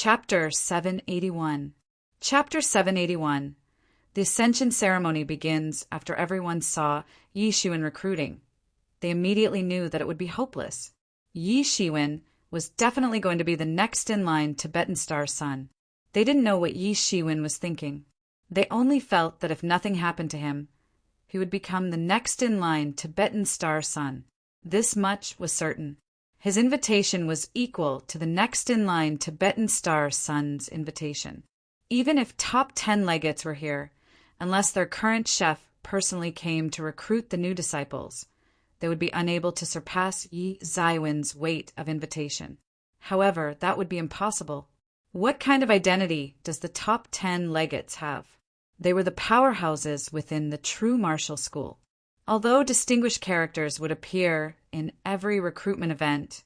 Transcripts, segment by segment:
Chapter 781. Chapter 781. The ascension ceremony begins after everyone saw Yi Shiwen recruiting. They immediately knew that it would be hopeless. Yi Shiwen was definitely going to be the next in line Tibetan Star son. They didn't know what Yi Shiwen was thinking. They only felt that if nothing happened to him, he would become the next in line Tibetan Star son. This much was certain. His invitation was equal to the next in line Tibetan Star son's invitation. Even if top 10 legates were here, unless their current chef personally came to recruit the new disciples, they would be unable to surpass Yi Zaiwen's weight of invitation. However, that would be impossible. What kind of identity does the top 10 legates have? They were the powerhouses within the true martial school. Although distinguished characters would appear in every recruitment event,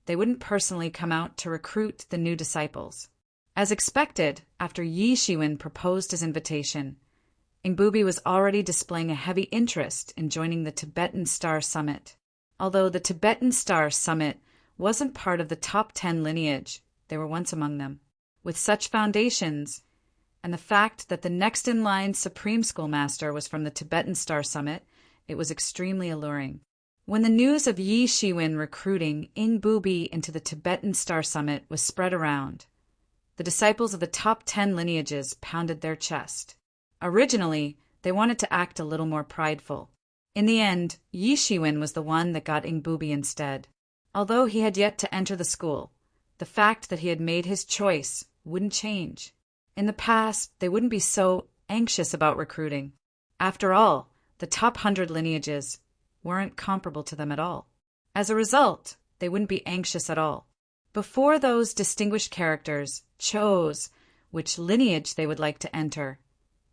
they wouldn't personally come out to recruit the new disciples. As expected, after Yi Shiwen proposed his invitation, Ingbubi was already displaying a heavy interest in joining the Tibetan Star Summit. Although the Tibetan Star Summit wasn't part of the top 10 lineage, they were once among them. With such foundations, and the fact that the next-in-line Supreme Schoolmaster was from the Tibetan Star Summit, it was extremely alluring. When the news of Yi Shiwen recruiting Ingbubi into the Tibetan Star Summit was spread around, the disciples of the top 10 lineages pounded their chest. Originally, they wanted to act a little more prideful. In the end, Yi Shiwen was the one that got Ingbubi instead. Although he had yet to enter the school, the fact that he had made his choice wouldn't change. In the past, they wouldn't be so anxious about recruiting. After all, the top 100 lineages weren't comparable to them at all. As a result, they wouldn't be anxious at all. Before those distinguished characters chose which lineage they would like to enter,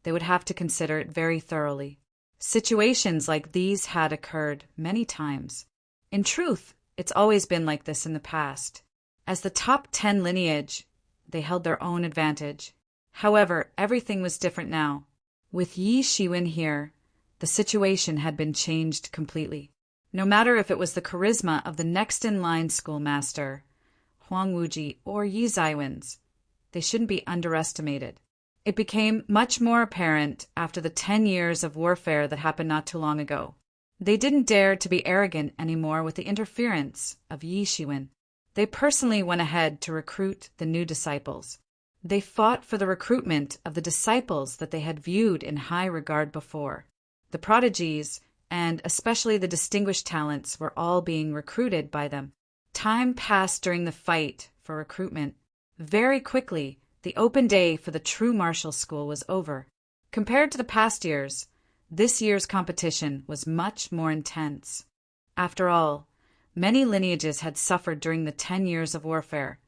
they would have to consider it very thoroughly. Situations like these had occurred many times. In truth, it's always been like this in the past. As the top 10 lineage, they held their own advantage. However, everything was different now. With Yi Shiwen here, the situation had been changed completely. No matter if it was the charisma of the next-in-line schoolmaster, Huang Wuji, or Yi Zaiwen's, they shouldn't be underestimated. It became much more apparent after the 10 years of warfare that happened not too long ago. They didn't dare to be arrogant anymore with the interference of Yi Shiwen. They personally went ahead to recruit the new disciples. They fought for the recruitment of the disciples that they had viewed in high regard before. The prodigies, and especially the distinguished talents, were all being recruited by them. Time passed during the fight for recruitment. Very quickly, the open day for the true martial school was over. Compared to the past years, this year's competition was much more intense. After all, many lineages had suffered during the 10 years of warfare,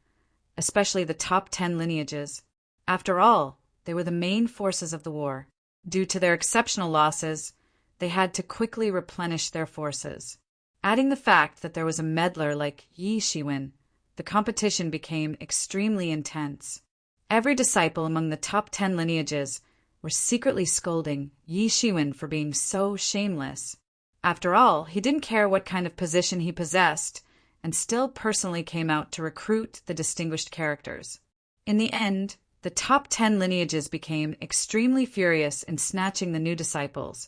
especially the top 10 lineages. After all, they were the main forces of the war. Due to their exceptional losses, they had to quickly replenish their forces. Adding the fact that there was a meddler like Yi Shiwen, the competition became extremely intense. Every disciple among the top 10 lineages were secretly scolding Yi Shiwen for being so shameless. After all, he didn't care what kind of position he possessed, and still personally came out to recruit the distinguished characters. In the end, the top 10 lineages became extremely furious in snatching the new disciples,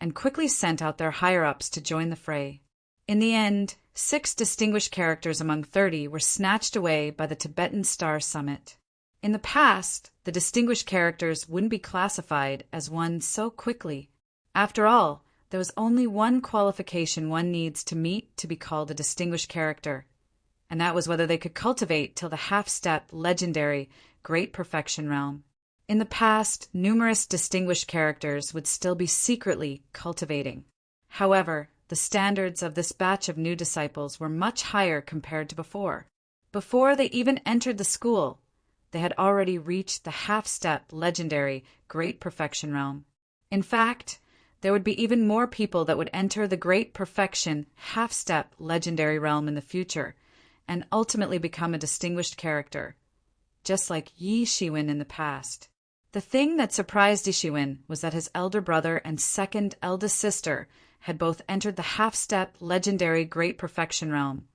and quickly sent out their higher-ups to join the fray. In the end, 6 distinguished characters among 30 were snatched away by the Tibetan Star Summit. In the past, the distinguished characters wouldn't be classified as one so quickly. After all, there was only one qualification one needs to meet to be called a distinguished character, and that was whether they could cultivate till the half-step legendary Great Perfection realm. In the past, numerous distinguished characters would still be secretly cultivating. However, the standards of this batch of new disciples were much higher compared to before. Before they even entered the school, they had already reached the half-step legendary Great Perfection realm. In fact, there would be even more people that would enter the Great Perfection half-step legendary realm in the future and ultimately become a distinguished character, just like Yi Shiwen in the past. The thing that surprised Yi Shiwen was that his elder brother and second eldest sister had both entered the half-step legendary Great Perfection realm,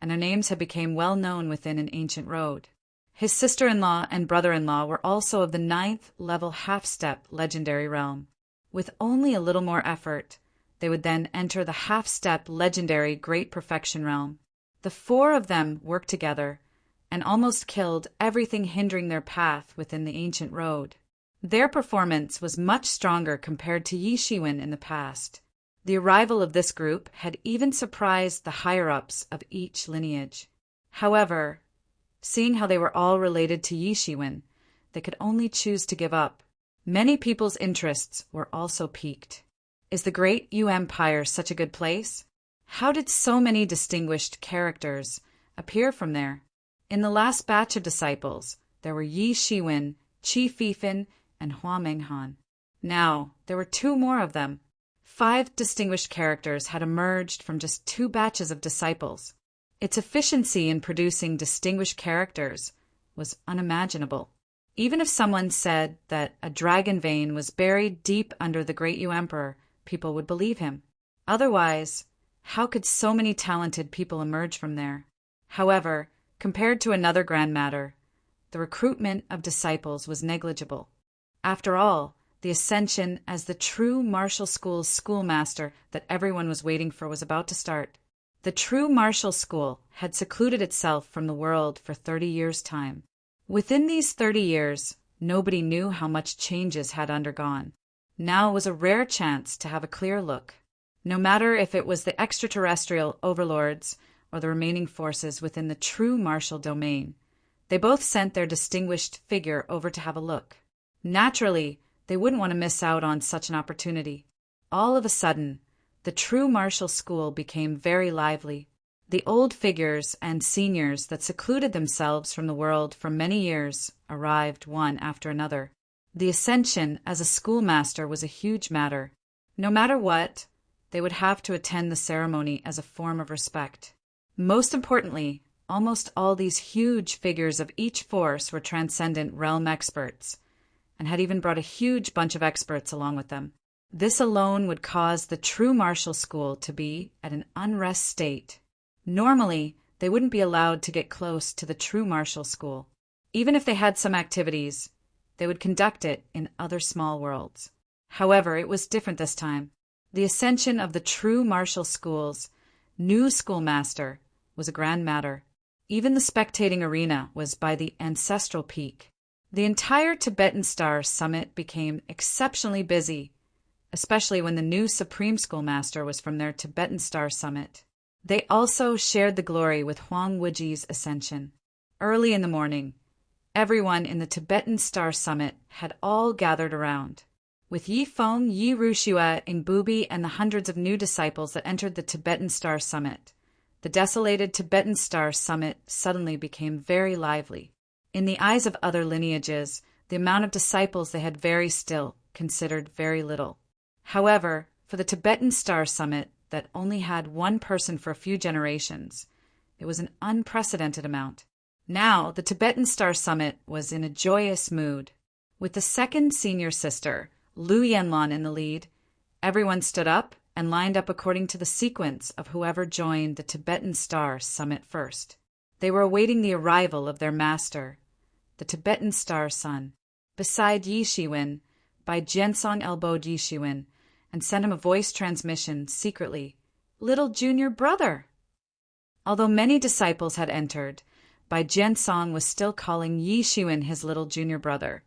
and their names had become well known within an ancient road. His sister-in-law and brother-in-law were also of the 9th level half-step legendary realm. With only a little more effort, they would then enter the half-step legendary Great Perfection realm. The 4 of them worked together and almost killed everything hindering their path within the ancient road. Their performance was much stronger compared to Yi Shiwen in the past. The arrival of this group had even surprised the higher-ups of each lineage. However, seeing how they were all related to Yi Shiwen, they could only choose to give up. Many people's interests were also piqued. Is the Great Yu Empire such a good place? How did so many distinguished characters appear from there? In the last batch of disciples, there were Yi Shiwen, Qi Fifan, and Hua Menghan. Now, there were 2 more of them. 5 distinguished characters had emerged from just 2 batches of disciples. Its efficiency in producing distinguished characters was unimaginable. Even if someone said that a dragon vein was buried deep under the Great Yu Emperor, people would believe him. Otherwise, how could so many talented people emerge from there? However, compared to another grand matter, the recruitment of disciples was negligible. After all, the ascension as the true martial school's schoolmaster that everyone was waiting for was about to start. The true martial school had secluded itself from the world for 30 years' time. Within these 30 years, nobody knew how much changes had undergone. Now was a rare chance to have a clear look. No matter if it was the extraterrestrial overlords or the remaining forces within the true martial domain, they both sent their distinguished figure over to have a look. Naturally, they wouldn't want to miss out on such an opportunity. All of a sudden, the true martial school became very lively. The old figures and seniors that secluded themselves from the world for many years arrived one after another. The ascension as a schoolmaster was a huge matter. No matter what, they would have to attend the ceremony as a form of respect. Most importantly, almost all these huge figures of each force were transcendent realm experts, and had even brought a huge bunch of experts along with them. This alone would cause the true martial school to be at an unrest state. Normally, they wouldn't be allowed to get close to the true martial school. Even if they had some activities, they would conduct it in other small worlds. However, it was different this time. The ascension of the true martial school's new schoolmaster was a grand matter. Even the spectating arena was by the ancestral peak. The entire Tibetan Star Summit became exceptionally busy, especially when the new Supreme Schoolmaster was from their Tibetan Star Summit. They also shared the glory with Huang Wuji's ascension. Early in the morning, everyone in the Tibetan Star Summit had all gathered around. With Yi Feng, Yi Rushua, Ingbubi, and the hundreds of new disciples that entered the Tibetan Star Summit, the desolated Tibetan Star Summit suddenly became very lively. In the eyes of other lineages, the amount of disciples they had very still considered very little. However, for the Tibetan Star Summit that only had one person for a few generations, it was an unprecedented amount. Now, the Tibetan Star Summit was in a joyous mood. With the second senior sister, Lu Yanlan, in the lead, everyone stood up and lined up according to the sequence of whoever joined the Tibetan Star Summit first. They were awaiting the arrival of their master, the Tibetan Star Sun. Beside Yi Shiwen, Bai Jiansong elbowed Yi Shiwen and sent him a voice transmission secretly, "Little junior brother." Although many disciples had entered, Bai Jiansong was still calling Yi Shiwen his little junior brother,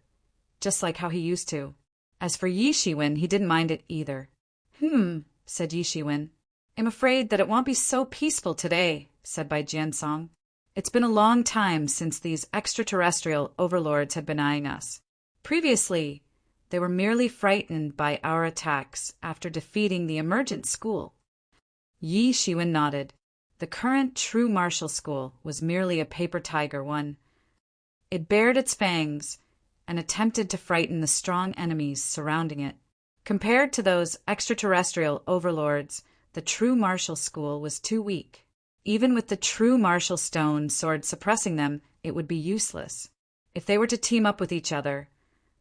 just like how he used to. As for Yi Shiwen, he didn't mind it either. Said Yi Shiwen. "I'm afraid that it won't be so peaceful today," said Bai Jiansong. "It's been a long time since these extraterrestrial overlords had been eyeing us. Previously, they were merely frightened by our attacks after defeating the emergent school." Yi Shiwen nodded. The current true martial school was merely a paper tiger one. It bared its fangs and attempted to frighten the strong enemies surrounding it. Compared to those extraterrestrial overlords, the true martial school was too weak. Even with the true martial stone sword suppressing them, it would be useless. If they were to team up with each other,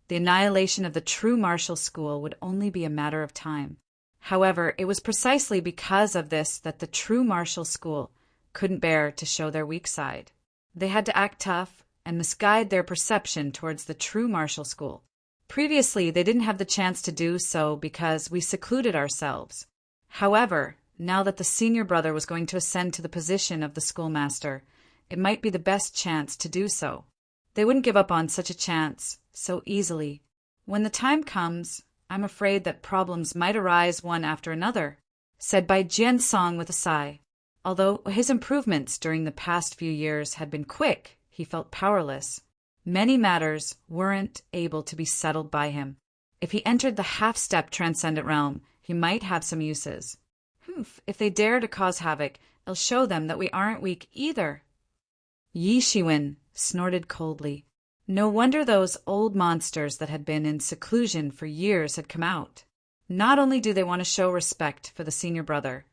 the annihilation of the true martial school would only be a matter of time. However, it was precisely because of this that the true martial school couldn't bear to show their weak side. They had to act tough and misguide their perception towards the true martial school. Previously, they didn't have the chance to do so because we secluded ourselves. However, now that the senior brother was going to ascend to the position of the schoolmaster, it might be the best chance to do so. They wouldn't give up on such a chance so easily. When the time comes, I'm afraid that problems might arise one after another, said Bai Jiansong with a sigh. Although his improvements during the past few years had been quick, he felt powerless. Many matters weren't able to be settled by him. If he entered the half-step transcendent realm, he might have some uses. If they dare to cause havoc, it'll show them that we aren't weak either. Yi Shiwen snorted coldly. No wonder those old monsters that had been in seclusion for years had come out. Not only do they want to show respect for the senior brother,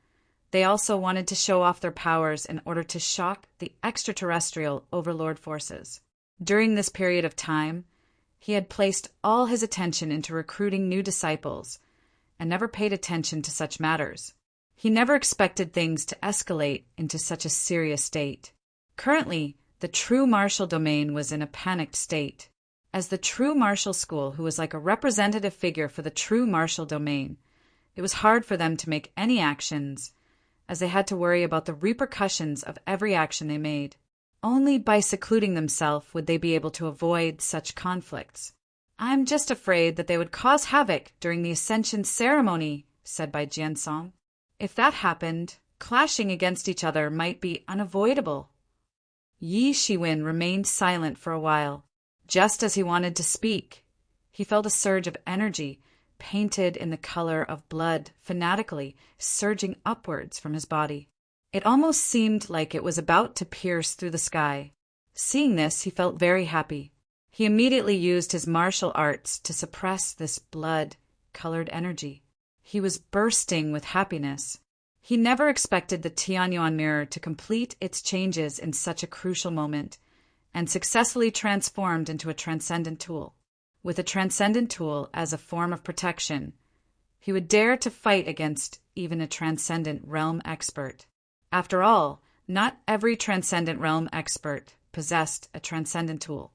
they also wanted to show off their powers in order to shock the extraterrestrial overlord forces. During this period of time, he had placed all his attention into recruiting new disciples and never paid attention to such matters. He never expected things to escalate into such a serious state. Currently, the true martial domain was in a panicked state. As the true martial school, who was like a representative figure for the true martial domain, it was hard for them to make any actions, as they had to worry about the repercussions of every action they made. Only by secluding themselves would they be able to avoid such conflicts. I'm just afraid that they would cause havoc during the ascension ceremony, said Bai Jiansong. If that happened, clashing against each other might be unavoidable. Yi Shiwen remained silent for a while. Just as he wanted to speak, he felt a surge of energy, painted in the color of blood, fanatically surging upwards from his body. It almost seemed like it was about to pierce through the sky. Seeing this, he felt very happy. He immediately used his martial arts to suppress this blood-colored energy. He was bursting with happiness. He never expected the Tianyuan mirror to complete its changes in such a crucial moment, and successfully transformed into a transcendent tool. With a transcendent tool as a form of protection, he would dare to fight against even a transcendent realm expert. After all, not every transcendent realm expert possessed a transcendent tool.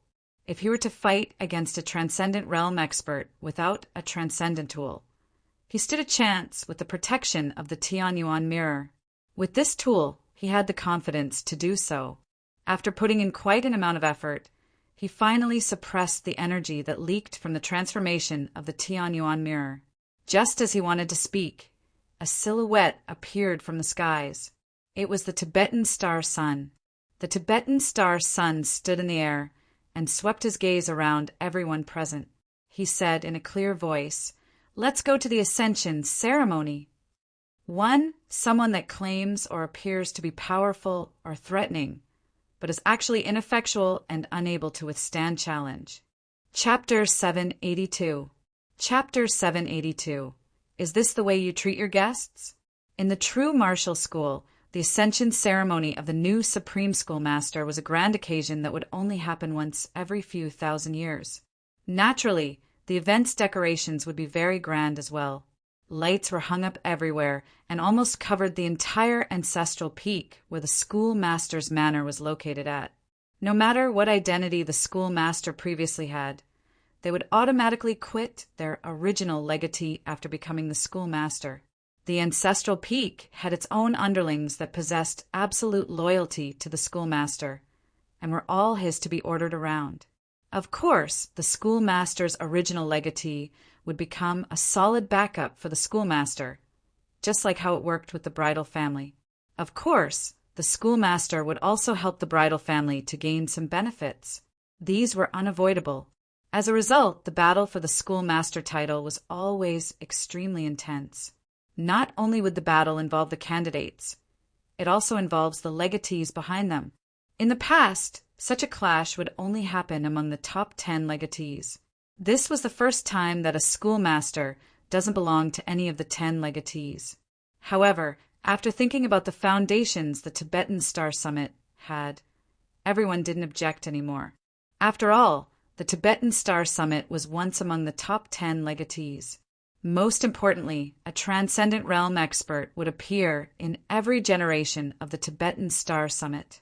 If he were to fight against a transcendent realm expert without a transcendent tool, he stood a chance with the protection of the Tianyuan mirror. With this tool, he had the confidence to do so. After putting in quite an amount of effort, he finally suppressed the energy that leaked from the transformation of the Tianyuan mirror. Just as he wanted to speak, a silhouette appeared from the skies. It was the Tibetan star sun. The Tibetan star sun stood in the air and swept his gaze around everyone present. He said in a clear voice, "Let's go to the ascension ceremony." Someone that claims or appears to be powerful or threatening, but is actually ineffectual and unable to withstand challenge. Chapter 782. Chapter 782. Is this the way you treat your guests? In the true martial school, the ascension ceremony of the new Supreme Schoolmaster was a grand occasion that would only happen once every few thousand years. Naturally, the event's decorations would be very grand as well. Lights were hung up everywhere and almost covered the entire ancestral peak where the schoolmaster's manor was located at. No matter what identity the schoolmaster previously had, they would automatically quit their original legatee after becoming the schoolmaster. The ancestral peak had its own underlings that possessed absolute loyalty to the schoolmaster and were all his to be ordered around. Of course, the schoolmaster's original legatee would become a solid backup for the schoolmaster, just like how it worked with the bridal family. Of course, the schoolmaster would also help the bridal family to gain some benefits. These were unavoidable. As a result, the battle for the schoolmaster title was always extremely intense. Not only would the battle involve the candidates, it also involves the legatees behind them. In the past, such a clash would only happen among the top 10 legatees. This was the first time that a schoolmaster doesn't belong to any of the 10 legatees. However, after thinking about the foundations the Tibetan Star Summit had, everyone didn't object anymore. After all, the Tibetan Star Summit was once among the top 10 legatees. Most importantly, a transcendent realm expert would appear in every generation of the Tibetan Star Summit.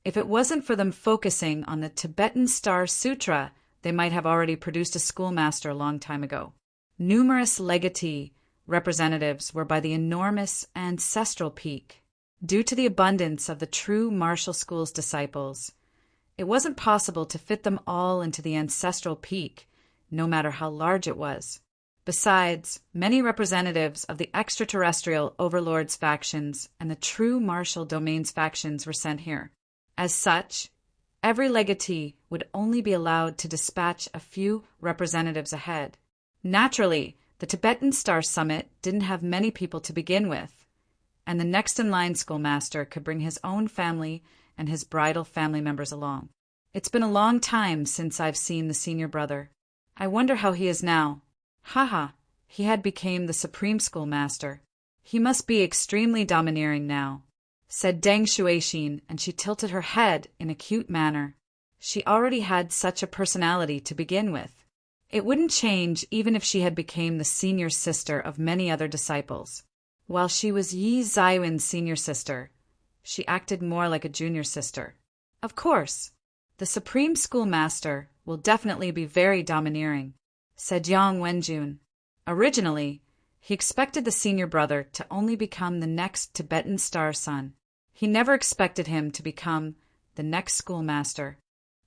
If it wasn't for them focusing on the Tibetan Star Sutra, they might have already produced a schoolmaster a long time ago. Numerous legatee representatives were by the enormous ancestral peak. Due to the abundance of the true martial school's disciples, it wasn't possible to fit them all into the ancestral peak, no matter how large it was. Besides, many representatives of the extraterrestrial overlords factions and the true martial domains factions were sent here. As such, every legatee would only be allowed to dispatch a few representatives ahead. Naturally, the Tibetan Star Summit didn't have many people to begin with, and the next-in-line schoolmaster could bring his own family and his bridal family members along. It's been a long time since I've seen the senior brother. I wonder how he is now. Haha, he had become the supreme schoolmaster. He must be extremely domineering now, said Deng Shuixin, and she tilted her head in a cute manner. She already had such a personality to begin with. It wouldn't change even if she had become the senior sister of many other disciples. While she was Yi Zaiwen's senior sister, she acted more like a junior sister. Of course, the supreme schoolmaster will definitely be very domineering, said Yang Wenjun. Originally, he expected the senior brother to only become the next Tibetan Star Son. He never expected him to become the next schoolmaster.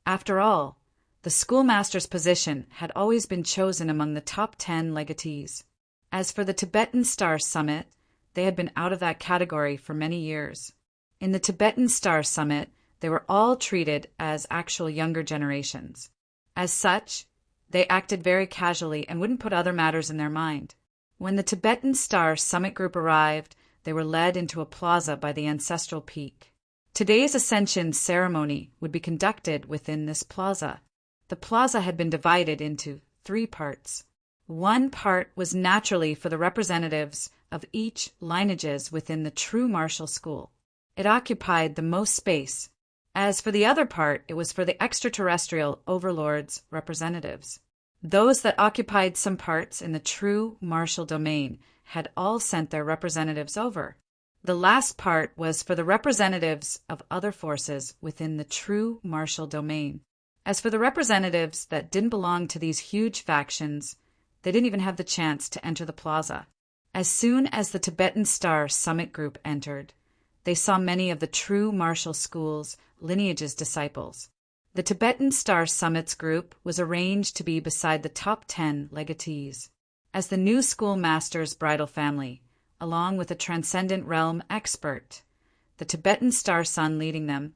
After all, the schoolmaster's position had always been chosen among the top 10 legatees. As for the Tibetan Star Summit, they had been out of that category for many years. In the Tibetan Star Summit, they were all treated as actual younger generations. As such, they acted very casually and wouldn't put other matters in their mind. When the Tibetan Star Summit group arrived, they were led into a plaza by the ancestral peak. Today's ascension ceremony would be conducted within this plaza. The plaza had been divided into 3 parts. One part was naturally for the representatives of each lineages within the true martial school. It occupied the most space. As for the other part, it was for the extraterrestrial overlords' representatives. Those that occupied some parts in the true martial domain had all sent their representatives over. The last part was for the representatives of other forces within the true martial domain. As for the representatives that didn't belong to these huge factions, they didn't even have the chance to enter the plaza. As soon as the Tibetan Star Summit group entered, they saw many of the true martial school's lineage's disciples. The Tibetan Star Summit's group was arranged to be beside the top 10 legatees. As the new schoolmaster's bridal family, along with a transcendent realm expert, the Tibetan Star Sun leading them,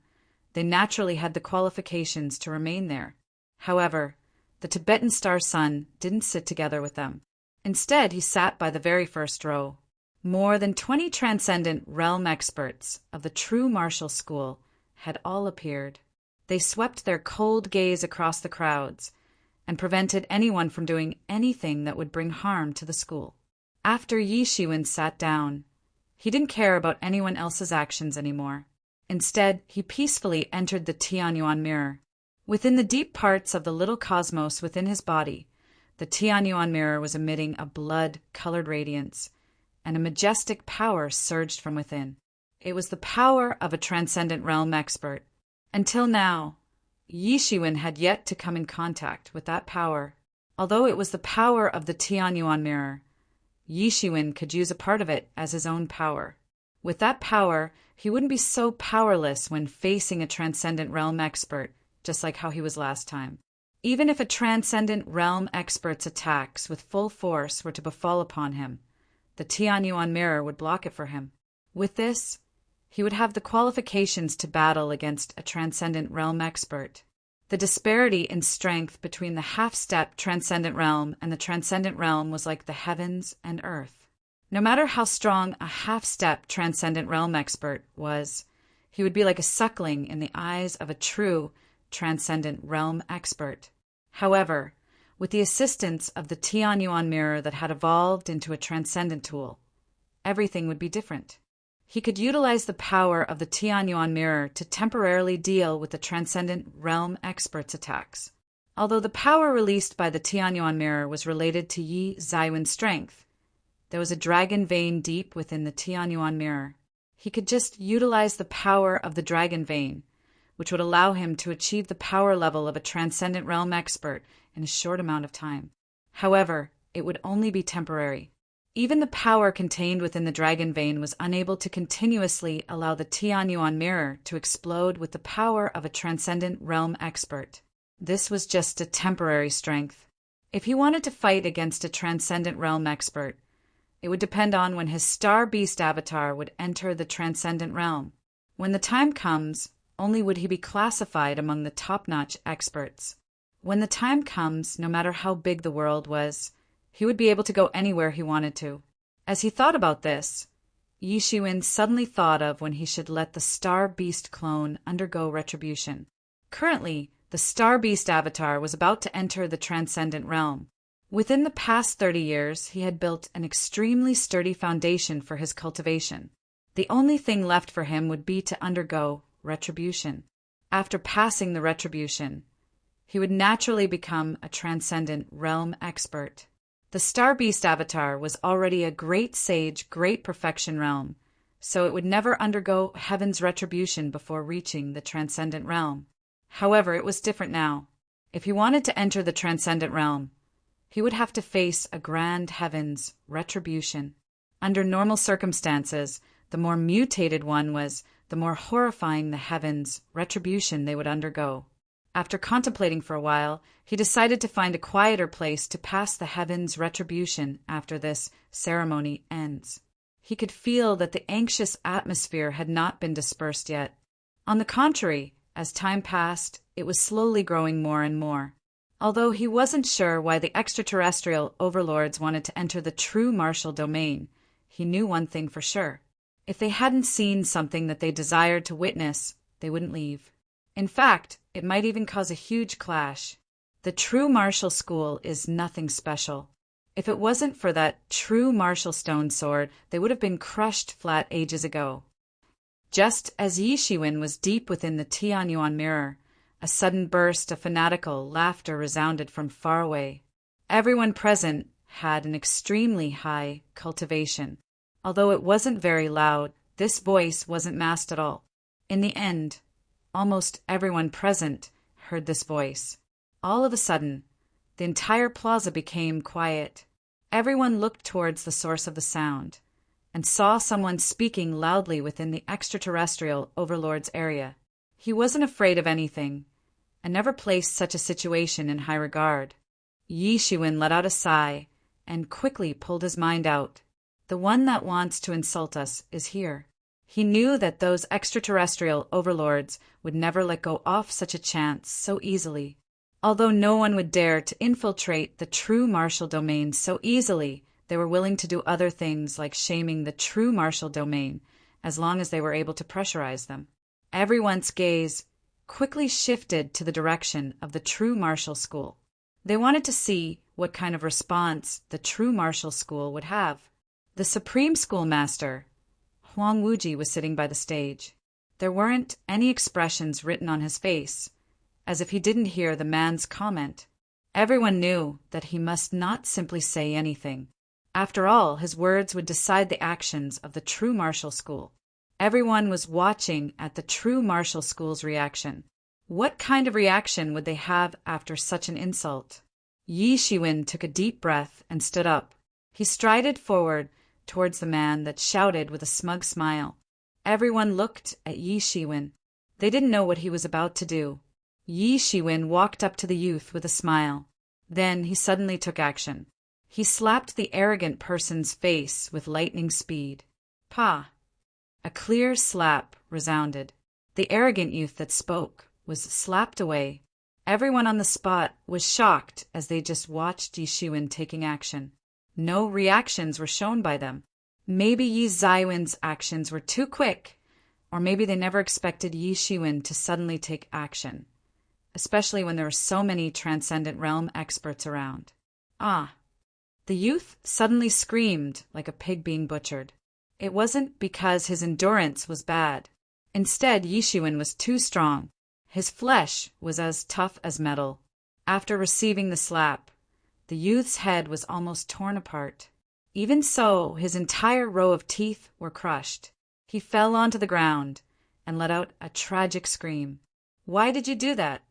they naturally had the qualifications to remain there. However, the Tibetan Star Sun didn't sit together with them. Instead, he sat by the very first row. More than 20 transcendent realm experts of the true martial school had all appeared. They swept their cold gaze across the crowds and prevented anyone from doing anything that would bring harm to the school. After Yi Shiwen sat down, he didn't care about anyone else's actions anymore. Instead, he peacefully entered the Tianyuan mirror. Within the deep parts of the little cosmos within his body, the Tianyuan mirror was emitting a blood-colored radiance, and a majestic power surged from within. It was the power of a transcendent realm expert. Until now, Yi Shiwen had yet to come in contact with that power. Although it was the power of the Tianyuan mirror, Yi Shiwen could use a part of it as his own power. With that power, he wouldn't be so powerless when facing a transcendent realm expert, just like how he was last time. Even if a transcendent realm expert's attacks with full force were to befall upon him, the Tianyuan mirror would block it for him. With this, he would have the qualifications to battle against a transcendent realm expert. The disparity in strength between the half-step transcendent realm and the transcendent realm was like the heavens and earth. No matter how strong a half-step transcendent realm expert was, he would be like a suckling in the eyes of a true transcendent realm expert. However, with the assistance of the Tianyuan mirror that had evolved into a transcendent tool, everything would be different. He could utilize the power of the Tianyuan mirror to temporarily deal with the transcendent realm expert's attacks. Although the power released by the Tianyuan mirror was related to Yi Zaiwen's strength, there was a dragon vein deep within the Tianyuan mirror. He could just utilize the power of the dragon vein, which would allow him to achieve the power level of a transcendent realm expert in a short amount of time. However, it would only be temporary. Even the power contained within the dragon vein was unable to continuously allow the Tianyuan mirror to explode with the power of a transcendent realm expert. This was just a temporary strength. If he wanted to fight against a transcendent realm expert, it would depend on when his star beast avatar would enter the transcendent realm. When the time comes, only would he be classified among the top-notch experts. When the time comes, no matter how big the world was, he would be able to go anywhere he wanted to. As he thought about this, Yi Shiwen suddenly thought of when he should let the Star Beast clone undergo retribution. Currently, the Star Beast avatar was about to enter the transcendent realm. Within the past 30 years, he had built an extremely sturdy foundation for his cultivation. The only thing left for him would be to undergo retribution. After passing the retribution, he would naturally become a transcendent realm expert. The Star Beast avatar was already a great sage, great perfection realm, so it would never undergo heaven's retribution before reaching the transcendent realm. However, it was different now. If he wanted to enter the transcendent realm, he would have to face a grand heaven's retribution. Under normal circumstances, the more mutated one was, the more horrifying the heaven's retribution they would undergo. After contemplating for a while, he decided to find a quieter place to pass the heaven's retribution after this ceremony ends. He could feel that the anxious atmosphere had not been dispersed yet. On the contrary, as time passed, it was slowly growing more and more. Although he wasn't sure why the extraterrestrial overlords wanted to enter the true martial domain, he knew one thing for sure. If they hadn't seen something that they desired to witness, they wouldn't leave. In fact, it might even cause a huge clash. The true martial school is nothing special. If it wasn't for that true martial stone sword, they would have been crushed flat ages ago. Just as Yi Shiwen was deep within the Tianyuan mirror, a sudden burst of fanatical laughter resounded from far away. Everyone present had an extremely high cultivation. Although it wasn't very loud, this voice wasn't masked at all. In the end, almost everyone present heard this voice. All of a sudden, the entire plaza became quiet. Everyone looked towards the source of the sound and saw someone speaking loudly within the extraterrestrial overlord's area. He wasn't afraid of anything and never placed such a situation in high regard. Yi Shiwen let out a sigh and quickly pulled his mind out. The one that wants to insult us is here. He knew that those extraterrestrial overlords would never let go off such a chance so easily. Although no one would dare to infiltrate the true martial domain so easily, they were willing to do other things like shaming the true martial domain, as long as they were able to pressurize them. Everyone's gaze quickly shifted to the direction of the true martial school. They wanted to see what kind of response the true martial school would have. The supreme schoolmaster, Huang Wuji, was sitting by the stage. There weren't any expressions written on his face, as if he didn't hear the man's comment. Everyone knew that he must not simply say anything. After all, his words would decide the actions of the true martial school. Everyone was watching at the true martial school's reaction. What kind of reaction would they have after such an insult? Yi Shiwen took a deep breath and stood up. He strided forward towards the man that shouted with a smug smile. Everyone looked at Yi Shiwen. They didn't know what he was about to do. Yi Shiwen walked up to the youth with a smile. Then he suddenly took action. He slapped the arrogant person's face with lightning speed. Pa! A clear slap resounded. The arrogant youth that spoke was slapped away. Everyone on the spot was shocked as they just watched Yi Shiwen taking action. No reactions were shown by them. Maybe Yi Zaiwen's actions were too quick, or maybe they never expected Yi Shiwen to suddenly take action, especially when there were so many transcendent realm experts around. Ah! The youth suddenly screamed like a pig being butchered. It wasn't because his endurance was bad. Instead, Yi Shiwen was too strong. His flesh was as tough as metal. After receiving the slap, the youth's head was almost torn apart. Even so, his entire row of teeth were crushed. He fell onto the ground and let out a tragic scream. Why did you do that?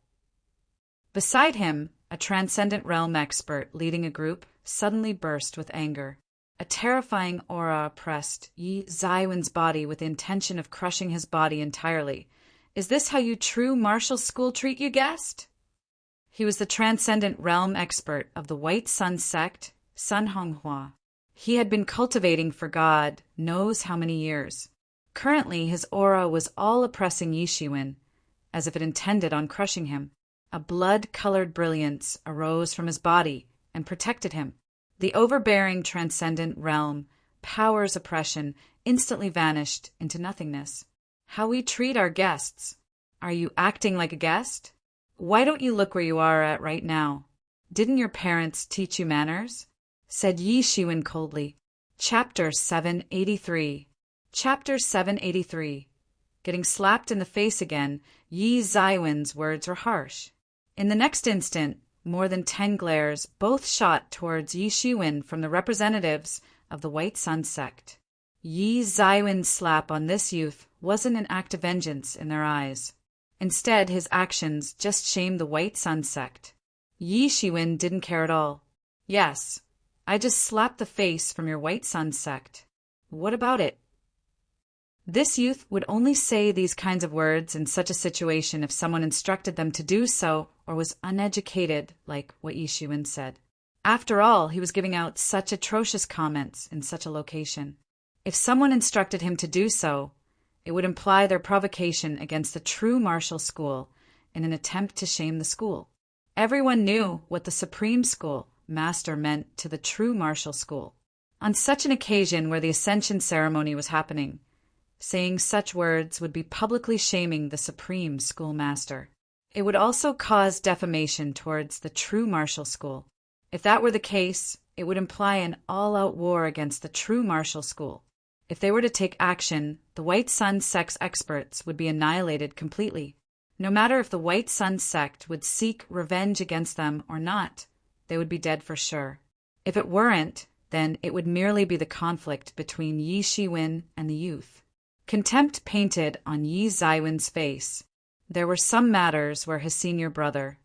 Beside him, a transcendent realm expert leading a group suddenly burst with anger. A terrifying aura oppressed Yi Zaiwen's body with the intention of crushing his body entirely. Is this how you true martial school treat you guest? He was the transcendent realm expert of the White Sun sect, Sun Honghua. He had been cultivating for God knows how many years. Currently, his aura was all oppressing Yi Shiwen, as if it intended on crushing him. A blood-colored brilliance arose from his body and protected him. The overbearing transcendent realm, power's oppression, instantly vanished into nothingness. How we treat our guests. Are you acting like a guest? Why don't you look where you are at right now? Didn't your parents teach you manners? Said Yi Shiwen coldly. Chapter 783. Chapter 783. Getting slapped in the face again, Yi Zaiwen's words were harsh. In the next instant, more than 10 glares both shot towards Yi Shiwen from the representatives of the White Sun sect. Yi Zaiwen's slap on this youth wasn't an act of vengeance in their eyes. Instead, his actions just shamed the White Sun sect. Yi Shiwen didn't care at all. Yes, I just slapped the face from your White Sun sect. What about it? This youth would only say these kinds of words in such a situation if someone instructed them to do so or was uneducated, like what Yi Shiwen said. After all, he was giving out such atrocious comments in such a location. If someone instructed him to do so, it would imply their provocation against the true martial school in an attempt to shame the school. Everyone knew what the Supreme School Master meant to the true martial school. On such an occasion where the Ascension ceremony was happening, saying such words would be publicly shaming the Supreme Schoolmaster. It would also cause defamation towards the true martial school. If that were the case, it would imply an all-out war against the true martial school. If they were to take action, the White Sun sect's experts would be annihilated completely. No matter if the White Sun sect would seek revenge against them or not, they would be dead for sure. If it weren't, then it would merely be the conflict between Yi Shiwen and the youth. Contempt painted on Yi Zaiwen's face. There were some matters where his senior brother,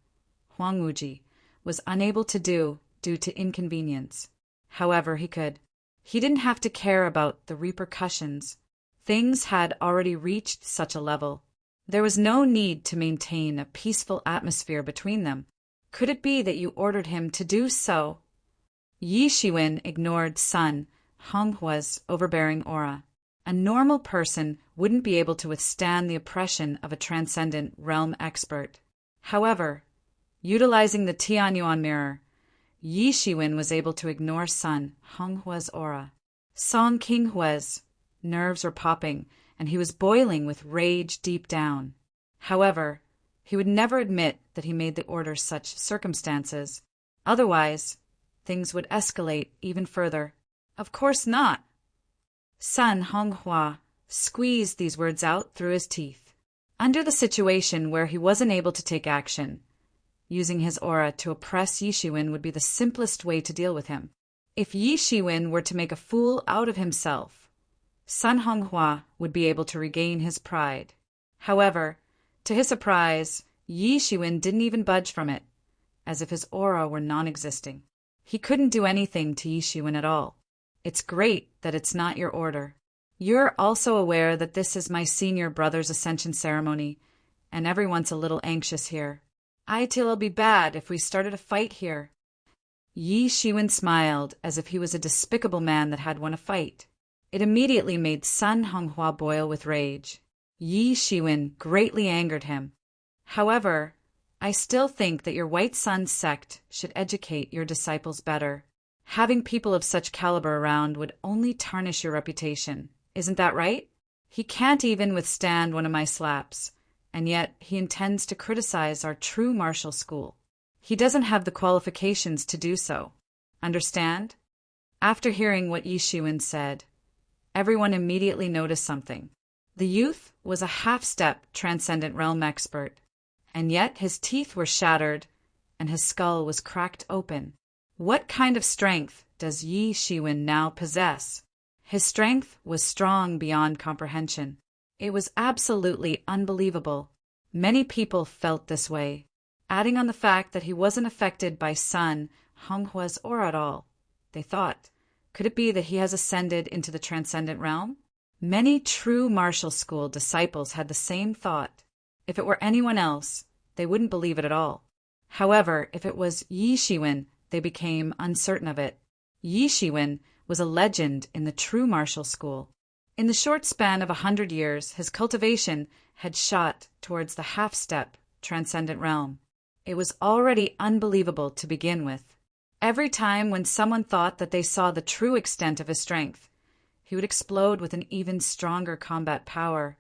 Huang Wuji, was unable to do due to inconvenience. However, he could. He didn't have to care about the repercussions. Things had already reached such a level. There was no need to maintain a peaceful atmosphere between them. Could it be that you ordered him to do so? Yi Shiwen ignored Sun Honghua's overbearing aura. A normal person wouldn't be able to withstand the oppression of a transcendent realm expert. However, utilizing the Tianyuan mirror, Yi Shiwen was able to ignore Sun Honghua's aura. Song Qinghua's nerves were popping, and he was boiling with rage deep down. However, he would never admit that he made the order such circumstances. Otherwise, things would escalate even further. Of course not. Sun Honghua squeezed these words out through his teeth. Under the situation where he wasn't able to take action, using his aura to oppress Yi Shiwen would be the simplest way to deal with him. If Yi Shiwen were to make a fool out of himself, Sun Honghua would be able to regain his pride. However, to his surprise, Yi Shiwen didn't even budge from it, as if his aura were non-existing. He couldn't do anything to Yi Shiwen at all. It's great that it's not your order. You're also aware that this is my senior brother's ascension ceremony, and everyone's a little anxious here. It'll be bad if we started a fight here. Yi Shiwen smiled as if he was a despicable man that had won a fight. It immediately made Sun Honghua boil with rage. Yi Shiwen greatly angered him. However, I still think that your White Sun sect should educate your disciples better. Having people of such caliber around would only tarnish your reputation. Isn't that right? He can't even withstand one of my slaps, and yet he intends to criticize our true martial school. He doesn't have the qualifications to do so. Understand? After hearing what Yi Shiwen said, everyone immediately noticed something. The youth was a half-step transcendent realm expert, and yet his teeth were shattered and his skull was cracked open. What kind of strength does Yi Shiwen now possess? His strength was strong beyond comprehension. It was absolutely unbelievable. Many people felt this way, adding on the fact that he wasn't affected by Sun Honghua's aura at all. They thought, could it be that he has ascended into the transcendent realm? Many true martial school disciples had the same thought. If it were anyone else, they wouldn't believe it at all. However, if it was Yi Shiwen, they became uncertain of it. Yi Shiwen was a legend in the true martial school. In the short span of 100 years, his cultivation had shot towards the half-step transcendent realm. It was already unbelievable to begin with. Every time when someone thought that they saw the true extent of his strength, he would explode with an even stronger combat power,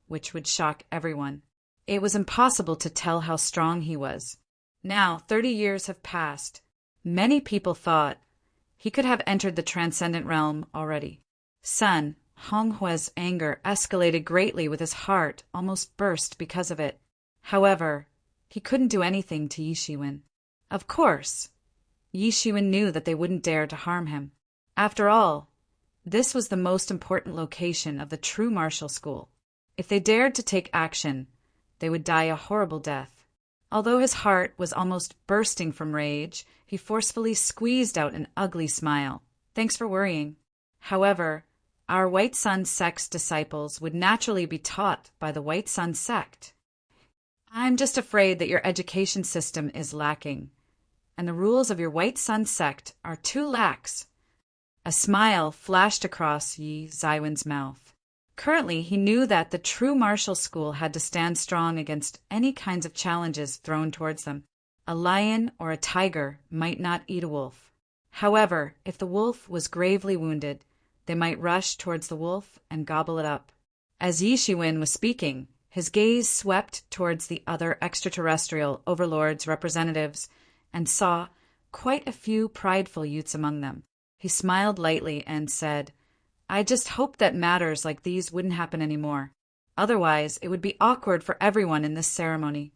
which would shock everyone. It was impossible to tell how strong he was. Now, 30 years have passed. Many people thought he could have entered the transcendent realm already. Sun Honghua's anger escalated greatly, with his heart almost burst because of it. However, he couldn't do anything to Yi Shiwen. Of course, Yi Shiwen knew that they wouldn't dare to harm him. After all, this was the most important location of the true martial school. If they dared to take action, they would die a horrible death. Although his heart was almost bursting from rage, he forcefully squeezed out an ugly smile. Thanks for worrying. However, our White Sun sect's disciples would naturally be taught by the White Sun sect. I'm just afraid that your education system is lacking, and the rules of your White Sun sect are too lax. A smile flashed across Yi Zaiwen's mouth. Currently, he knew that the true martial school had to stand strong against any kinds of challenges thrown towards them. A lion or a tiger might not eat a wolf. However, if the wolf was gravely wounded, they might rush towards the wolf and gobble it up. As Yi Shiwen was speaking, his gaze swept towards the other extraterrestrial overlords' representatives and saw quite a few prideful youths among them. He smiled lightly and said, I just hope that matters like these wouldn't happen anymore. Otherwise, it would be awkward for everyone in this ceremony.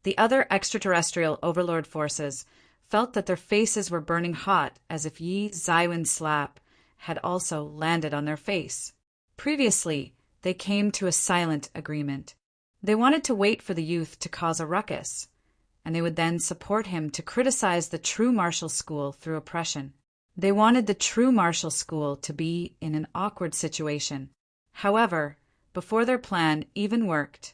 The other extraterrestrial overlord forces felt that their faces were burning hot, as if Yi Zaiwen's slap had also landed on their face. Previously, they came to a silent agreement. They wanted to wait for the youth to cause a ruckus, and they would then support him to criticize the true martial school through oppression. They wanted the true martial school to be in an awkward situation. However, before their plan even worked,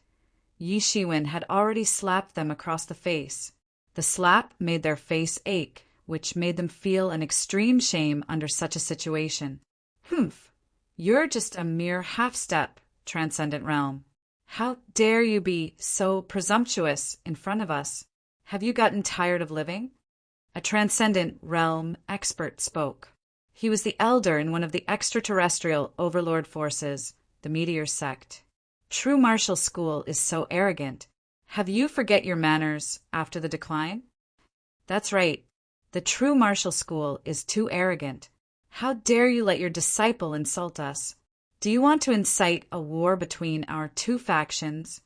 Yi Shiwen had already slapped them across the face. The slap made their face ache, which made them feel an extreme shame under such a situation. Humph! You're just a mere half-step, transcendent realm. How dare you be so presumptuous in front of us? Have you gotten tired of living? A transcendent realm expert spoke. He was the elder in one of the extraterrestrial overlord forces, the Meteor sect. True martial school is so arrogant. Have you forget your manners after the decline? That's right. The true martial school is too arrogant. How dare you let your disciple insult us? Do you want to incite a war between our two factions?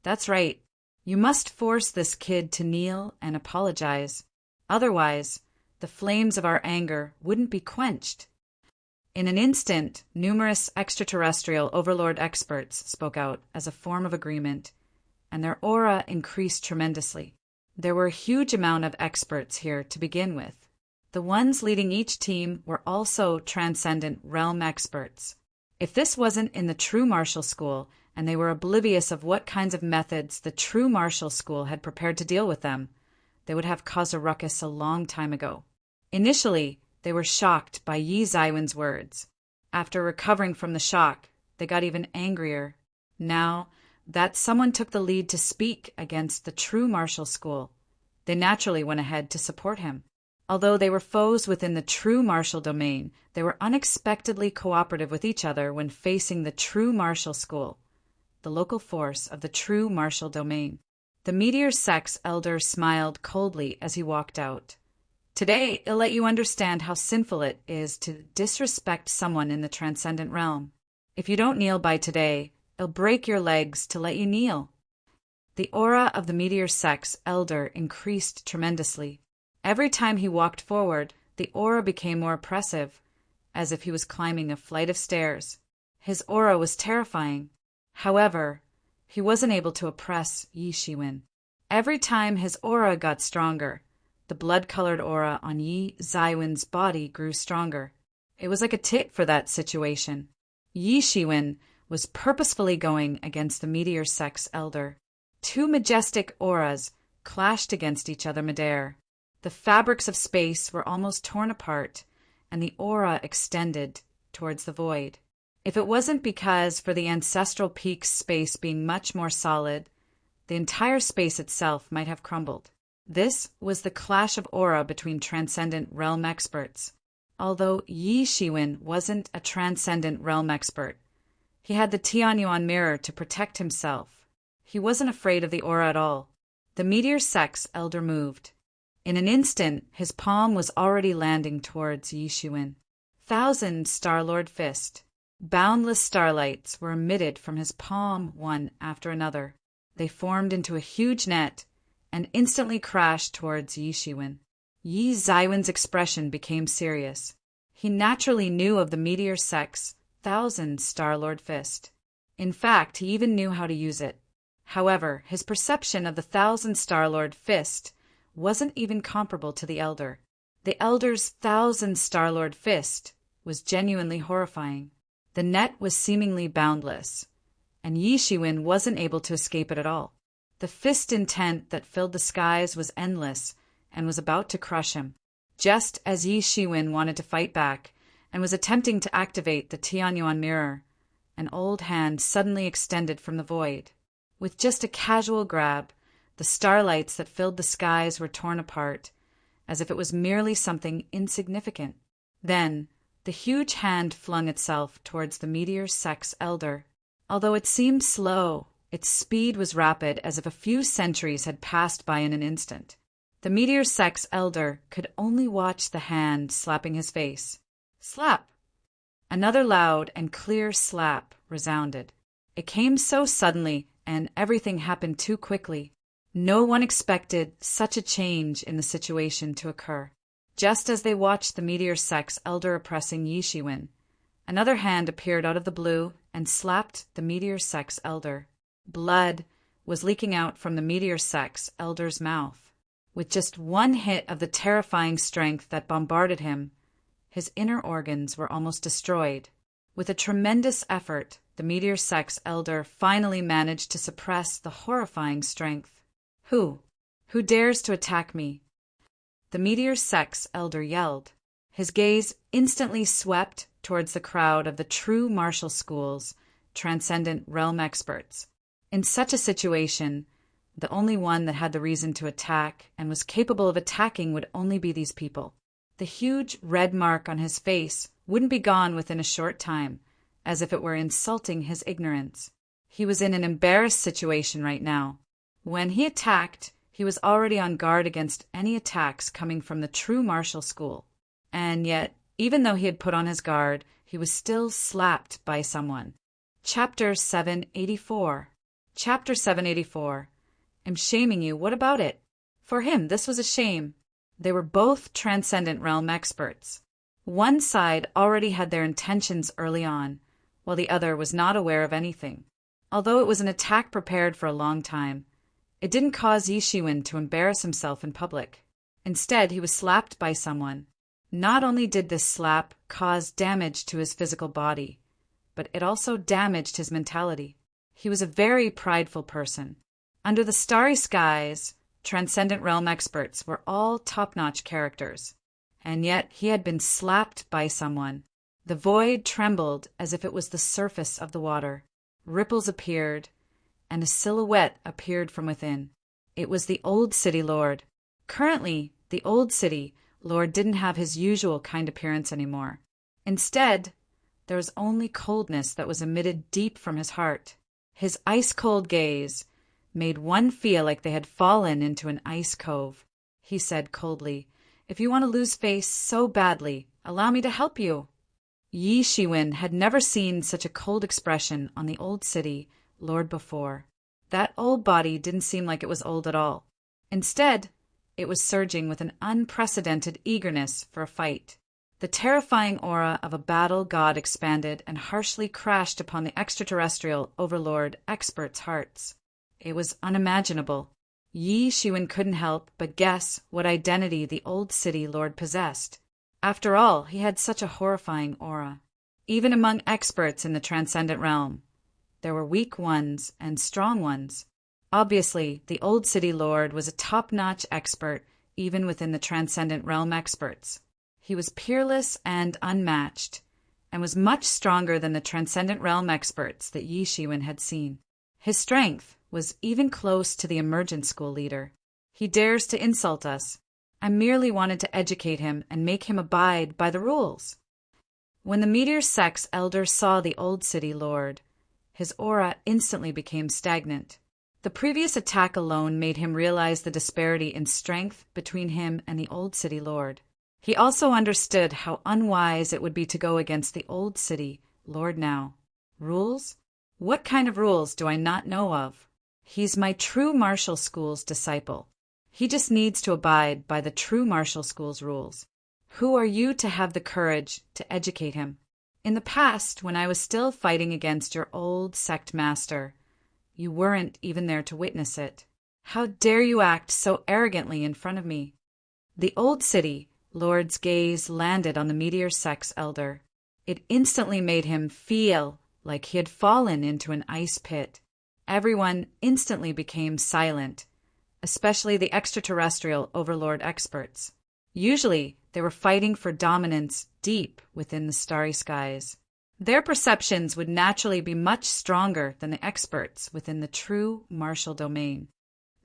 That's right. You must force this kid to kneel and apologize. Otherwise, the flames of our anger wouldn't be quenched. In an instant, numerous extraterrestrial overlord experts spoke out as a form of agreement, and their aura increased tremendously. There were a huge amount of experts here to begin with. The ones leading each team were also transcendent realm experts. If this wasn't in the true martial school, and they were oblivious of what kinds of methods the true martial school had prepared to deal with them, they would have caused a ruckus a long time ago. Initially, they were shocked by Yi Zaiwen's words. After recovering from the shock, they got even angrier. Now that someone took the lead to speak against the true martial school, they naturally went ahead to support him. Although they were foes within the true martial domain, they were unexpectedly cooperative with each other when facing the true martial school, the local force of the true martial domain. The Meteor sect's elder smiled coldly as he walked out. Today, it'll let you understand how sinful it is to disrespect someone in the transcendent realm. If you don't kneel by today, it'll break your legs to let you kneel. The aura of the Meteor sect's elder increased tremendously. Every time he walked forward, the aura became more oppressive, as if he was climbing a flight of stairs. His aura was terrifying. However, He wasn't able to oppress Yi Shiwen. Every time his aura got stronger, the blood-colored aura on Yi Zaiwen's body grew stronger. It was like a tit for that situation. Yi Shiwen was purposefully going against the meteor sex elder. Two majestic auras clashed against each other midair. The fabrics of space were almost torn apart, and the aura extended towards the void. If it wasn't because for the ancestral peak's space being much more solid, the entire space itself might have crumbled. This was the clash of aura between transcendent realm experts. Although Yi Shiwen wasn't a transcendent realm expert, he had the Tianyuan mirror to protect himself. He wasn't afraid of the aura at all. The meteor sex elder moved. In an instant, his palm was already landing towards Yi Shiwen. Thousand Star-Lord Fist. Boundless starlights were emitted from his palm one after another. They formed into a huge net and instantly crashed towards Yi Shiwen. Yi Zaiwen's expression became serious. He naturally knew of the meteor sex Thousand Star-Lord Fist. In fact, he even knew how to use it. However, his perception of the Thousand Star-Lord Fist wasn't even comparable to the Elder. The Elder's Thousand Star-Lord Fist was genuinely horrifying. The net was seemingly boundless, and Yi Shiwen wasn't able to escape it at all. The fist intent that filled the skies was endless and was about to crush him. Just as Yi Shiwen wanted to fight back and was attempting to activate the Tianyuan mirror, an old hand suddenly extended from the void. With just a casual grab, the starlights that filled the skies were torn apart, as if it was merely something insignificant. Then, the huge hand flung itself towards the meteor sex elder. Although it seemed slow, its speed was rapid, as if a few centuries had passed by in an instant. The meteor sex elder could only watch the hand slapping his face. Slap! Another loud and clear slap resounded. It came so suddenly, and everything happened too quickly. No one expected such a change in the situation to occur. Just as they watched the meteor sex elder oppressing Yi Shiwen, another hand appeared out of the blue and slapped the meteor sex elder. Blood was leaking out from the meteor sex elder's mouth. With just one hit of the terrifying strength that bombarded him, his inner organs were almost destroyed. With a tremendous effort, the meteor sex elder finally managed to suppress the horrifying strength. Who dares to attack me? The meteor sex elder yelled. His gaze instantly swept towards the crowd of the true martial school's transcendent realm experts. In such a situation, the only one that had the reason to attack and was capable of attacking would only be these people. The huge red mark on his face wouldn't be gone within a short time, as if it were insulting his ignorance. He was in an embarrassed situation right now. When he attacked, he was already on guard against any attacks coming from the true martial school. And yet, even though he had put on his guard, he was still slapped by someone. Chapter 784. Chapter 784. I'm shaming you. What about it? For him, this was a shame. They were both transcendent realm experts. One side already had their intentions early on, while the other was not aware of anything. Although it was an attack prepared for a long time, it didn't cause Yi Shiwen to embarrass himself in public. Instead, he was slapped by someone. Not only did this slap cause damage to his physical body, but it also damaged his mentality. He was a very prideful person. Under the starry skies, transcendent realm experts were all top-notch characters, and yet he had been slapped by someone. The void trembled as if it was the surface of the water. Ripples appeared, and a silhouette appeared from within. It was the Old City Lord. Currently, the Old City Lord didn't have his usual kind appearance anymore. Instead, there was only coldness that was emitted deep from his heart. His ice-cold gaze made one feel like they had fallen into an ice cove. He said coldly, "If you want to lose face so badly, allow me to help you." Yi Shiwen had never seen such a cold expression on the Old City Lord before. That old body didn't seem like it was old at all. Instead, it was surging with an unprecedented eagerness for a fight. The terrifying aura of a battle god expanded and harshly crashed upon the extraterrestrial overlord experts' hearts. It was unimaginable. Yi Xuan couldn't help but guess what identity the old city lord possessed. After all, he had such a horrifying aura. Even among experts in the transcendent realm, there were weak ones and strong ones. Obviously, the old city lord was a top-notch expert even within the transcendent realm experts. He was peerless and unmatched, and was much stronger than the transcendent realm experts that Yi Xuan had seen. His strength was even close to the emergent school leader. He dares to insult us. I merely wanted to educate him and make him abide by the rules. When the meteor sex elder saw the old city lord, his aura instantly became stagnant. The previous attack alone made him realize the disparity in strength between him and the old city lord. He also understood how unwise it would be to go against the old city lord now. Rules? What kind of rules do I not know of? He's my true martial school's disciple. He just needs to abide by the true martial school's rules. Who are you to have the courage to educate him? In the past, when I was still fighting against your old sect master, you weren't even there to witness it. How dare you act so arrogantly in front of me? The old city lord's gaze landed on the meteor sex elder. It instantly made him feel like he had fallen into an ice pit. Everyone instantly became silent, especially the extraterrestrial overlord experts. Usually, they were fighting for dominance deep within the starry skies. Their perceptions would naturally be much stronger than the experts within the true martial domain.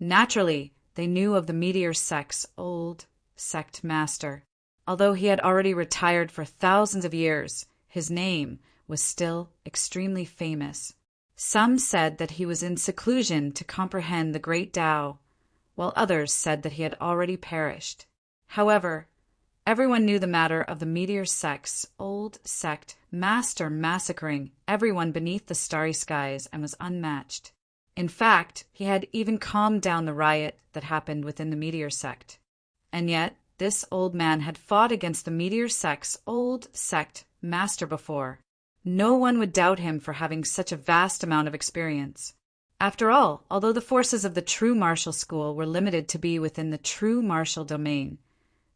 Naturally, they knew of the meteor sect's old sect master. Although he had already retired for thousands of years, his name was still extremely famous. Some said that he was in seclusion to comprehend the great Tao, while others said that he had already perished. However, everyone knew the matter of the meteor sect's old sect master massacring everyone beneath the starry skies and was unmatched. In fact, he had even calmed down the riot that happened within the meteor sect. And yet, this old man had fought against the meteor sect's old sect master before. No one would doubt him for having such a vast amount of experience. After all, although the forces of the true martial school were limited to be within the true martial domain,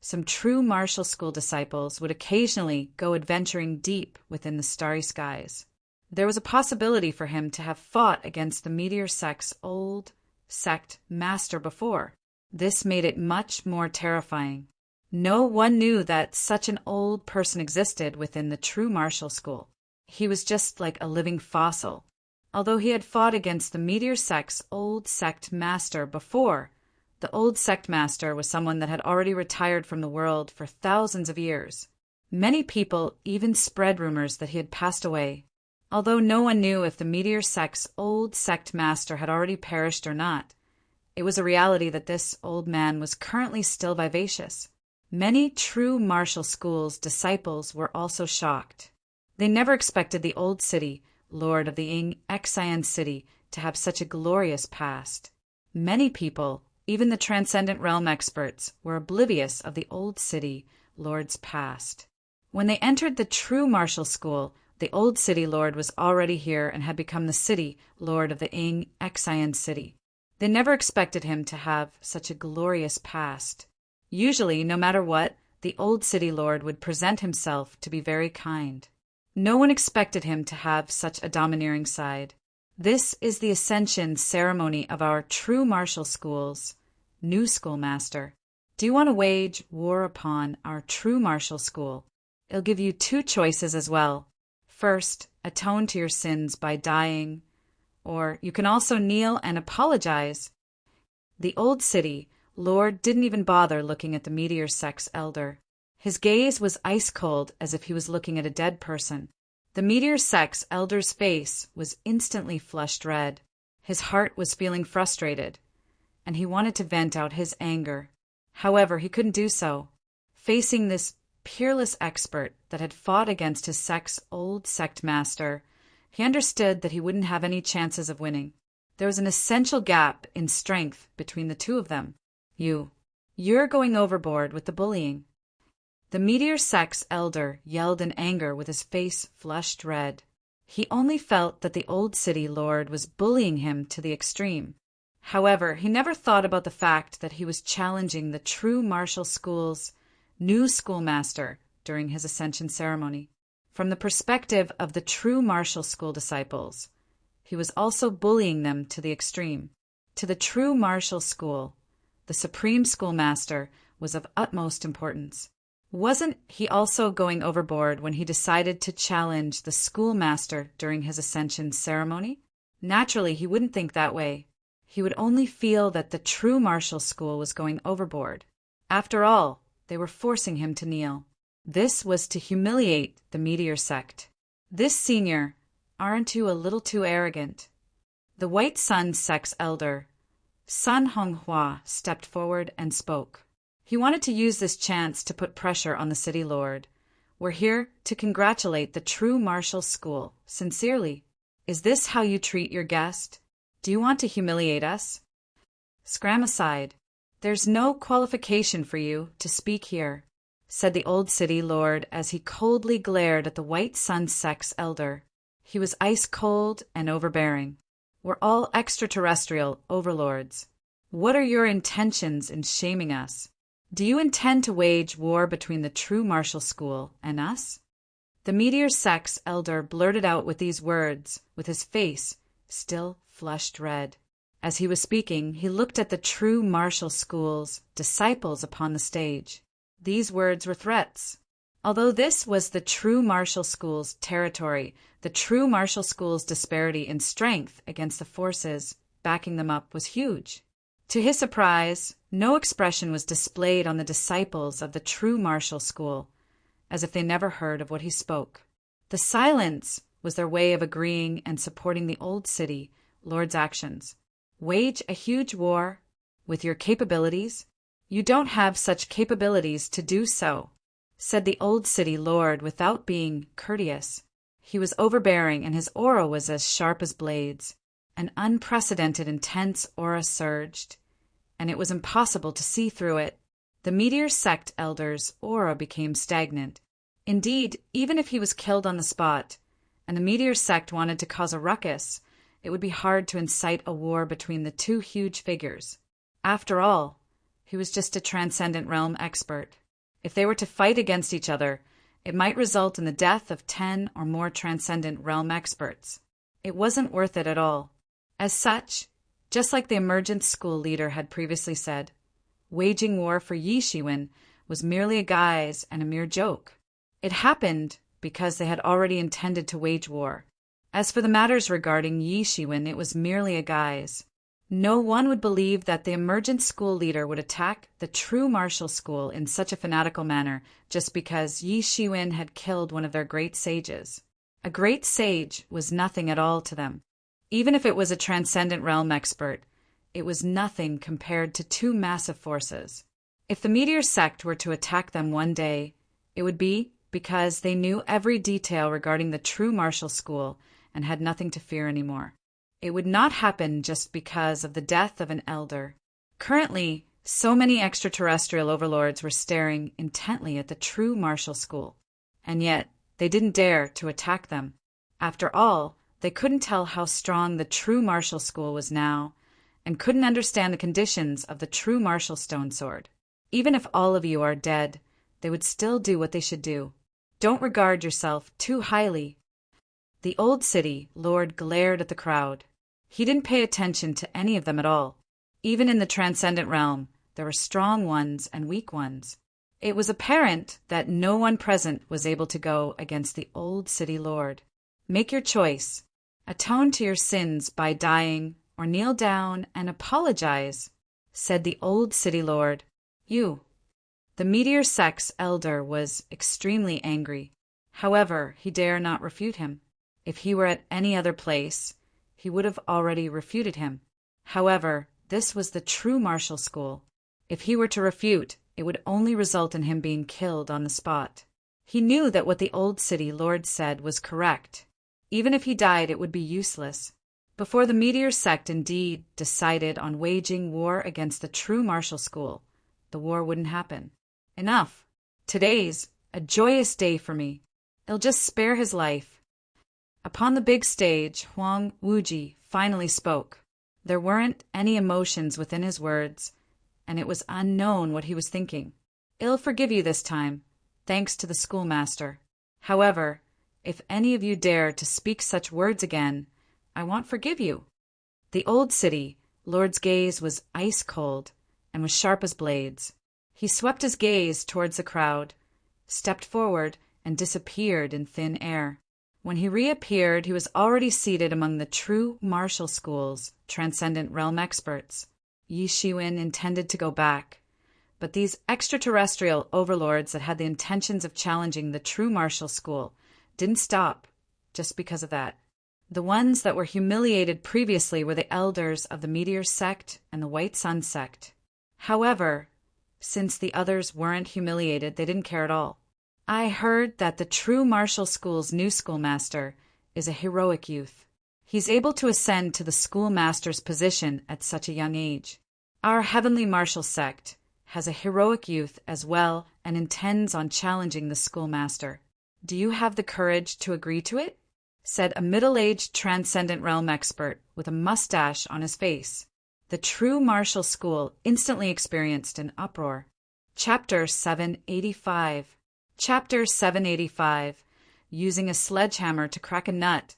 some true martial school disciples would occasionally go adventuring deep within the starry skies. There was a possibility for him to have fought against the meteor sect's old sect master before. This made it much more terrifying. No one knew that such an old person existed within the true martial school. He was just like a living fossil. Although he had fought against the meteor sect's old sect master before, the old sect master was someone that had already retired from the world for thousands of years. Many people even spread rumors that he had passed away. Although no one knew if the meteor sect's old sect master had already perished or not, it was a reality that this old man was currently still vivacious. Many true martial school's disciples were also shocked. They never expected the old city, lord of the Ying Xian city, to have such a glorious past. Many people, even the transcendent realm experts, were oblivious of the old city lord's past. When they entered the true martial school, the old city lord was already here and had become the city lord of the Ying Xian city. They never expected him to have such a glorious past. Usually, no matter what, the old city lord would present himself to be very kind. No one expected him to have such a domineering side. This is the ascension ceremony of our true martial school's new schoolmaster. Do you want to wage war upon our true martial school? It'll give you two choices as well. First, atone to your sins by dying, or you can also kneel and apologize. The old city lord didn't even bother looking at the meteor sect's elder. His gaze was ice cold, as if he was looking at a dead person. The meteor sect's elder's face was instantly flushed red. His heart was feeling frustrated, and he wanted to vent out his anger. However, he couldn't do so. Facing this peerless expert that had fought against his sect's old sect master, he understood that he wouldn't have any chances of winning. There was an essential gap in strength between the two of them. You're going overboard with the bullying. The meteor sect's elder yelled in anger with his face flushed red. He only felt that the old city lord was bullying him to the extreme. However, he never thought about the fact that he was challenging the true martial school's new schoolmaster during his ascension ceremony. From the perspective of the true martial school disciples, he was also bullying them to the extreme. To the true martial school, the supreme schoolmaster was of utmost importance. Wasn't he also going overboard when he decided to challenge the schoolmaster during his ascension ceremony? Naturally, he wouldn't think that way. He would only feel that the true martial school was going overboard. After all, they were forcing him to kneel. This was to humiliate the meteor sect. This senior, aren't you a little too arrogant? The White Sun sect's elder, Sun Honghua, stepped forward and spoke. He wanted to use this chance to put pressure on the city lord. We're here to congratulate the true martial school, sincerely. Is this how you treat your guest? Do you want to humiliate us? Scram aside. There's no qualification for you to speak here, said the old city lord as he coldly glared at the White Sun sect's elder. He was ice-cold and overbearing. We're all extraterrestrial overlords. What are your intentions in shaming us? Do you intend to wage war between the true martial school and us? The meteor sect's elder blurted out with these words, with his face still flushed red. As he was speaking, he looked at the true martial school's disciples upon the stage. These words were threats. Although this was the true martial school's territory, the true martial school's disparity in strength against the forces backing them up was huge. To his surprise, no expression was displayed on the disciples of the true martial school, as if they never heard of what he spoke. The silence was their way of agreeing and supporting the old city lord's actions. Wage a huge war with your capabilities? You don't have such capabilities to do so, said the old city lord without being courteous. He was overbearing and his aura was as sharp as blades. An unprecedented intense aura surged, and it was impossible to see through it. The meteor sect elder's aura became stagnant. Indeed, even if he was killed on the spot, and the meteor sect wanted to cause a ruckus, it would be hard to incite a war between the two huge figures. After all, he was just a transcendent realm expert. If they were to fight against each other, it might result in the death of 10 or more transcendent realm experts. It wasn't worth it at all. As such, just like the emergent school leader had previously said, waging war for Yi Shiwen was merely a guise and a mere joke. It happened because they had already intended to wage war. As for the matters regarding Yi Shiwen, it was merely a guise. No one would believe that the emergent school leader would attack the true martial school in such a fanatical manner just because Yi Shiwen had killed one of their great sages. A great sage was nothing at all to them. Even if it was a transcendent realm expert, it was nothing compared to two massive forces. If the meteor sect were to attack them one day, it would be because they knew every detail regarding the true martial school and had nothing to fear anymore. It would not happen just because of the death of an elder. Currently, so many extraterrestrial overlords were staring intently at the true martial school, and yet they didn't dare to attack them. After all, they couldn't tell how strong the true martial school was now, and couldn't understand the conditions of the true martial stone sword. Even if all of you are dead, they would still do what they should do. Don't regard yourself too highly. The old city lord glared at the crowd. He didn't pay attention to any of them at all. Even in the transcendent realm, there were strong ones and weak ones. It was apparent that no one present was able to go against the old city lord. Make your choice. Atone to your sins by dying, or kneel down and apologize, said the old city lord. You. The meteor sect's elder was extremely angry. However, he dare not refute him. If he were at any other place, he would have already refuted him. However, this was the true martial school. If he were to refute, it would only result in him being killed on the spot. He knew that what the old city lord said was correct. Even if he died, it would be useless. Before the meteor sect indeed decided on waging war against the true martial school, the war wouldn't happen. Enough. Today's a joyous day for me. It'll just spare his life." Upon the big stage, Huang Wuji finally spoke. There weren't any emotions within his words, and it was unknown what he was thinking. "I'll forgive you this time, thanks to the schoolmaster. However, if any of you dare to speak such words again, I won't forgive you." The old city lord's gaze was ice cold and was sharp as blades. He swept his gaze towards the crowd, stepped forward, and disappeared in thin air. When he reappeared, he was already seated among the true martial school's transcendent realm experts. Yi Shiwen intended to go back, but these extraterrestrial overlords that had the intentions of challenging the true martial school didn't stop just because of that. The ones that were humiliated previously were the elders of the Meteor sect and the White Sun sect. However, since the others weren't humiliated, they didn't care at all. "I heard that the true martial school's new schoolmaster is a heroic youth. He's able to ascend to the schoolmaster's position at such a young age. Our heavenly martial sect has a heroic youth as well and intends on challenging the schoolmaster. Do you have the courage to agree to it?" said a middle-aged transcendent realm expert with a mustache on his face. The true martial school instantly experienced an uproar. Chapter 785. Chapter 785. Using a sledgehammer to crack a nut.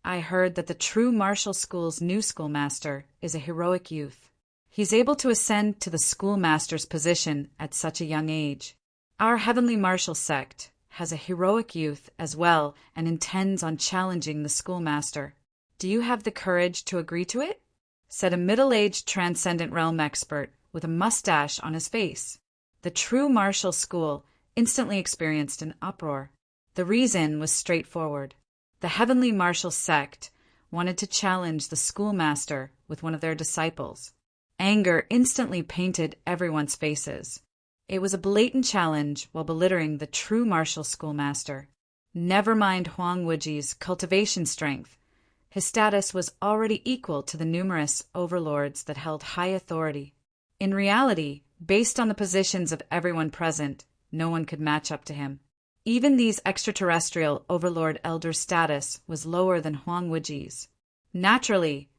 "I heard that the true martial school's new schoolmaster is a heroic youth. He's able to ascend to the schoolmaster's position at such a young age. Our heavenly martial sect has a heroic youth as well and intends on challenging the schoolmaster. Do you have the courage to agree to it?" said a middle-aged transcendent realm expert with a mustache on his face. The true martial school instantly experienced an uproar. The reason was straightforward. The heavenly martial sect wanted to challenge the schoolmaster with one of their disciples. Anger instantly painted everyone's faces. It was a blatant challenge while belittling the true martial schoolmaster. Never mind Huang Wuji's cultivation strength. His status was already equal to the numerous overlords that held high authority. In reality, based on the positions of everyone present, no one could match up to him. Even these extraterrestrial overlord elders' status was lower than Huang Wuji's. Naturally,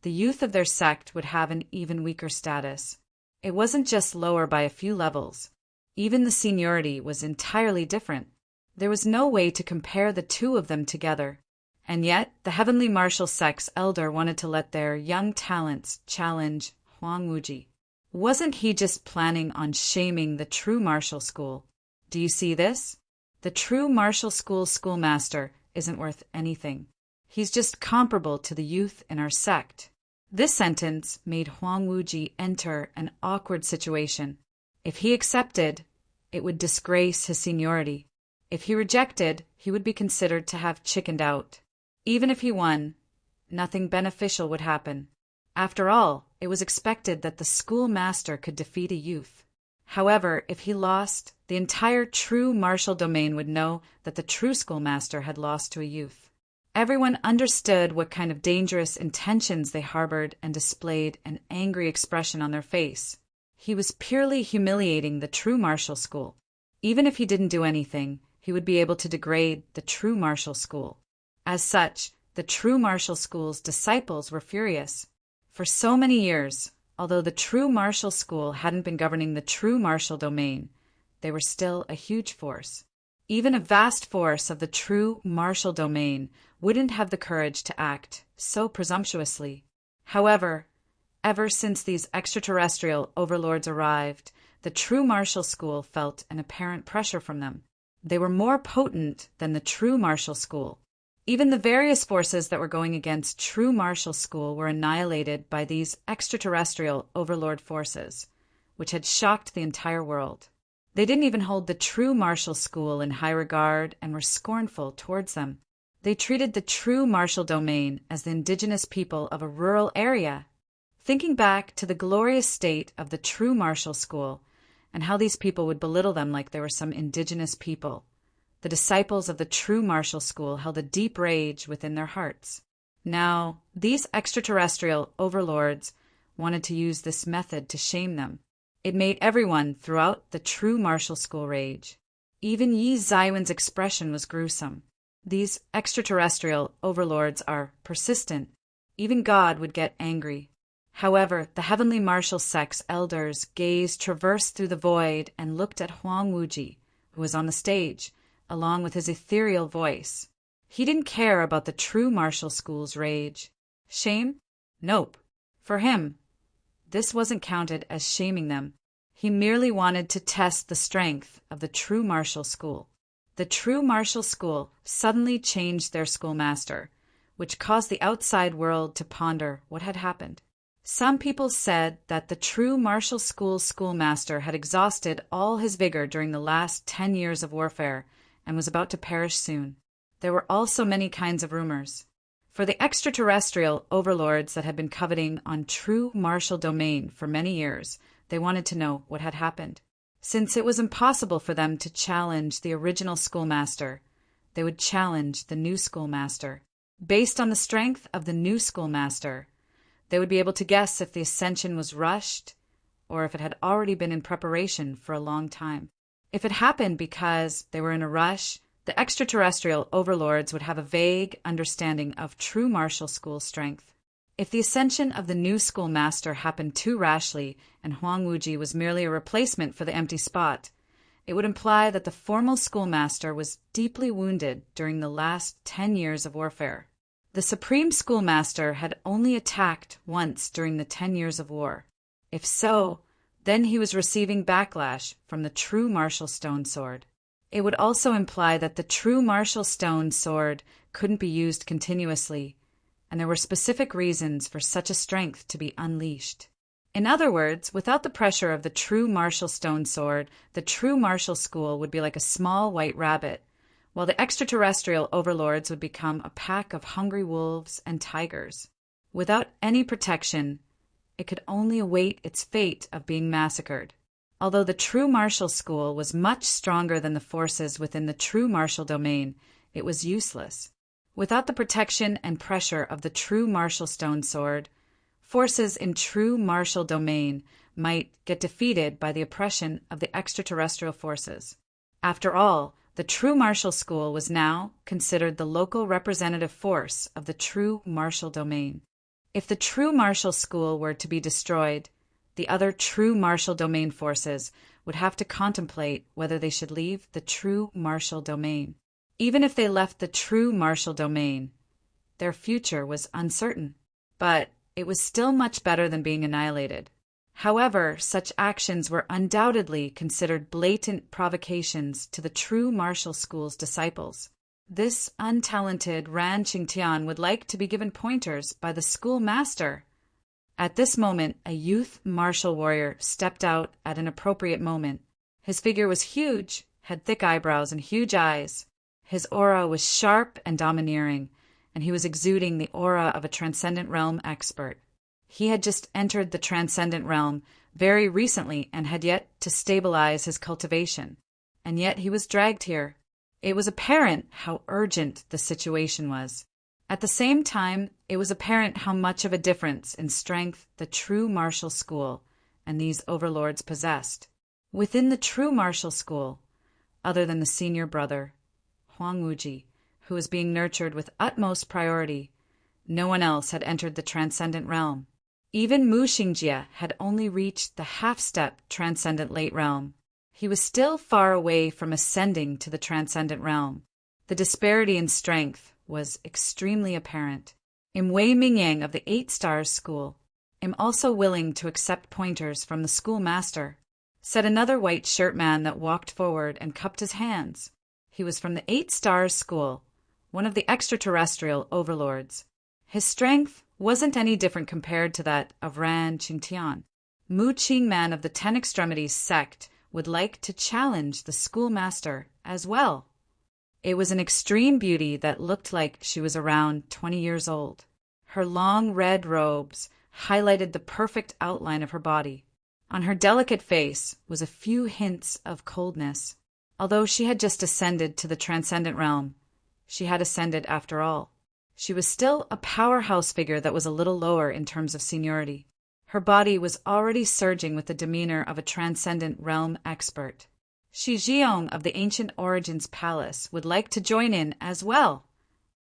the youth of their sect would have an even weaker status. It wasn't just lower by a few levels. Even the seniority was entirely different. There was no way to compare the two of them together. And yet, the heavenly martial sect's elder wanted to let their young talents challenge Huang Wuji. Wasn't he just planning on shaming the true martial school? Do you see this? The true martial school's schoolmaster isn't worth anything. He's just comparable to the youth in our sect. This sentence made Huang Wuji enter an awkward situation. If he accepted, it would disgrace his seniority. If he rejected, he would be considered to have chickened out. Even if he won, nothing beneficial would happen. After all, it was expected that the schoolmaster could defeat a youth. However, if he lost, the entire true martial domain would know that the true schoolmaster had lost to a youth. Everyone understood what kind of dangerous intentions they harbored and displayed an angry expression on their face. He was purely humiliating the true martial school. Even if he didn't do anything, he would be able to degrade the true martial school. As such, the true martial school's disciples were furious. For so many years, although the true martial school hadn't been governing the true martial domain, they were still a huge force. Even a vast force of the true martial domain wouldn't have the courage to act so presumptuously. However, ever since these extraterrestrial overlords arrived, the true martial school felt an apparent pressure from them. They were more potent than the true martial school. Even the various forces that were going against true martial school were annihilated by these extraterrestrial overlord forces, which had shocked the entire world. They didn't even hold the true martial school in high regard and were scornful towards them. They treated the true martial domain as the indigenous people of a rural area. Thinking back to the glorious state of the true martial school and how these people would belittle them like they were some indigenous people, the disciples of the true martial school held a deep rage within their hearts. Now, these extraterrestrial overlords wanted to use this method to shame them. It made everyone throughout the true martial school rage. Even Yi Zaiwen's expression was gruesome. These extraterrestrial overlords are persistent. Even God would get angry. However, the heavenly martial sect's elders' gaze traversed through the void and looked at Huang Wuji, who was on the stage, along with his ethereal voice. He didn't care about the true martial school's rage. Shame? Nope. For him, this wasn't counted as shaming them. He merely wanted to test the strength of the true martial school. The true martial school suddenly changed their schoolmaster, which caused the outside world to ponder what had happened. Some people said that the true martial school's schoolmaster had exhausted all his vigor during the last 10 years of warfare and was about to perish soon. There were also many kinds of rumors. For the extraterrestrial overlords that had been coveting on true martial domain for many years, they wanted to know what had happened. Since it was impossible for them to challenge the original schoolmaster, they would challenge the new schoolmaster. Based on the strength of the new schoolmaster, they would be able to guess if the ascension was rushed or if it had already been in preparation for a long time. If it happened because they were in a rush, the extraterrestrial overlords would have a vague understanding of true martial school strength. If the ascension of the new schoolmaster happened too rashly and Huang Wuji was merely a replacement for the empty spot, it would imply that the formal schoolmaster was deeply wounded during the last 10 years of warfare. The supreme schoolmaster had only attacked once during the 10 years of war. If so, then he was receiving backlash from the true martial stone sword. It would also imply that the true martial stone sword couldn't be used continuously, and there were specific reasons for such a strength to be unleashed. In other words, without the pressure of the true martial stone sword, the true martial school would be like a small white rabbit, while the extraterrestrial overlords would become a pack of hungry wolves and tigers. Without any protection, it could only await its fate of being massacred. Although the true martial school was much stronger than the forces within the true martial domain, it was useless. Without the protection and pressure of the true martial stone sword, forces in true martial domain might get defeated by the oppression of the extraterrestrial forces. After all, the true martial school was now considered the local representative force of the true martial domain. If the true martial school were to be destroyed, the other true martial domain forces would have to contemplate whether they should leave the true martial domain. Even if they left the true martial domain, their future was uncertain. But it was still much better than being annihilated. However, such actions were undoubtedly considered blatant provocations to the true martial school's disciples. This untalented Ran Qingtian would like to be given pointers by the schoolmaster. At this moment, a youth martial warrior stepped out at an appropriate moment. His figure was huge, had thick eyebrows and huge eyes. His aura was sharp and domineering, and he was exuding the aura of a transcendent realm expert. He had just entered the transcendent realm very recently and had yet to stabilize his cultivation. And yet he was dragged here. It was apparent how urgent the situation was. At the same time, it was apparent how much of a difference in strength the true martial school and these overlords possessed. Within the true martial school, other than the senior brother, Huang Wuji, who was being nurtured with utmost priority, no one else had entered the transcendent realm. Even Mu Xingjie had only reached the half-step transcendent late realm. He was still far away from ascending to the transcendent realm. The disparity in strength was extremely apparent. Im Wei Mingyang of the 8 Stars School, "am also willing to accept pointers from the schoolmaster," said another white shirt man that walked forward and cupped his hands. He was from the 8 Stars School, one of the extraterrestrial overlords. His strength wasn't any different compared to that of Ran Qingtian. Mu Qingman of the 10 Extremities sect would like to challenge the schoolmaster as well. It was an extreme beauty that looked like she was around 20 years old. Her long red robes highlighted the perfect outline of her body. On her delicate face was a few hints of coldness. Although she had just ascended to the transcendent realm, she had ascended after all. She was still a powerhouse figure that was a little lower in terms of seniority. Her body was already surging with the demeanor of a transcendent realm expert. Shi Jiong of the Ancient Origins Palace would like to join in as well.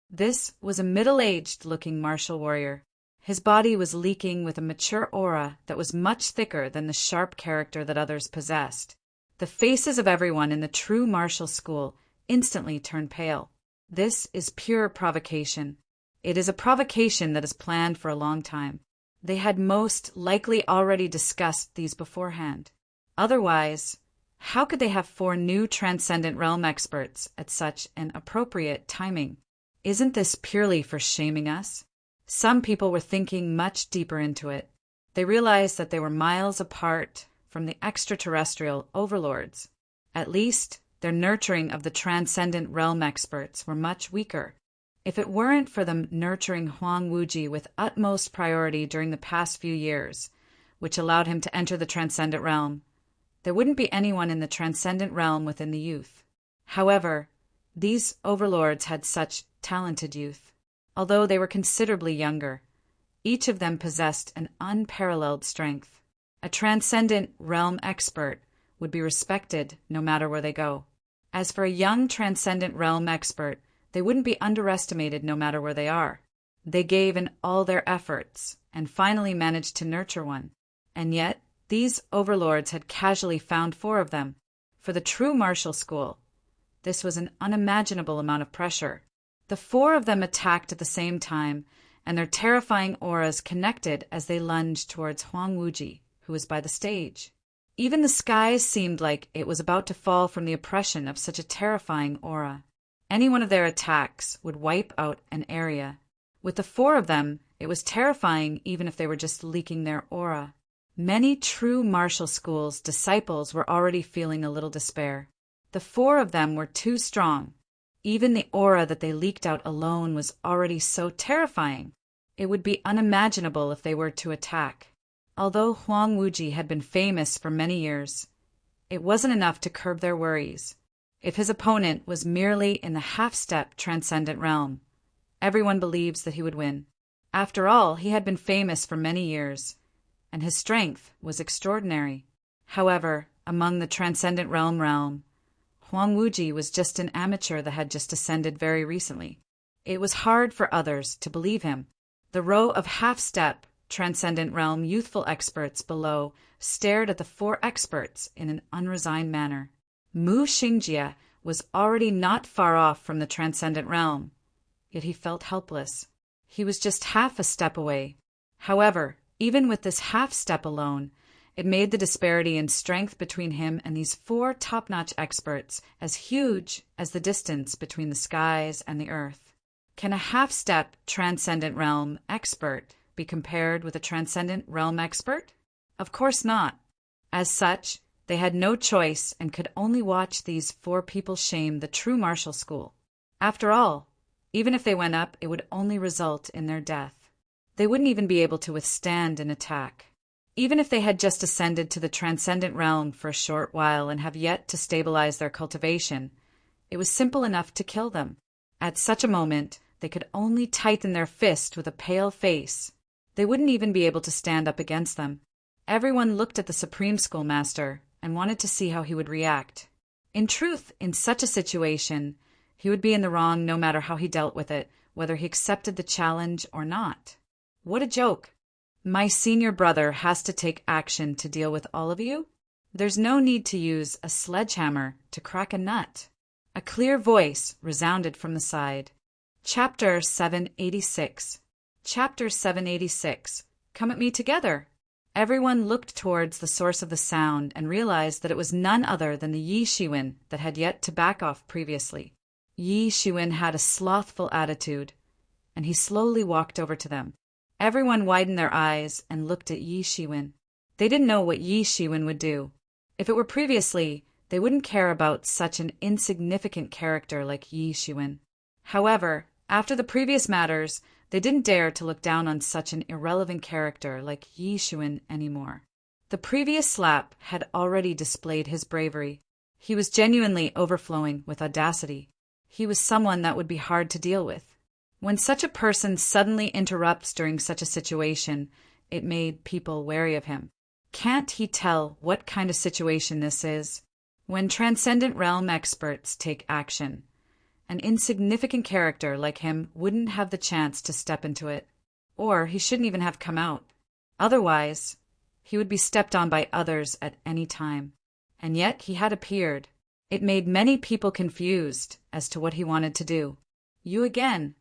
This was a middle-aged-looking martial warrior. His body was leaking with a mature aura that was much thicker than the sharp character that others possessed. The faces of everyone in the true martial school instantly turned pale. This is pure provocation. It is a provocation that is planned for a long time. They had most likely already discussed these beforehand. Otherwise, how could they have 4 new Transcendent Realm experts at such an appropriate timing? Isn't this purely for shaming us? Some people were thinking much deeper into it. They realized that they were miles apart from the extraterrestrial overlords. At least, their nurturing of the Transcendent Realm experts were much weaker. If it weren't for them nurturing Huang Wuji with utmost priority during the past few years, which allowed him to enter the Transcendent Realm, there wouldn't be anyone in the Transcendent Realm within the youth. However, these overlords had such talented youth. Although they were considerably younger, each of them possessed an unparalleled strength. A Transcendent Realm expert would be respected no matter where they go. As for a young Transcendent Realm expert, they wouldn't be underestimated no matter where they are. They gave in all their efforts and finally managed to nurture one. And yet, these overlords had casually found 4 of them. For the true martial school, this was an unimaginable amount of pressure. The 4 of them attacked at the same time, and their terrifying auras connected as they lunged towards Huang Wuji, who was by the stage. Even the skies seemed like it was about to fall from the oppression of such a terrifying aura. Any one of their attacks would wipe out an area. With the 4 of them, it was terrifying even if they were just leaking their aura. Many true martial school's disciples were already feeling a little despair. The 4 of them were too strong. Even the aura that they leaked out alone was already so terrifying. It would be unimaginable if they were to attack. Although Huang Wuji had been famous for many years, it wasn't enough to curb their worries. If his opponent was merely in the half-step Transcendent Realm, everyone believes that he would win. After all, he had been famous for many years, and his strength was extraordinary. However, among the Transcendent Realm, Huang Wuji was just an amateur that had just ascended very recently. It was hard for others to believe him. The row of half-step Transcendent Realm youthful experts below stared at the 4 experts in an unresigned manner. Mu Xingjie was already not far off from the Transcendent Realm, yet he felt helpless. He was just half a step away. However, even with this half step alone, it made the disparity in strength between him and these 4 top-notch experts as huge as the distance between the skies and the earth. Can a half-step Transcendent Realm expert be compared with a Transcendent Realm expert? Of course not. As such, they had no choice and could only watch these 4 people shame the true martial school. After all, even if they went up, it would only result in their death. They wouldn't even be able to withstand an attack. Even if they had just ascended to the Transcendent Realm for a short while and have yet to stabilize their cultivation, it was simple enough to kill them. At such a moment, they could only tighten their fist with a pale face. They wouldn't even be able to stand up against them. Everyone looked at the Supreme Schoolmaster and wanted to see how he would react. In truth, in such a situation, he would be in the wrong no matter how he dealt with it, whether he accepted the challenge or not. What a joke! My senior brother has to take action to deal with all of you? There's no need to use a sledgehammer to crack a nut. A clear voice resounded from the side. Chapter 786. Chapter 786. Come at me together. Everyone looked towards the source of the sound and realized that it was none other than the Yi Shiwen that had yet to back off previously. Yi Shiwen had a slothful attitude, and he slowly walked over to them. Everyone widened their eyes and looked at Yi Shiwen. They didn't know what Yi Shiwen would do. If it were previously, they wouldn't care about such an insignificant character like Yi Shiwen. However, after the previous matters, they didn't dare to look down on such an irrelevant character like Yi Shiwen anymore. The previous slap had already displayed his bravery. He was genuinely overflowing with audacity. He was someone that would be hard to deal with. When such a person suddenly interrupts during such a situation, it made people wary of him. Can't he tell what kind of situation this is? When transcendent realm experts take action, an insignificant character like him wouldn't have the chance to step into it, or he shouldn't even have come out. Otherwise, he would be stepped on by others at any time. And yet he had appeared. It made many people confused as to what he wanted to do. You again.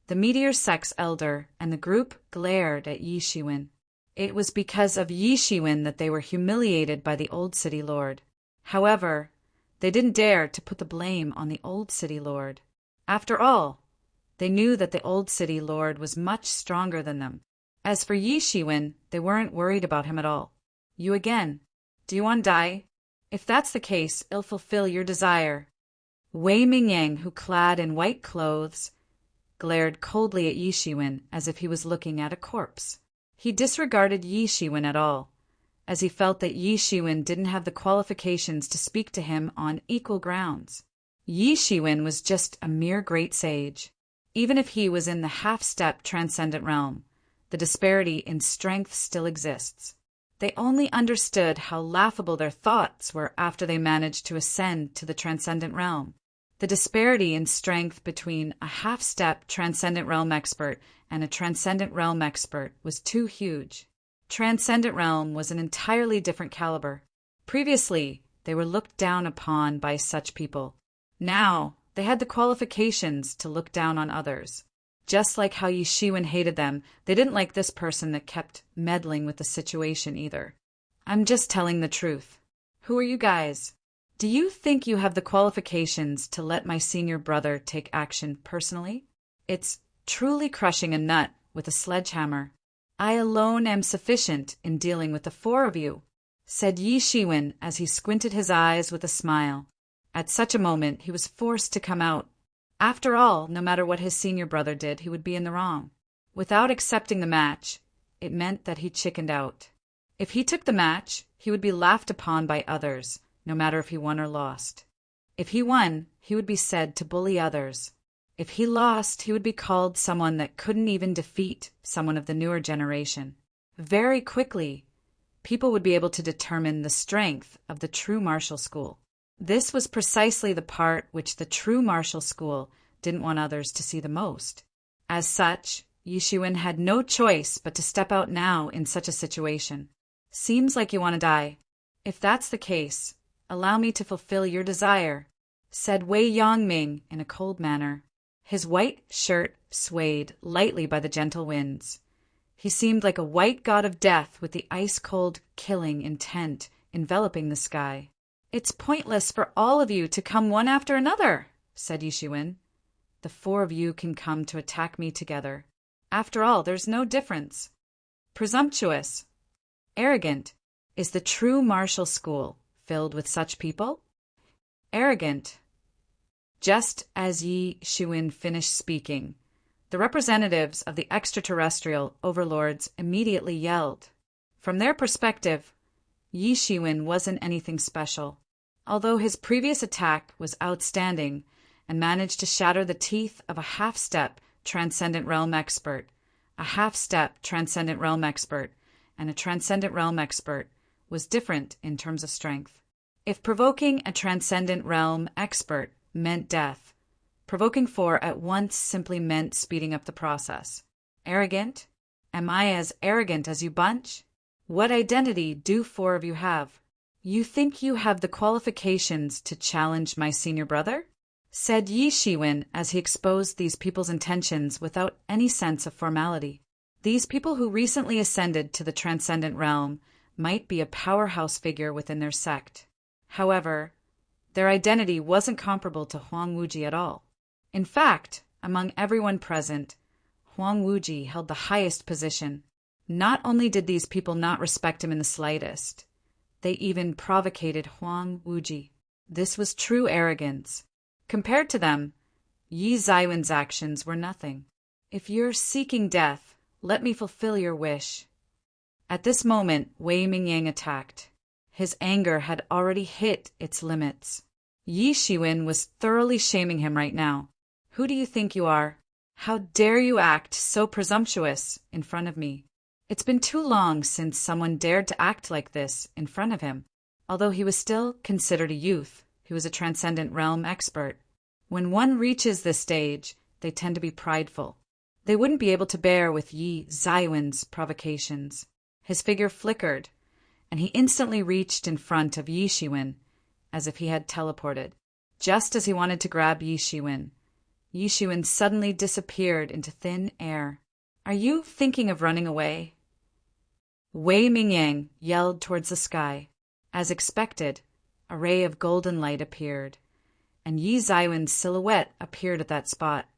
The meteor sex elder and the group glared at Yi Shiwen. It was because of Yi Shiwen that they were humiliated by the Old City Lord. However, they didn't dare to put the blame on the Old City Lord. After all, they knew that the Old City Lord was much stronger than them. As for Yi Shiwen, they weren't worried about him at all. You again. Do you want to die? If that's the case, it'll fulfill your desire. Wei Mingyang, who clad in white clothes, glared coldly at Yi Shiwen as if he was looking at a corpse. He disregarded Yi Shiwen at all, as he felt that Yi Shiwen didn't have the qualifications to speak to him on equal grounds. Yi Shiwen was just a mere great sage. Even if he was in the half-step transcendent realm, the disparity in strength still exists. They only understood how laughable their thoughts were after they managed to ascend to the transcendent realm. The disparity in strength between a half-step transcendent realm expert and a transcendent realm expert was too huge. Transcendent realm was an entirely different caliber. Previously, they were looked down upon by such people. Now, they had the qualifications to look down on others. Just like how Yi Shiwen hated them, they didn't like this person that kept meddling with the situation either. I'm just telling the truth. Who are you guys? Do you think you have the qualifications to let my senior brother take action personally? It's truly crushing a nut with a sledgehammer. I alone am sufficient in dealing with the four of you, said Yi Shiwen as he squinted his eyes with a smile. At such a moment, he was forced to come out. After all, no matter what his senior brother did, he would be in the wrong. Without accepting the match, it meant that he chickened out. If he took the match, he would be laughed upon by others, no matter if he won or lost. If he won, he would be said to bully others. If he lost, he would be called someone that couldn't even defeat someone of the newer generation. Very quickly, people would be able to determine the strength of the true martial school. This was precisely the part which the true martial school didn't want others to see the most. As such, Yi Shiwen had no choice but to step out now in such a situation. Seems like you want to die. If that's the case, allow me to fulfill your desire, said Wei Yongming in a cold manner. His white shirt swayed lightly by the gentle winds. He seemed like a white god of death with the ice-cold, killing intent enveloping the sky. It's pointless for all of you to come one after another, said Yi Shiwen. The four of you can come to attack me together. After all, there's no difference. Presumptuous, arrogant, is the true martial school filled with such people? Arrogant. Just as Yi Shiwen finished speaking, the representatives of the extraterrestrial overlords immediately yelled. From their perspective, Yi Shiwen wasn't anything special, although his previous attack was outstanding and managed to shatter the teeth of a half-step transcendent realm expert, a half-step transcendent realm expert, and a transcendent realm expert was different in terms of strength. If provoking a transcendent realm expert meant death, provoking four at once simply meant speeding up the process. Arrogant? Am I as arrogant as you bunch? What identity do four of you have? You think you have the qualifications to challenge my senior brother? Said Yi Shiwen as he exposed these people's intentions without any sense of formality. These people who recently ascended to the transcendent realm might be a powerhouse figure within their sect. However, their identity wasn't comparable to Huang Wuji at all. In fact, among everyone present, Huang Wuji held the highest position. Not only did these people not respect him in the slightest, they even provocated Huang Wuji. This was true arrogance. Compared to them, Yi Zaiwen's actions were nothing. If you're seeking death, let me fulfill your wish. At this moment, Wei Mingyang attacked. His anger had already hit its limits. Yi Shiwen was thoroughly shaming him right now. Who do you think you are? How dare you act so presumptuous in front of me? It's been too long since someone dared to act like this in front of him. Although he was still considered a youth, he was a transcendent realm expert. When one reaches this stage, they tend to be prideful. They wouldn't be able to bear with Yi Zaiwen's provocations. His figure flickered, and he instantly reached in front of Yi Shiwen, as if he had teleported. Just as he wanted to grab Yi Shiwen suddenly disappeared into thin air. "Are you thinking of running away?" Wei Mingyang yelled towards the sky. As expected, a ray of golden light appeared, and Yi Zaiwen's silhouette appeared at that spot.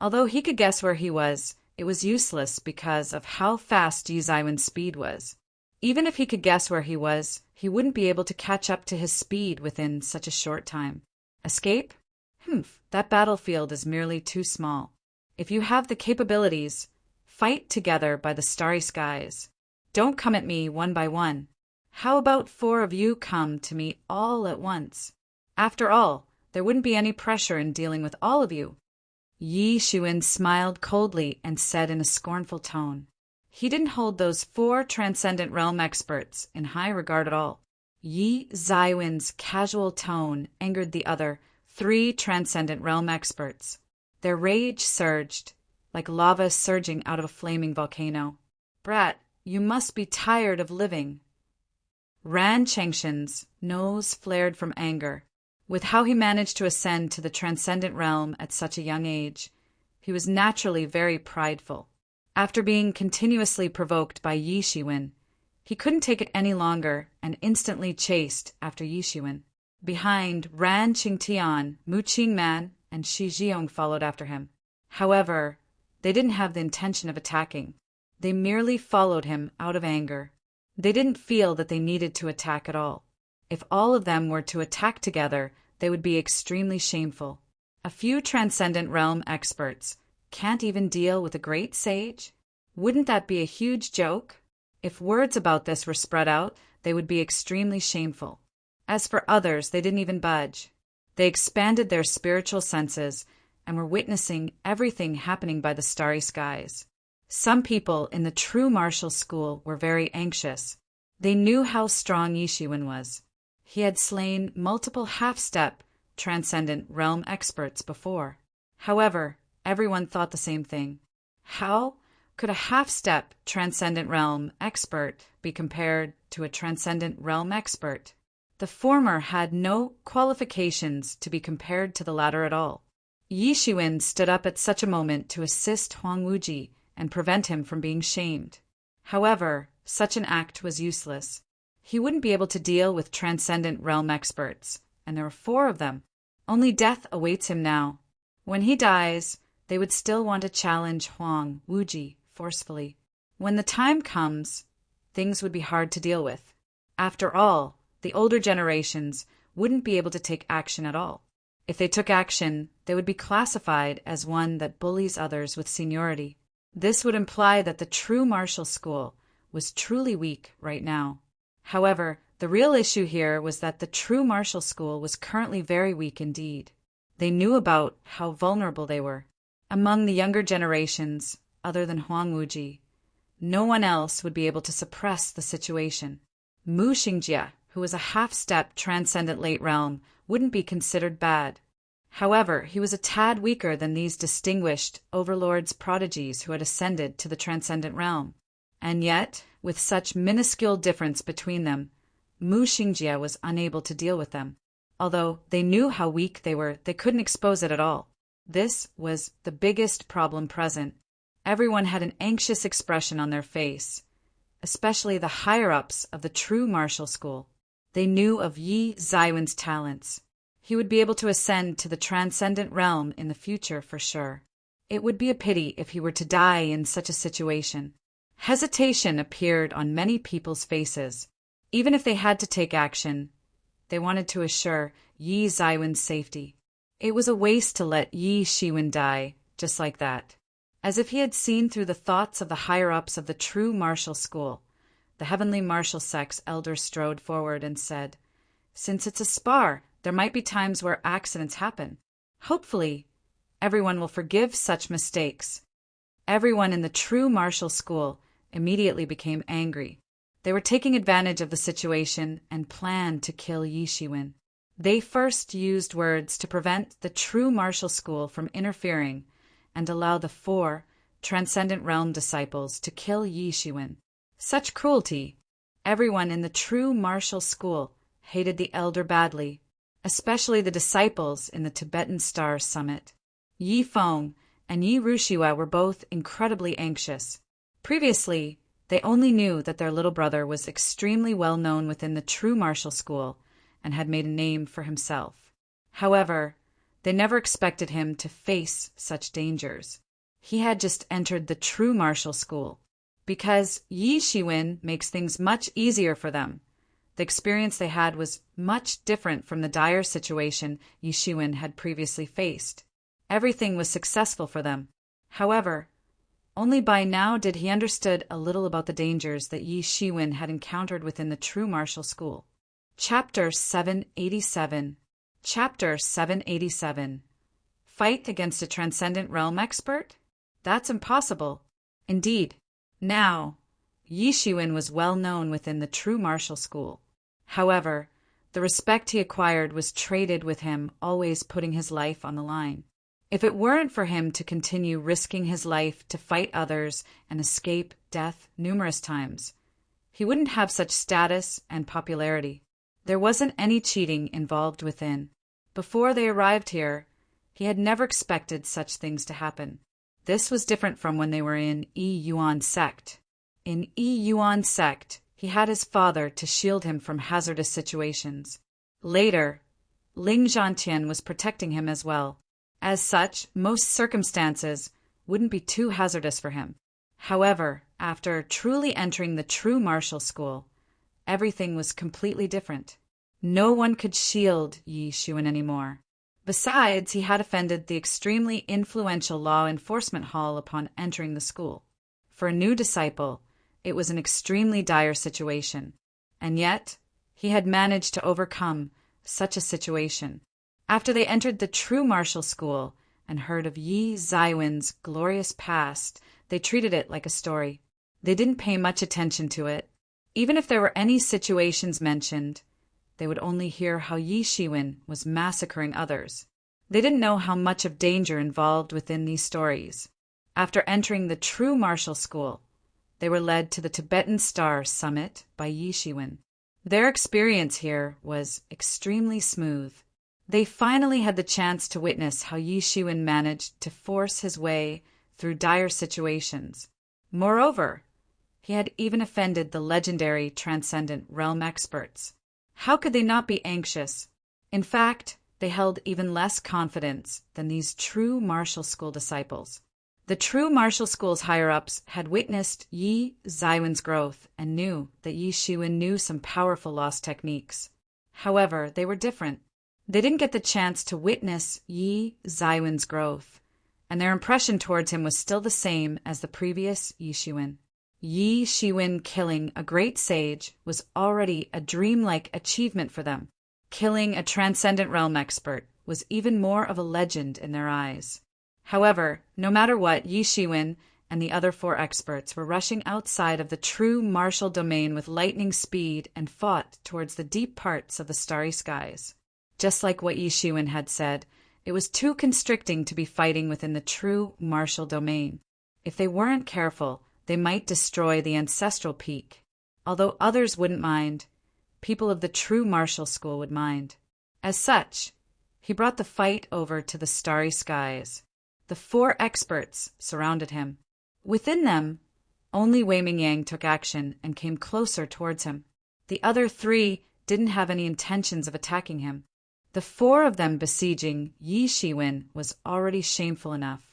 Although he could guess where he was, it was useless because of how fast Yi Zaiwen's speed was. Even if he could guess where he was, he wouldn't be able to catch up to his speed within such a short time. Escape? That battlefield is merely too small. If you have the capabilities, fight together by the starry skies. Don't come at me one by one. How about 4 of you come to me all at once? After all, there wouldn't be any pressure in dealing with all of you. Yi Shiwen smiled coldly and said in a scornful tone. He didn't hold those 4 transcendent realm experts in high regard at all. Yi Zaiwen's casual tone angered the other 3 transcendent realm experts. Their rage surged, like lava surging out of a flaming volcano. "Brat, you must be tired of living." Ran Chengshen's nose flared from anger. With how he managed to ascend to the transcendent realm at such a young age, he was naturally very prideful. After being continuously provoked by Yi Shiwen, he couldn't take it any longer and instantly chased after Yi Shiwen. Behind, Ran Qingtian, Mu Qingman, and Shi Jiong followed after him. However, they didn't have the intention of attacking. They merely followed him out of anger. They didn't feel that they needed to attack at all. If all of them were to attack together, they would be extremely shameful. A few transcendent realm experts can't even deal with a great sage? Wouldn't that be a huge joke? If words about this were spread out, they would be extremely shameful. As for others, they didn't even budge. They expanded their spiritual senses and were witnessing everything happening by the starry skies. Some people in the true martial school were very anxious. They knew how strong Yi Shiwen was. He had slain multiple half-step transcendent realm experts before. However, everyone thought the same thing. How could a half-step transcendent realm expert be compared to a transcendent realm expert? The former had no qualifications to be compared to the latter at all. Yi Shiwen stood up at such a moment to assist Huang Wuji and prevent him from being shamed. However, such an act was useless. He wouldn't be able to deal with transcendent realm experts, and there were 4 of them. Only death awaits him now. When he dies, they would still want to challenge Huang Wuji forcefully. When the time comes, things would be hard to deal with. After all, the older generations wouldn't be able to take action at all. If they took action, they would be classified as one that bullies others with seniority. This would imply that the true martial school was truly weak right now. However, the real issue here was that the true martial school was currently very weak indeed. They knew about how vulnerable they were. Among the younger generations, other than Huang Wuji, no one else would be able to suppress the situation. Mu Xingjie, who was a half-step transcendent late realm, wouldn't be considered bad. However, he was a tad weaker than these distinguished overlords' prodigies who had ascended to the transcendent realm. And yet, with such minuscule difference between them, Mu Xingjie was unable to deal with them. Although they knew how weak they were, they couldn't expose it at all. This was the biggest problem present. Everyone had an anxious expression on their face, especially the higher-ups of the true martial school. They knew of Yi Zaiwen's talents. He would be able to ascend to the transcendent realm in the future for sure. It would be a pity if he were to die in such a situation. Hesitation appeared on many people's faces. Even if they had to take action, they wanted to assure Yi Zaiwen's safety. It was a waste to let Yi Shiwen die just like that. As if he had seen through the thoughts of the higher-ups of the true martial school, the heavenly martial sect's elder strode forward and said, "Since it's a spar, there might be times where accidents happen. Hopefully, everyone will forgive such mistakes." Everyone in the true martial school immediately became angry. They were taking advantage of the situation and planned to kill Yi Shiwen. They first used words to prevent the true martial school from interfering and allow the 4 Transcendent Realm disciples to kill Yi Shiwen. Such cruelty! Everyone in the true martial school hated the elder badly, especially the disciples in the Tibetan Star Summit. Yi Feng and Yi Ruxiwa were both incredibly anxious. Previously, they only knew that their little brother was extremely well known within the true martial school and had made a name for himself. However, they never expected him to face such dangers. He had just entered the true martial school. Because Yi Shiwen makes things much easier for them, the experience they had was much different from the dire situation Yi Shiwen had previously faced. Everything was successful for them. However, only by now did he understood a little about the dangers that Yi Shiwen had encountered within the true martial school. Chapter 787. Chapter 787. Fight against a Transcendent Realm expert? That's impossible. Indeed, now, Yi Shiwen was well known within the true martial school. However, the respect he acquired was traded with him always putting his life on the line. If it weren't for him to continue risking his life to fight others and escape death numerous times, he wouldn't have such status and popularity. There wasn't any cheating involved within. Before they arrived here, he had never expected such things to happen. This was different from when they were in Yi Yuan sect. In Yi Yuan sect, he had his father to shield him from hazardous situations. Later, Ling Zhantian was protecting him as well. As such, most circumstances wouldn't be too hazardous for him. However, after truly entering the true martial school, everything was completely different. No one could shield Yi Shiwen anymore. Besides, he had offended the extremely influential law enforcement hall upon entering the school. For a new disciple, it was an extremely dire situation, and yet he had managed to overcome such a situation. After they entered the true martial school and heard of Yi Zaiwen's glorious past, they treated it like a story. They didn't pay much attention to it. Even if there were any situations mentioned, they would only hear how Yi Shiwen was massacring others. They didn't know how much of danger involved within these stories. After entering the true martial school, they were led to the Tibetan Star Summit by Yi Shiwen. Their experience here was extremely smooth. They finally had the chance to witness how Yi Shiwen managed to force his way through dire situations. Moreover, he had even offended the legendary Transcendent Realm experts. How could they not be anxious? In fact, they held even less confidence than these true martial school disciples. The true martial school's higher-ups had witnessed Yi Zaiwen's growth and knew that Yi Shiwen knew some powerful lost techniques. However, they were different. They didn't get the chance to witness Yi Zaiwen's growth, and their impression towards him was still the same as the previous Yi Shiwen. Yi Shiwen killing a great sage was already a dreamlike achievement for them. Killing a Transcendent Realm expert was even more of a legend in their eyes. However, no matter what, Yi Shiwen and the other 4 experts were rushing outside of the true martial domain with lightning speed and fought towards the deep parts of the starry skies. Just like what Yi Shiwen had said, it was too constricting to be fighting within the true martial domain. If they weren't careful, they might destroy the ancestral peak. Although others wouldn't mind, people of the true martial school would mind. As such, he brought the fight over to the starry skies. The 4 experts surrounded him. Within them, only Wei Mingyang took action and came closer towards him. The other 3 didn't have any intentions of attacking him. The 4 of them besieging Yi Shiwen was already shameful enough.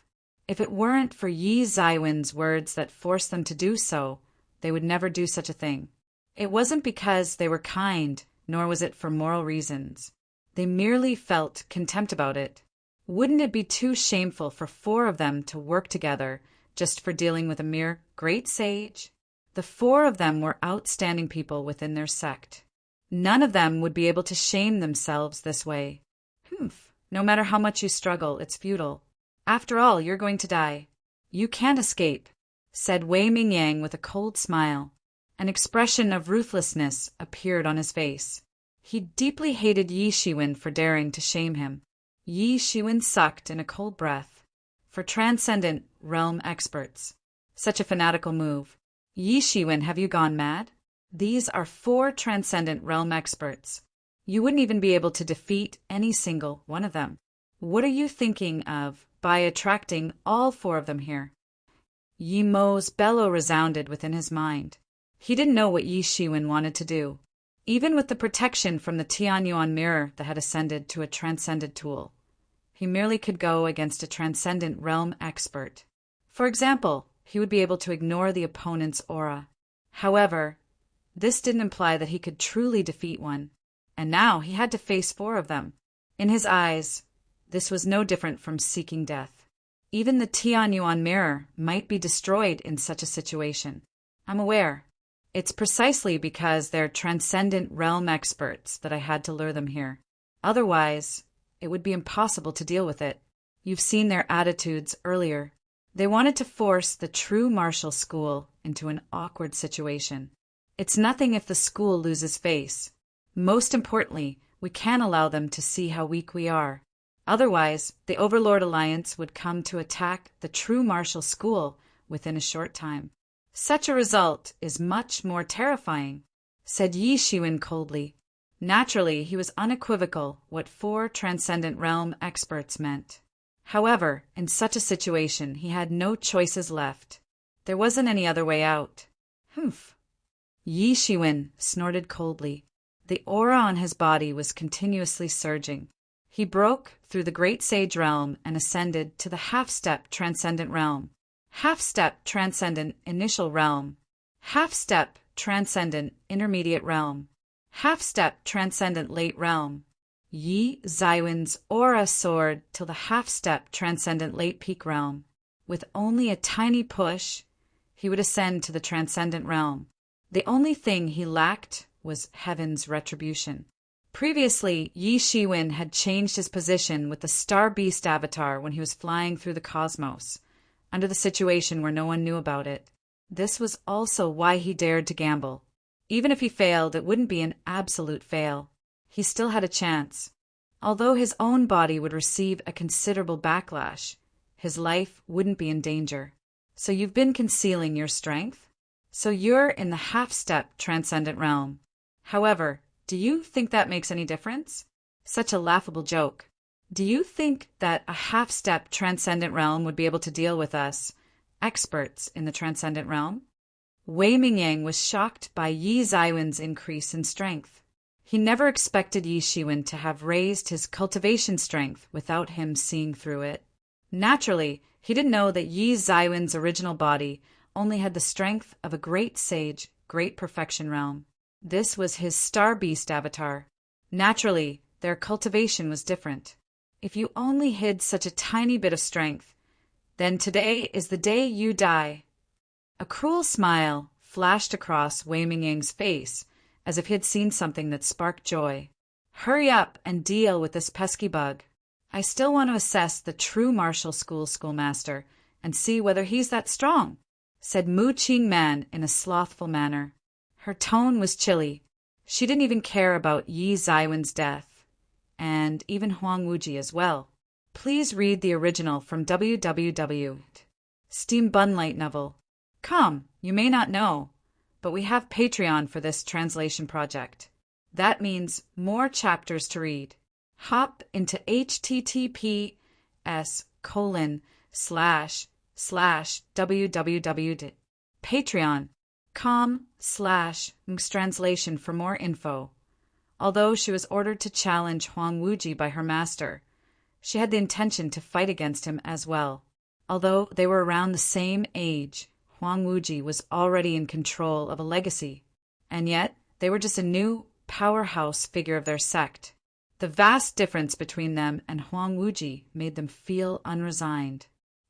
If it weren't for Yi Zaiwen's words that forced them to do so, they would never do such a thing. It wasn't because they were kind, nor was it for moral reasons. They merely felt contempt about it. Wouldn't it be too shameful for 4 of them to work together just for dealing with a mere great sage? The 4 of them were outstanding people within their sect. None of them would be able to shame themselves this way. No matter how much you struggle, it's futile. After all, you're going to die. You can't escape, said Wei Mingyang with a cold smile. An expression of ruthlessness appeared on his face. He deeply hated Yi Shiwen for daring to shame him. Yi Shiwen sucked in a cold breath. For transcendent realm experts, such a fanatical move. Yi Shiwen, have you gone mad? These are 4 transcendent realm experts. You wouldn't even be able to defeat any single one of them. What are you thinking of by attracting all 4 of them here? Yi Mo's bellow resounded within his mind. He didn't know what Yi Shiwen wanted to do, even with the protection from the Tianyuan mirror that had ascended to a transcended tool. He merely could go against a transcendent realm expert. For example, he would be able to ignore the opponent's aura. However, this didn't imply that he could truly defeat one, and now he had to face 4 of them. In his eyes, this was no different from seeking death. Even the Tianyuan mirror might be destroyed in such a situation. I'm aware. It's precisely because they're transcendent realm experts that I had to lure them here. Otherwise, it would be impossible to deal with it. You've seen their attitudes earlier. They wanted to force the true martial school into an awkward situation. It's nothing if the school loses face. Most importantly, we can't allow them to see how weak we are. Otherwise, the Overlord Alliance would come to attack the true martial school within a short time. Such a result is much more terrifying, said Yi Shiwen coldly. Naturally, he was unequivocal what 4 transcendent realm experts meant. However, in such a situation, he had no choices left. There wasn't any other way out. Humph. Yi Shiwen snorted coldly. The aura on his body was continuously surging. He broke through the Great Sage Realm and ascended to the Half-Step Transcendent Realm. Half-Step Transcendent Initial Realm. Half-Step Transcendent Intermediate Realm. Half-Step Transcendent Late Realm. Yi Zaiwen's aura soared till the Half-Step Transcendent Late Peak Realm. With only a tiny push, he would ascend to the Transcendent Realm. The only thing he lacked was Heaven's retribution. Previously, Yi Shiwen had changed his position with the Star Beast avatar when he was flying through the cosmos, under the situation where no one knew about it. This was also why he dared to gamble. Even if he failed, it wouldn't be an absolute fail. He still had a chance. Although his own body would receive a considerable backlash, his life wouldn't be in danger. So you've been concealing your strength? So you're in the half-step transcendent realm. However, do you think that makes any difference? Such a laughable joke. Do you think that a half-step transcendent realm would be able to deal with us, experts in the transcendent realm? Wei Mingyang was shocked by Yi Zaiwen's increase in strength. He never expected Yi Shiwen to have raised his cultivation strength without him seeing through it. Naturally, he didn't know that Yi Zaiwen's original body only had the strength of a great sage, great perfection realm. This was his Star Beast avatar. Naturally, their cultivation was different. If you only hid such a tiny bit of strength, then today is the day you die. A cruel smile flashed across Wei Mingyang's face, as if he had seen something that sparked joy. Hurry up and deal with this pesky bug. I still want to assess the true martial schoolmaster and see whether he's that strong, said Mu Qingman in a slothful manner. Her tone was chilly. She didn't even care about Yi Zaiwen's death, and even Huang Wuji as well. Please read the original from www. Steam Bunlight novel. Come, you may not know, but we have Patreon for this translation project. That means more chapters to read. Hop into https://www.patreon.com/mxtranslation for more info. Although she was ordered to challenge Huang Wuji by her master, she had the intention to fight against him as well. Although they were around the same age, Huang Wuji was already in control of a legacy, and yet they were just a new powerhouse figure of their sect. The vast difference between them and Huang Wuji made them feel unresigned.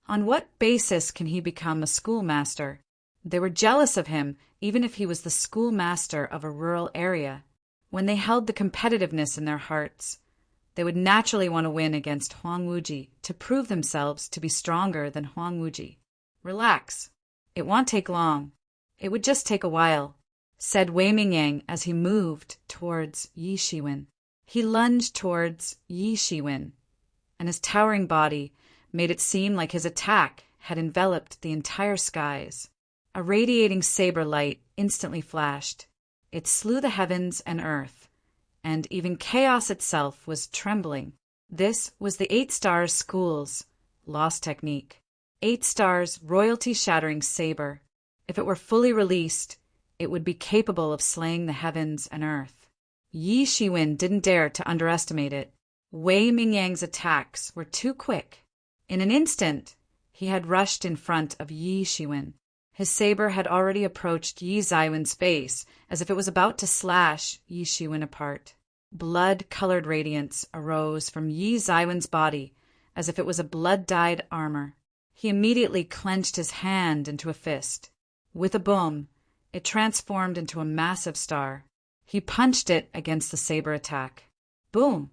On what basis can he become a schoolmaster? They were jealous of him, even if he was the schoolmaster of a rural area. When they held the competitiveness in their hearts, they would naturally want to win against Huang Wuji to prove themselves to be stronger than Huang Wuji. Relax. It won't take long. It would just take a while. said Wei Mingyang as he moved towards Yi Shiwen. He lunged towards Yi Shiwen, and his towering body made it seem like his attack had enveloped the entire skies. A radiating saber light instantly flashed. It slew the heavens and earth, and even chaos itself was trembling. This was the 8 Stars School's lost technique. 8 Stars' royalty-shattering saber. If it were fully released, it would be capable of slaying the heavens and earth. Yi Shiwen didn't dare to underestimate it. Wei Mingyang's attacks were too quick. In an instant, he had rushed in front of Yi Shiwen. His saber had already approached Yi Zaiwen's face as if it was about to slash Yi Shiwen apart. Blood-colored radiance arose from Yi Zaiwen's body as if it was a blood-dyed armor. He immediately clenched his hand into a fist. With a boom, it transformed into a massive star. He punched it against the saber attack. Boom!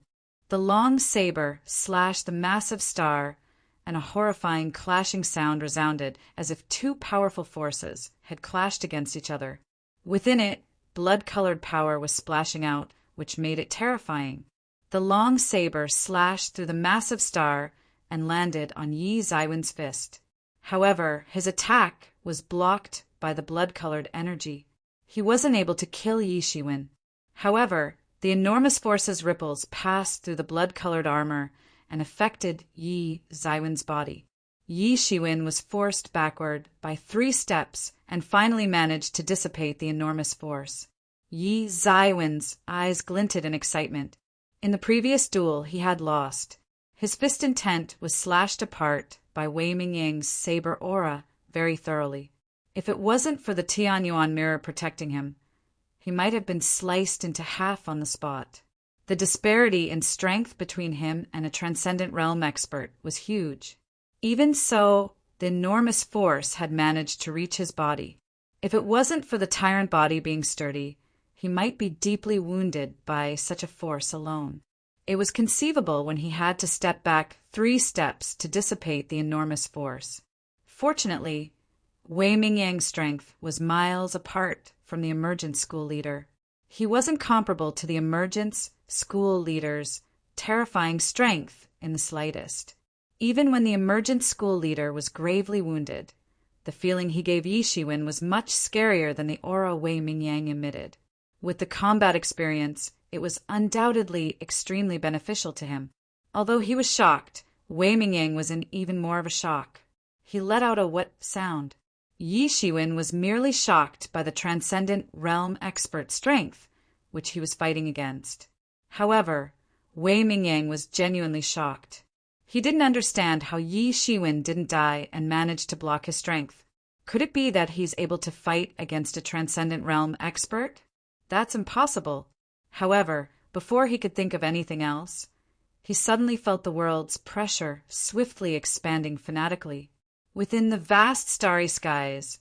The long saber slashed the massive star, and a horrifying clashing sound resounded as if 2 powerful forces had clashed against each other. Within it, blood-colored power was splashing out, which made it terrifying. The long saber slashed through the massive star and landed on Yi Zaiwen's fist. However, his attack was blocked by the blood-colored energy. He wasn't able to kill Yi Shiwen. However, the enormous force's ripples passed through the blood-colored armor and affected Yi Zaiwen's body. Yi Shiwen was forced backward by 3 steps and finally managed to dissipate the enormous force. Yi Zaiwen's eyes glinted in excitement. In the previous duel, he had lost. His fist intent was slashed apart by Wei Mingyang's saber aura very thoroughly. If it wasn't for the Tianyuan mirror protecting him, he might have been sliced into half on the spot. The disparity in strength between him and a Transcendent Realm expert was huge. Even so, the enormous force had managed to reach his body. If it wasn't for the tyrant body being sturdy, he might be deeply wounded by such a force alone. It was conceivable when he had to step back 3 steps to dissipate the enormous force. Fortunately, Wei Mingyang's strength was miles apart from the Emergence School leader. He wasn't comparable to the Emergence School leader's terrifying strength in the slightest. Even when the Emergence School leader was gravely wounded, the feeling he gave Yi Shiwen was much scarier than the aura Wei Mingyang emitted. With the combat experience, it was undoubtedly extremely beneficial to him. Although he was shocked, Wei Mingyang was in even more of a shock. He let out a what sound. Yi Shiwen was merely shocked by the Transcendent Realm expert strength, which he was fighting against. However, Wei Mingyang was genuinely shocked. He didn't understand how Yi Shiwen didn't die and managed to block his strength. Could it be that he's able to fight against a Transcendent Realm expert? That's impossible. However, before he could think of anything else, he suddenly felt the world's pressure swiftly expanding fanatically. Within the vast starry skies,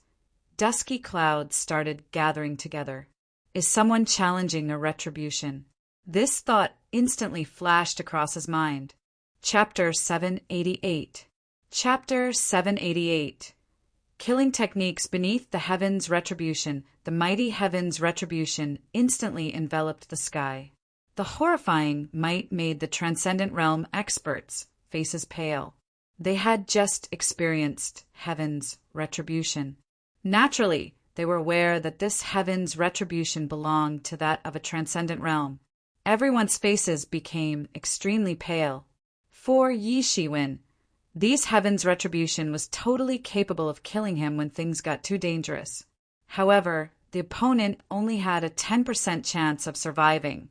dusky clouds started gathering together. Is someone challenging a retribution? This thought instantly flashed across his mind. Chapter 788. Chapter 788. Killing techniques beneath the heavens' retribution. The mighty heavens' retribution instantly enveloped the sky. The horrifying might made the Transcendent Realm experts' faces pale. They had just experienced heaven's retribution. Naturally, they were aware that this heaven's retribution belonged to that of a Transcendent Realm. Everyone's faces became extremely pale. For Yi Shiwen, these heaven's retribution was totally capable of killing him when things got too dangerous. However, the opponent only had a 10% chance of surviving,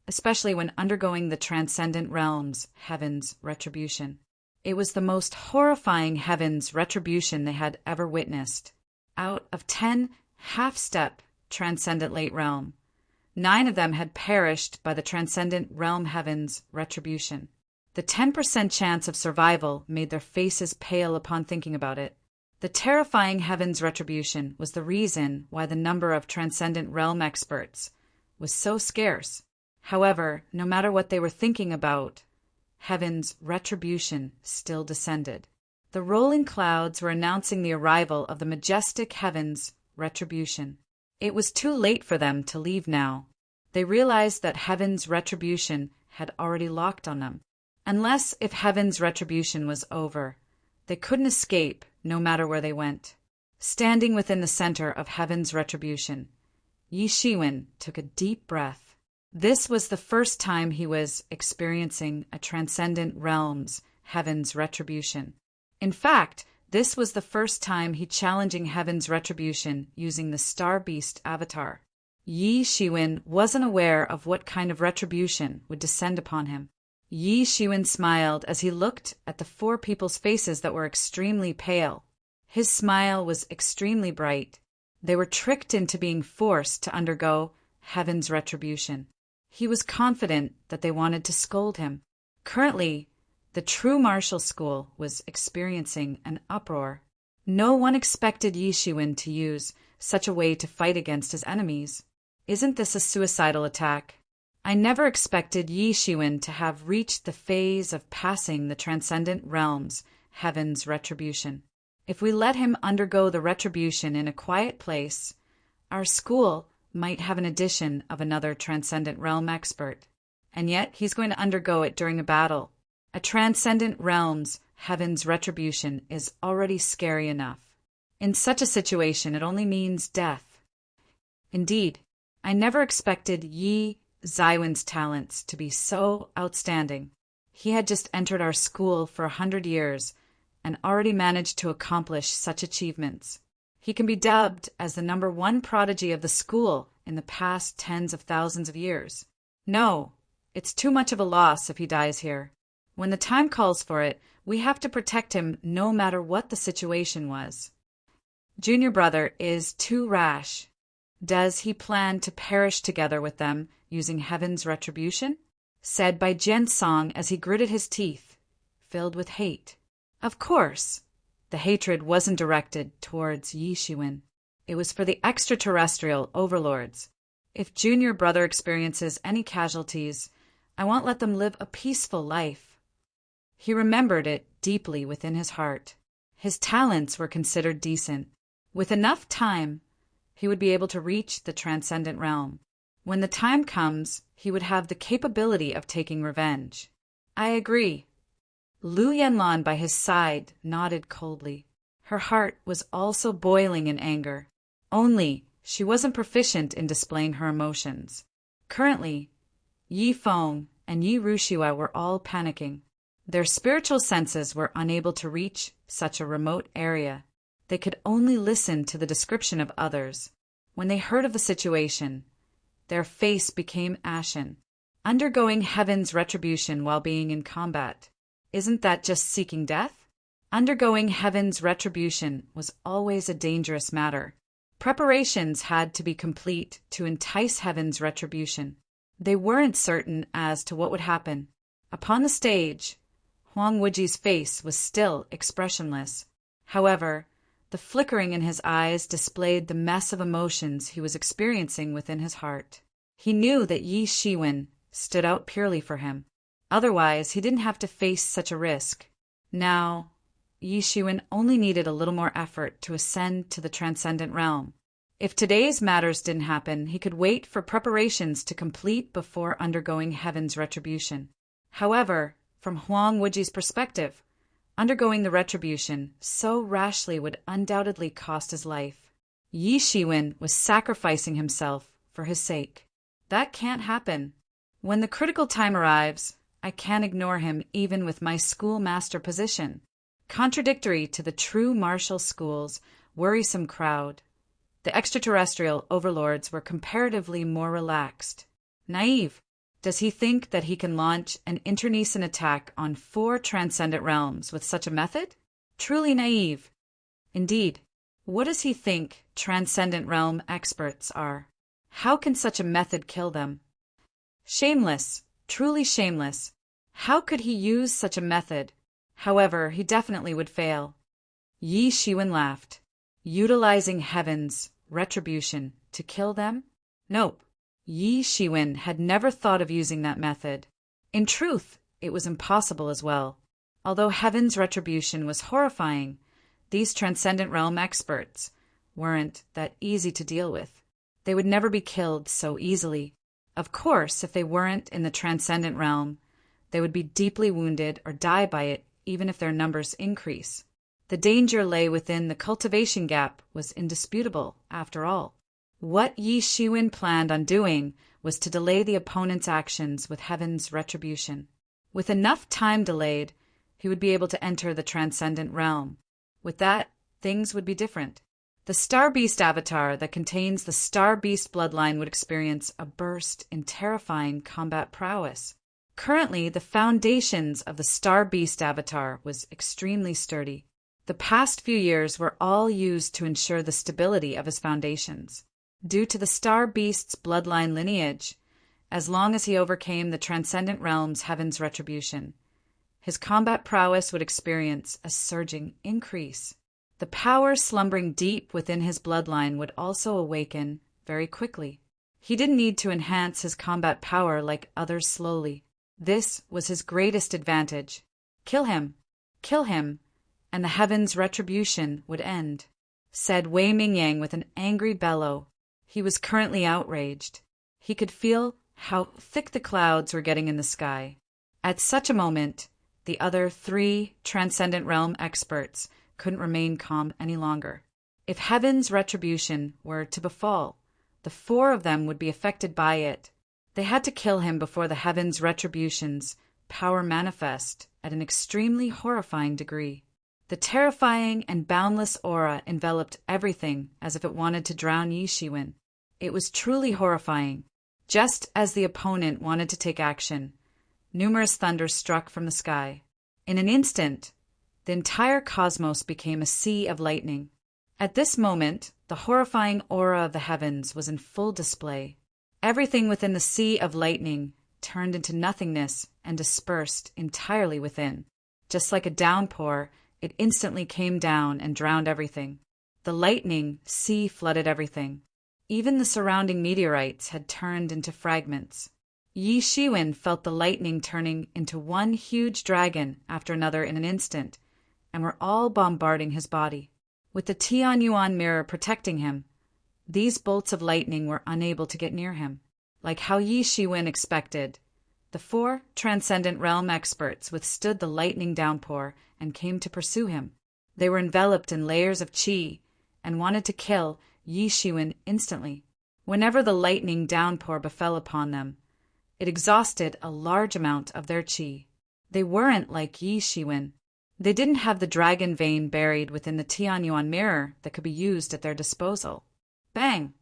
especially when undergoing the Transcendent Realm's heaven's retribution. It was the most horrifying heaven's retribution they had ever witnessed. Out of 10 half-step Transcendent Late Realm, 9 of them had perished by the Transcendent Realm heaven's retribution. The 10% chance of survival made their faces pale upon thinking about it. The terrifying heaven's retribution was the reason why the number of Transcendent Realm experts was so scarce. However, no matter what they were thinking about, heaven's retribution still descended. The rolling clouds were announcing the arrival of the majestic heaven's retribution. It was too late for them to leave now. They realized that heaven's retribution had already locked on them. Unless if heaven's retribution was over, they couldn't escape no matter where they went. Standing within the center of heaven's retribution, Yi Shiwen took a deep breath. This was the first time he was experiencing a transcendent realm's heaven's retribution. In fact, this was the first time he challenging heaven's retribution using the Star Beast avatar. Yi Shiwen wasn't aware of what kind of retribution would descend upon him. Yi Shiwen smiled as he looked at the four people's faces that were extremely pale. His smile was extremely bright. They were tricked into being forced to undergo heaven's retribution. He was confident that they wanted to scold him. Currently, the true martial school was experiencing an uproar. No one expected Yi Shiwen to use such a way to fight against his enemies. Isn't this a suicidal attack? I never expected Yi Shiwen to have reached the phase of passing the transcendent realms, heaven's retribution. If we let him undergo the retribution in a quiet place, our school might have an addition of another transcendent realm expert. And yet he's going to undergo it during a battle. A transcendent realm's heaven's retribution is already scary enough. In such a situation, it only means death. Indeed, I never expected Yi Shiwen's talents to be so outstanding. He had just entered our school for 100 years and already managed to accomplish such achievements. He can be dubbed as the #1 prodigy of the school in the past tens of thousands of years. No, it's too much of a loss if he dies here. When the time calls for it, we have to protect him no matter what the situation was. Junior brother is too rash. Does he plan to perish together with them using heaven's retribution? Said by Jian Song as he gritted his teeth, filled with hate. Of course, the hatred wasn't directed towards Yi Shiwen. It was for the extraterrestrial overlords. If junior brother experiences any casualties, I won't let them live a peaceful life. He remembered it deeply within his heart. His talents were considered decent. With enough time, he would be able to reach the transcendent realm. When the time comes, he would have the capability of taking revenge. I agree. Lu Yanlan by his side nodded coldly. Her heart was also boiling in anger. Only she wasn't proficient in displaying her emotions. Currently, Yi Feng and Yi Rushua were all panicking. Their spiritual senses were unable to reach such a remote area. They could only listen to the description of others. When they heard of the situation, their face became ashen. Undergoing heaven's retribution while being in combat. Isn't that just seeking death? Undergoing heaven's retribution was always a dangerous matter. Preparations had to be complete to entice heaven's retribution. They weren't certain as to what would happen. Upon the stage, Huang Wuji's face was still expressionless. However, the flickering in his eyes displayed the mess of emotions he was experiencing within his heart. He knew that Yi Shiwen stood out purely for him. Otherwise, he didn't have to face such a risk. Now, Yi Shiwen only needed a little more effort to ascend to the transcendent realm. If today's matters didn't happen, he could wait for preparations to complete before undergoing heaven's retribution. However, from Huang Wuji's perspective, undergoing the retribution so rashly would undoubtedly cost his life. Yi Shiwen was sacrificing himself for his sake. That can't happen. When the critical time arrives, I can't ignore him even with my schoolmaster position. Contradictory to the true martial school's worrisome crowd, the extraterrestrial overlords were comparatively more relaxed. Naive. Does he think that he can launch an internecine attack on 4 transcendent realms with such a method? Truly naive. Indeed, what does he think transcendent realm experts are? How can such a method kill them? Shameless, truly shameless. How could he use such a method? However, he definitely would fail. Yi Shiwen laughed. Utilizing heaven's retribution to kill them? Nope. Yi Shiwen had never thought of using that method. In truth, it was impossible as well. Although heaven's retribution was horrifying, these transcendent realm experts weren't that easy to deal with. They would never be killed so easily. Of course, if they weren't in the transcendent realm, they would be deeply wounded or die by it, even if their numbers increase. The danger lay within the cultivation gap was indisputable, after all. What Yi Shiwen planned on doing was to delay the opponent's actions with heaven's retribution. With enough time delayed, he would be able to enter the transcendent realm. With that, things would be different. The Star Beast avatar that contains the Star Beast bloodline would experience a burst in terrifying combat prowess. Currently, the foundations of the Star Beast avatar was extremely sturdy. The past few years were all used to ensure the stability of his foundations. Due to the Star Beast's bloodline lineage, as long as he overcame the transcendent realm's heaven's retribution, his combat prowess would experience a surging increase. The power slumbering deep within his bloodline would also awaken very quickly. He didn't need to enhance his combat power like others slowly. This was his greatest advantage. Kill him, and the heaven's retribution would end, said Wei Mingyang with an angry bellow. He was currently outraged. He could feel how thick the clouds were getting in the sky. At such a moment, the other 3 Transcendent Realm experts couldn't remain calm any longer. If heaven's retribution were to befall, the 4 of them would be affected by it. They had to kill him before the heaven's retribution's power manifest at an extremely horrifying degree. The terrifying and boundless aura enveloped everything as if it wanted to drown Yi Shiwen. It was truly horrifying. Just as the opponent wanted to take action, numerous thunders struck from the sky. In an instant, the entire cosmos became a sea of lightning. At this moment, the horrifying aura of the heavens was in full display. Everything within the sea of lightning turned into nothingness and dispersed entirely within. Just like a downpour, it instantly came down and drowned everything. The lightning sea flooded everything. Even the surrounding meteorites had turned into fragments. Yi Shiwen felt the lightning turning into one huge dragon after another in an instant, and were all bombarding his body. With the Tianyuan mirror protecting him, these bolts of lightning were unable to get near him. Like how Yi Shiwen expected, the 4 Transcendent Realm experts withstood the lightning downpour and came to pursue him. They were enveloped in layers of qi and wanted to kill Yi Shiwen instantly. Whenever the lightning downpour befell upon them, it exhausted a large amount of their qi. They weren't like Yi Shiwen. They didn't have the dragon vein buried within the Tianyuan mirror that could be used at their disposal. Bang!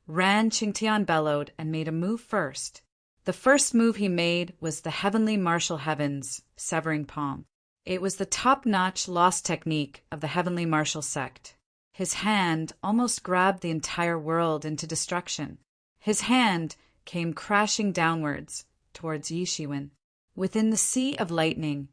Ran Qingtian bellowed and made a move first. The first move he made was the Heavenly Martial Heavens severing palm. It was the top-notch lost technique of the Heavenly Martial sect. His hand almost grabbed the entire world into destruction. His hand came crashing downwards towards Yi Shiwen. Within the sea of lightning,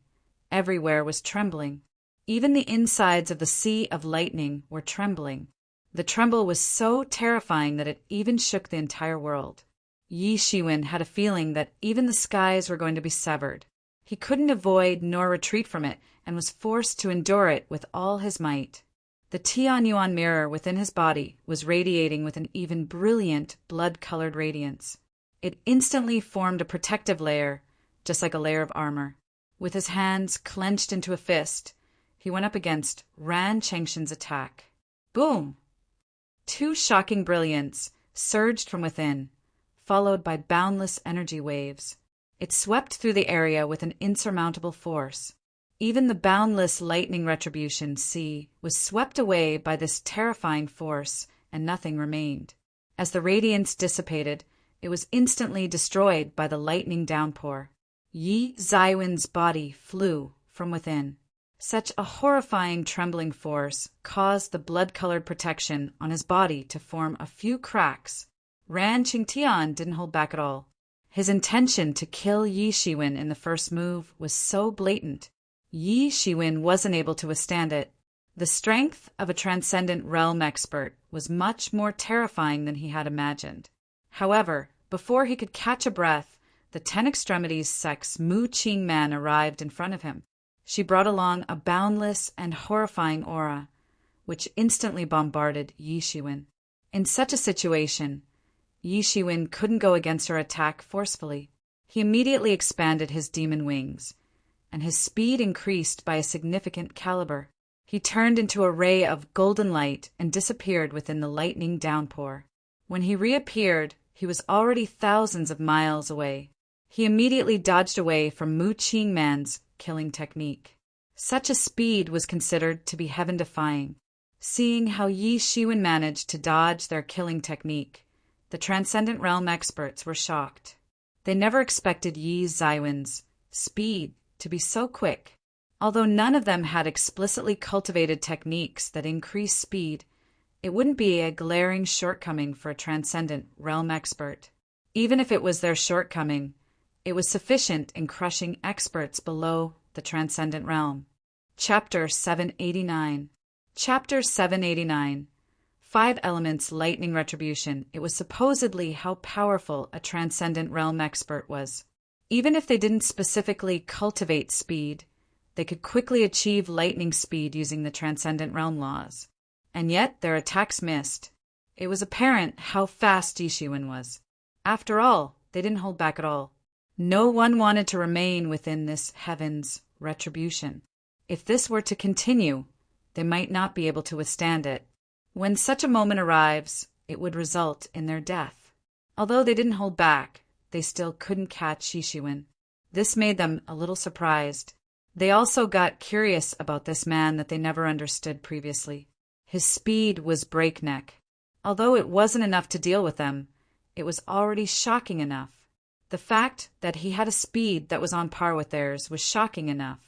everywhere was trembling. Even the insides of the sea of lightning were trembling. The tremble was so terrifying that it even shook the entire world. Yi Shiwen had a feeling that even the skies were going to be severed. He couldn't avoid nor retreat from it and was forced to endure it with all his might. The Tianyuan mirror within his body was radiating with an even brilliant blood-colored radiance. It instantly formed a protective layer, just like a layer of armor. With his hands clenched into a fist, he went up against Ran Changshan's attack. Boom! 2 shocking brilliance surged from within, followed by boundless energy waves. It swept through the area with an insurmountable force. Even the boundless lightning retribution sea was swept away by this terrifying force, and nothing remained. As the radiance dissipated, it was instantly destroyed by the lightning downpour. Yi Zaiwen's body flew from within. Such a horrifying trembling force caused the blood-colored protection on his body to form a few cracks. Ran Qingtian didn't hold back at all. His intention to kill Yi Shiwen in the first move was so blatant. Yi Shiwen wasn't able to withstand it. The strength of a transcendent realm expert was much more terrifying than he had imagined. However, before he could catch a breath, the 10 Extremities sect's Mu Qing Man arrived in front of him. She brought along a boundless and horrifying aura, which instantly bombarded Yi Shiwen. In such a situation, Yi Shiwen couldn't go against her attack forcefully. He immediately expanded his demon wings, and his speed increased by a significant caliber. He turned into a ray of golden light and disappeared within the lightning downpour. When he reappeared, he was already thousands of miles away. He immediately dodged away from Mu Qingman's killing technique. Such a speed was considered to be heaven-defying. Seeing how Yi Shiwen managed to dodge their killing technique, the Transcendent Realm experts were shocked. They never expected Yi Zaiwen's speed to be so quick. Although none of them had explicitly cultivated techniques that increase speed, it wouldn't be a glaring shortcoming for a Transcendent Realm expert. Even if it was their shortcoming, it was sufficient in crushing experts below the Transcendent Realm. Chapter 789. Chapter 789. 5 Elements Lightning Retribution. It was supposedly how powerful a Transcendent Realm expert was. Even if they didn't specifically cultivate speed, they could quickly achieve lightning speed using the Transcendent Realm laws. And yet their attacks missed. It was apparent how fast Yi Shiwen was. After all, they didn't hold back at all. No one wanted to remain within this heaven's retribution. If this were to continue, they might not be able to withstand it. When such a moment arrives, it would result in their death. Although they didn't hold back, they still couldn't catch Yi Shiwen. This made them a little surprised. They also got curious about this man that they never understood previously. His speed was breakneck. Although it wasn't enough to deal with them, it was already shocking enough. The fact that he had a speed that was on par with theirs was shocking enough.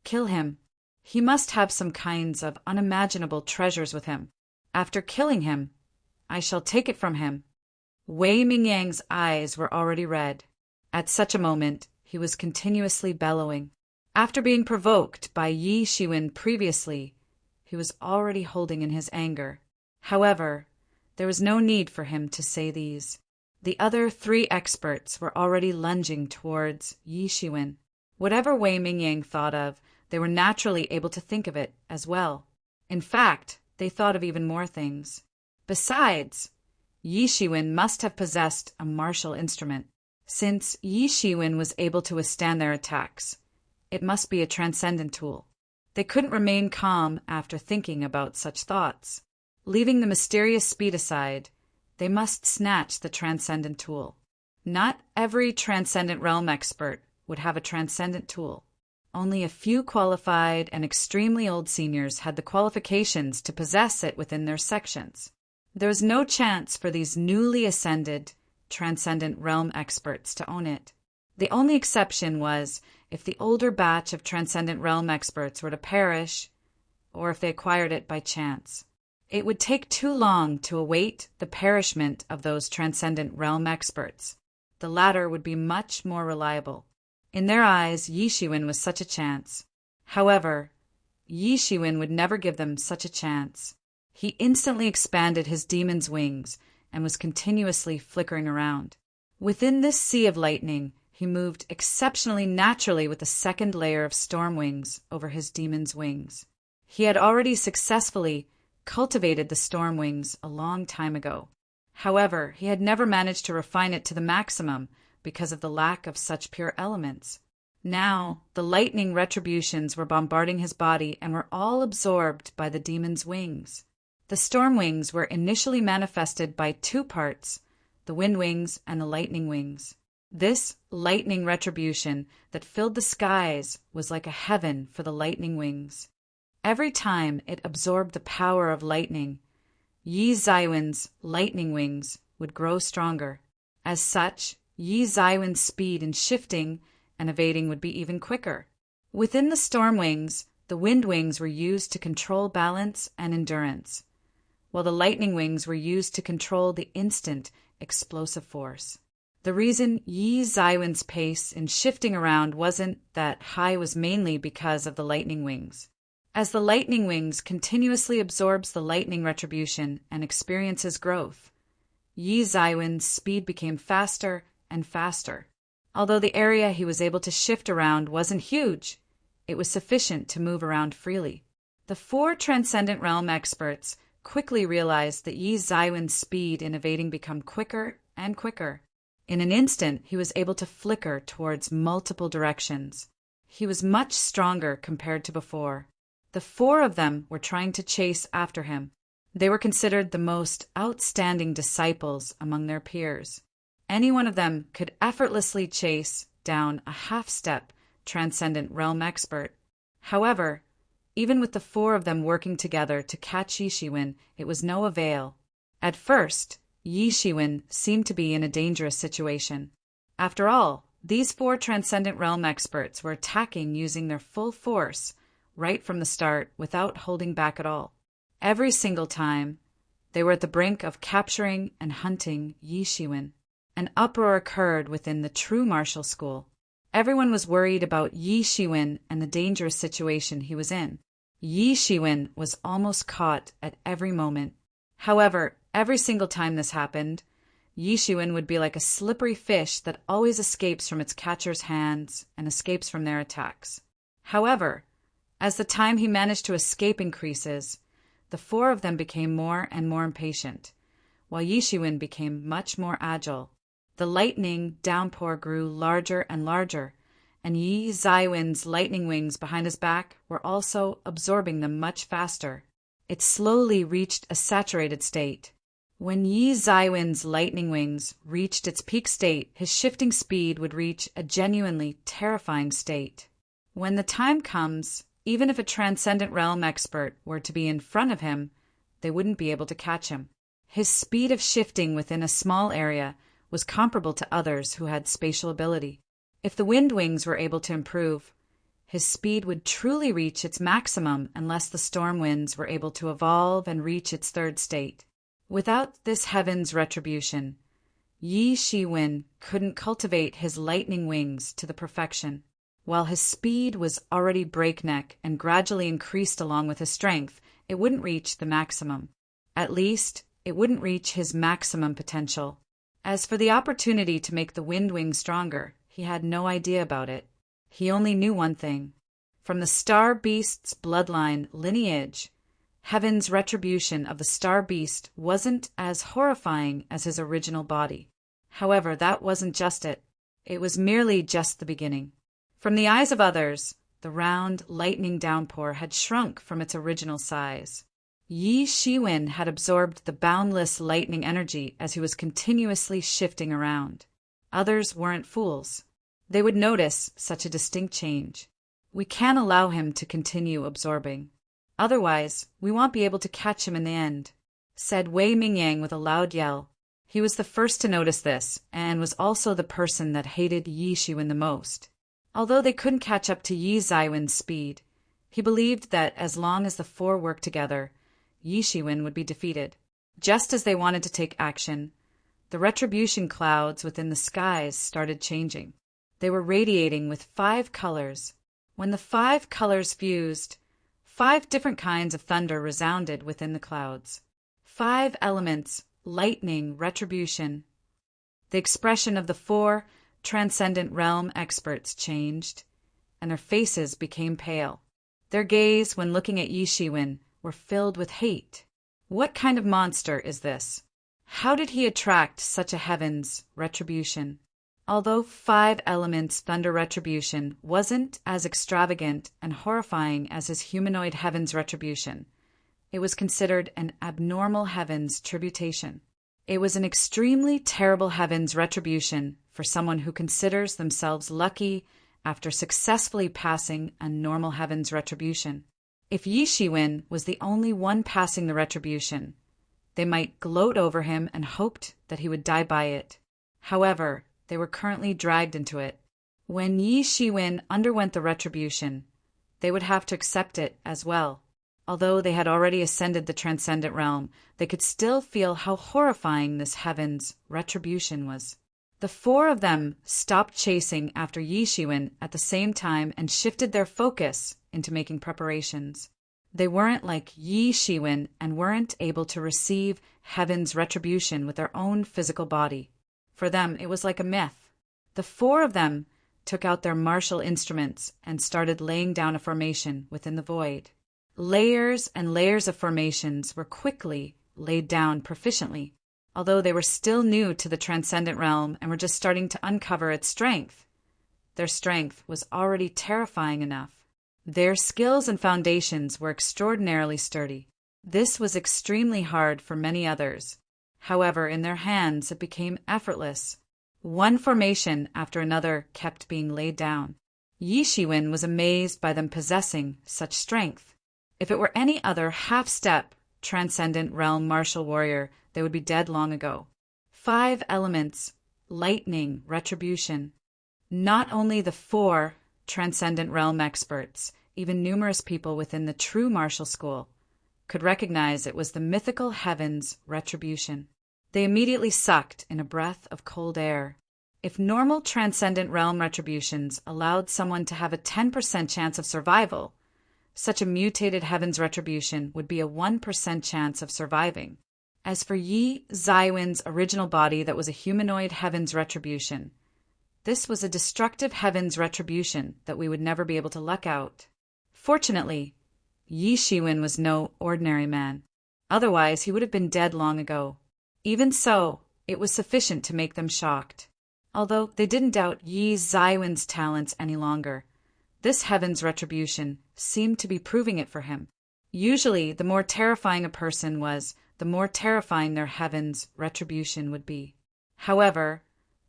Kill him. He must have some kinds of unimaginable treasures with him. After killing him, I shall take it from him. Wei Mingyang's eyes were already red. At such a moment, he was continuously bellowing. After being provoked by Yi Shiwen previously, he was already holding in his anger. However, there was no need for him to say these. The other 3 experts were already lunging towards Yi Shiwen. Whatever Wei Mingyang thought of, they were naturally able to think of it as well. In fact, they thought of even more things. Besides, Yi Shiwen must have possessed a martial instrument. Since Yi Shiwen was able to withstand their attacks, it must be a transcendent tool. They couldn't remain calm after thinking about such thoughts. Leaving the mysterious speed aside, they must snatch the transcendent tool. Not every Transcendent Realm expert would have a transcendent tool. Only a few qualified and extremely old seniors had the qualifications to possess it within their sections. There was no chance for these newly ascended Transcendent Realm experts to own it. The only exception was if the older batch of Transcendent Realm experts were to perish, or if they acquired it by chance. It would take too long to await the perishment of those Transcendent Realm experts. The latter would be much more reliable. In their eyes, Yi Shiwen was such a chance. However, Yi Shiwen would never give them such a chance. He instantly expanded his demon's wings and was continuously flickering around. Within this sea of lightning, he moved exceptionally naturally with a second layer of storm wings over his demon's wings. He had already successfully cultivated the storm wings a long time ago. However, he had never managed to refine it to the maximum because of the lack of such pure elements. Now, the lightning retributions were bombarding his body and were all absorbed by the demon's wings. The storm wings were initially manifested by 2 parts, the wind wings and the lightning wings. This lightning retribution that filled the skies was like a heaven for the lightning wings. Every time it absorbed the power of lightning, Yi Zaiwen's lightning wings would grow stronger. As such, Yi Zaiwen's speed in shifting and evading would be even quicker. Within the storm wings, the wind wings were used to control balance and endurance, while the lightning wings were used to control the instant explosive force. The reason Yi Zaiwen's pace in shifting around wasn't that high was mainly because of the lightning wings. As the lightning wings continuously absorbs the lightning retribution and experiences growth, Yi Zaiwen's speed became faster and faster. Although the area he was able to shift around wasn't huge, it was sufficient to move around freely. The 4 Transcendent Realm experts quickly realized that Yi Zaiwen's speed in evading became quicker and quicker. In an instant, he was able to flicker towards multiple directions. He was much stronger compared to before. The four of them were trying to chase after him. They were considered the most outstanding disciples among their peers. Any one of them could effortlessly chase down a half-step transcendent realm expert. However, even with the four of them working together to catch Yi Shiwen, it was no avail. At first, Yi Shiwen seemed to be in a dangerous situation. After all, these four transcendent realm experts were attacking using their full force right from the start without holding back at all. Every single time, they were at the brink of capturing and hunting Yi Shiwen. An uproar occurred within the true martial school. Everyone was worried about Yi Shiwen and the dangerous situation he was in. Yi Shiwen was almost caught at every moment. However, every single time this happened, Yi Shiwen would be like a slippery fish that always escapes from its catcher's hands and escapes from their attacks. However, as the time he managed to escape increases, the four of them became more and more impatient, while Yi Shiwen became much more agile. The lightning downpour grew larger and larger, and Yi Zaiwen's lightning wings behind his back were also absorbing them much faster. It slowly reached a saturated state. When Yi Zaiwen's lightning wings reached its peak state, his shifting speed would reach a genuinely terrifying state. When the time comes, even if a transcendent realm expert were to be in front of him, they wouldn't be able to catch him. His speed of shifting within a small area was comparable to others who had spatial ability. If the wind wings were able to improve, his speed would truly reach its maximum unless the storm winds were able to evolve and reach its third state. Without this heaven's retribution, Yi Shiwen couldn't cultivate his lightning wings to the perfection. While his speed was already breakneck and gradually increased along with his strength, it wouldn't reach the maximum. At least, it wouldn't reach his maximum potential. As for the opportunity to make the wind wings stronger, he had no idea about it. He only knew one thing. From the Star Beast's bloodline lineage, Heaven's retribution of the Star Beast wasn't as horrifying as his original body. However, that wasn't just it. It was merely just the beginning. From the eyes of others, the round lightning downpour had shrunk from its original size. Yi Shiwen had absorbed the boundless lightning energy as he was continuously shifting around. Others weren't fools. They would notice such a distinct change. We can't allow him to continue absorbing. Otherwise, we won't be able to catch him in the end, said Wei Mingyang with a loud yell. He was the first to notice this, and was also the person that hated Yi Shiwen the most. Although they couldn't catch up to Yi Zaiwen's speed, he believed that as long as the four worked together, Yi Shiwen would be defeated. Just as they wanted to take action, the retribution clouds within the skies started changing. They were radiating with 5 colors. When the 5 colors fused, 5 different kinds of thunder resounded within the clouds. 5 elements, lightning, retribution. The expression of the 4 transcendent realm experts changed, and their faces became pale. Their gaze, when looking at Yi Shiwen, were filled with hate. What kind of monster is this? How did he attract such a heaven's retribution? Although 5 elements thunder retribution wasn't as extravagant and horrifying as his humanoid heaven's retribution, it was considered an abnormal heaven's tributation. It was an extremely terrible heaven's retribution for someone who considers themselves lucky after successfully passing a normal heaven's retribution. If Yi Shiwen was the only one passing the retribution, they might gloat over him and hoped that he would die by it. However, they were currently dragged into it. When Yi Shiwen underwent the retribution, they would have to accept it as well. Although they had already ascended the transcendent realm, they could still feel how horrifying this heaven's retribution was. The 4 of them stopped chasing after Yi Shiwen at the same time and shifted their focus into making preparations. They weren't like Yi Shiwen and weren't able to receive heaven's retribution with their own physical body. For them, it was like a myth. The 4 of them took out their martial instruments and started laying down a formation within the void. Layers and layers of formations were quickly laid down proficiently, although they were still new to the transcendent realm and were just starting to uncover its strength. Their strength was already terrifying enough. Their skills and foundations were extraordinarily sturdy. This was extremely hard for many others. However, in their hands it became effortless. One formation after another kept being laid down. Yi Shiwen was amazed by them possessing such strength. If it were any other half-step, transcendent realm martial warrior, they would be dead long ago. 5 elements, lightning, retribution. Not only the 4 transcendent realm experts, even numerous people within the true martial school, could recognize it was the mythical heaven's retribution. They immediately sucked in a breath of cold air. If normal transcendent realm retributions allowed someone to have a 10% chance of survival, such a mutated heaven's retribution would be a 1% chance of surviving. As for Yi Zaiwen's original body that was a humanoid heaven's retribution, this was a destructive heaven's retribution that we would never be able to luck out. Fortunately, Yi Shiwen was no ordinary man. Otherwise, he would have been dead long ago. Even so, it was sufficient to make them shocked. Although they didn't doubt Yi Zaiwen's talents any longer, this heaven's retribution seemed to be proving it for him. Usually, the more terrifying a person was, the more terrifying their heaven's retribution would be. However,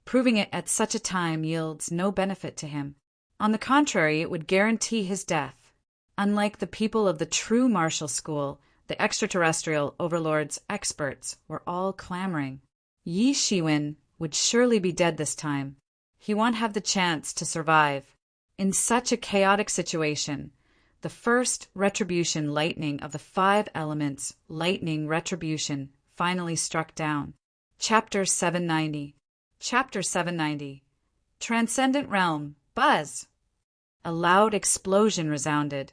proving it at such a time yields no benefit to him. On the contrary, it would guarantee his death. Unlike the people of the true martial school, the extraterrestrial overlord's experts were all clamoring. Yi Shiwen would surely be dead this time. He won't have the chance to survive. In such a chaotic situation, the first retribution lightning of the 5 elements, lightning retribution, finally struck down. Chapter 790. Chapter 790. Transcendent Realm. Buzz! A loud explosion resounded,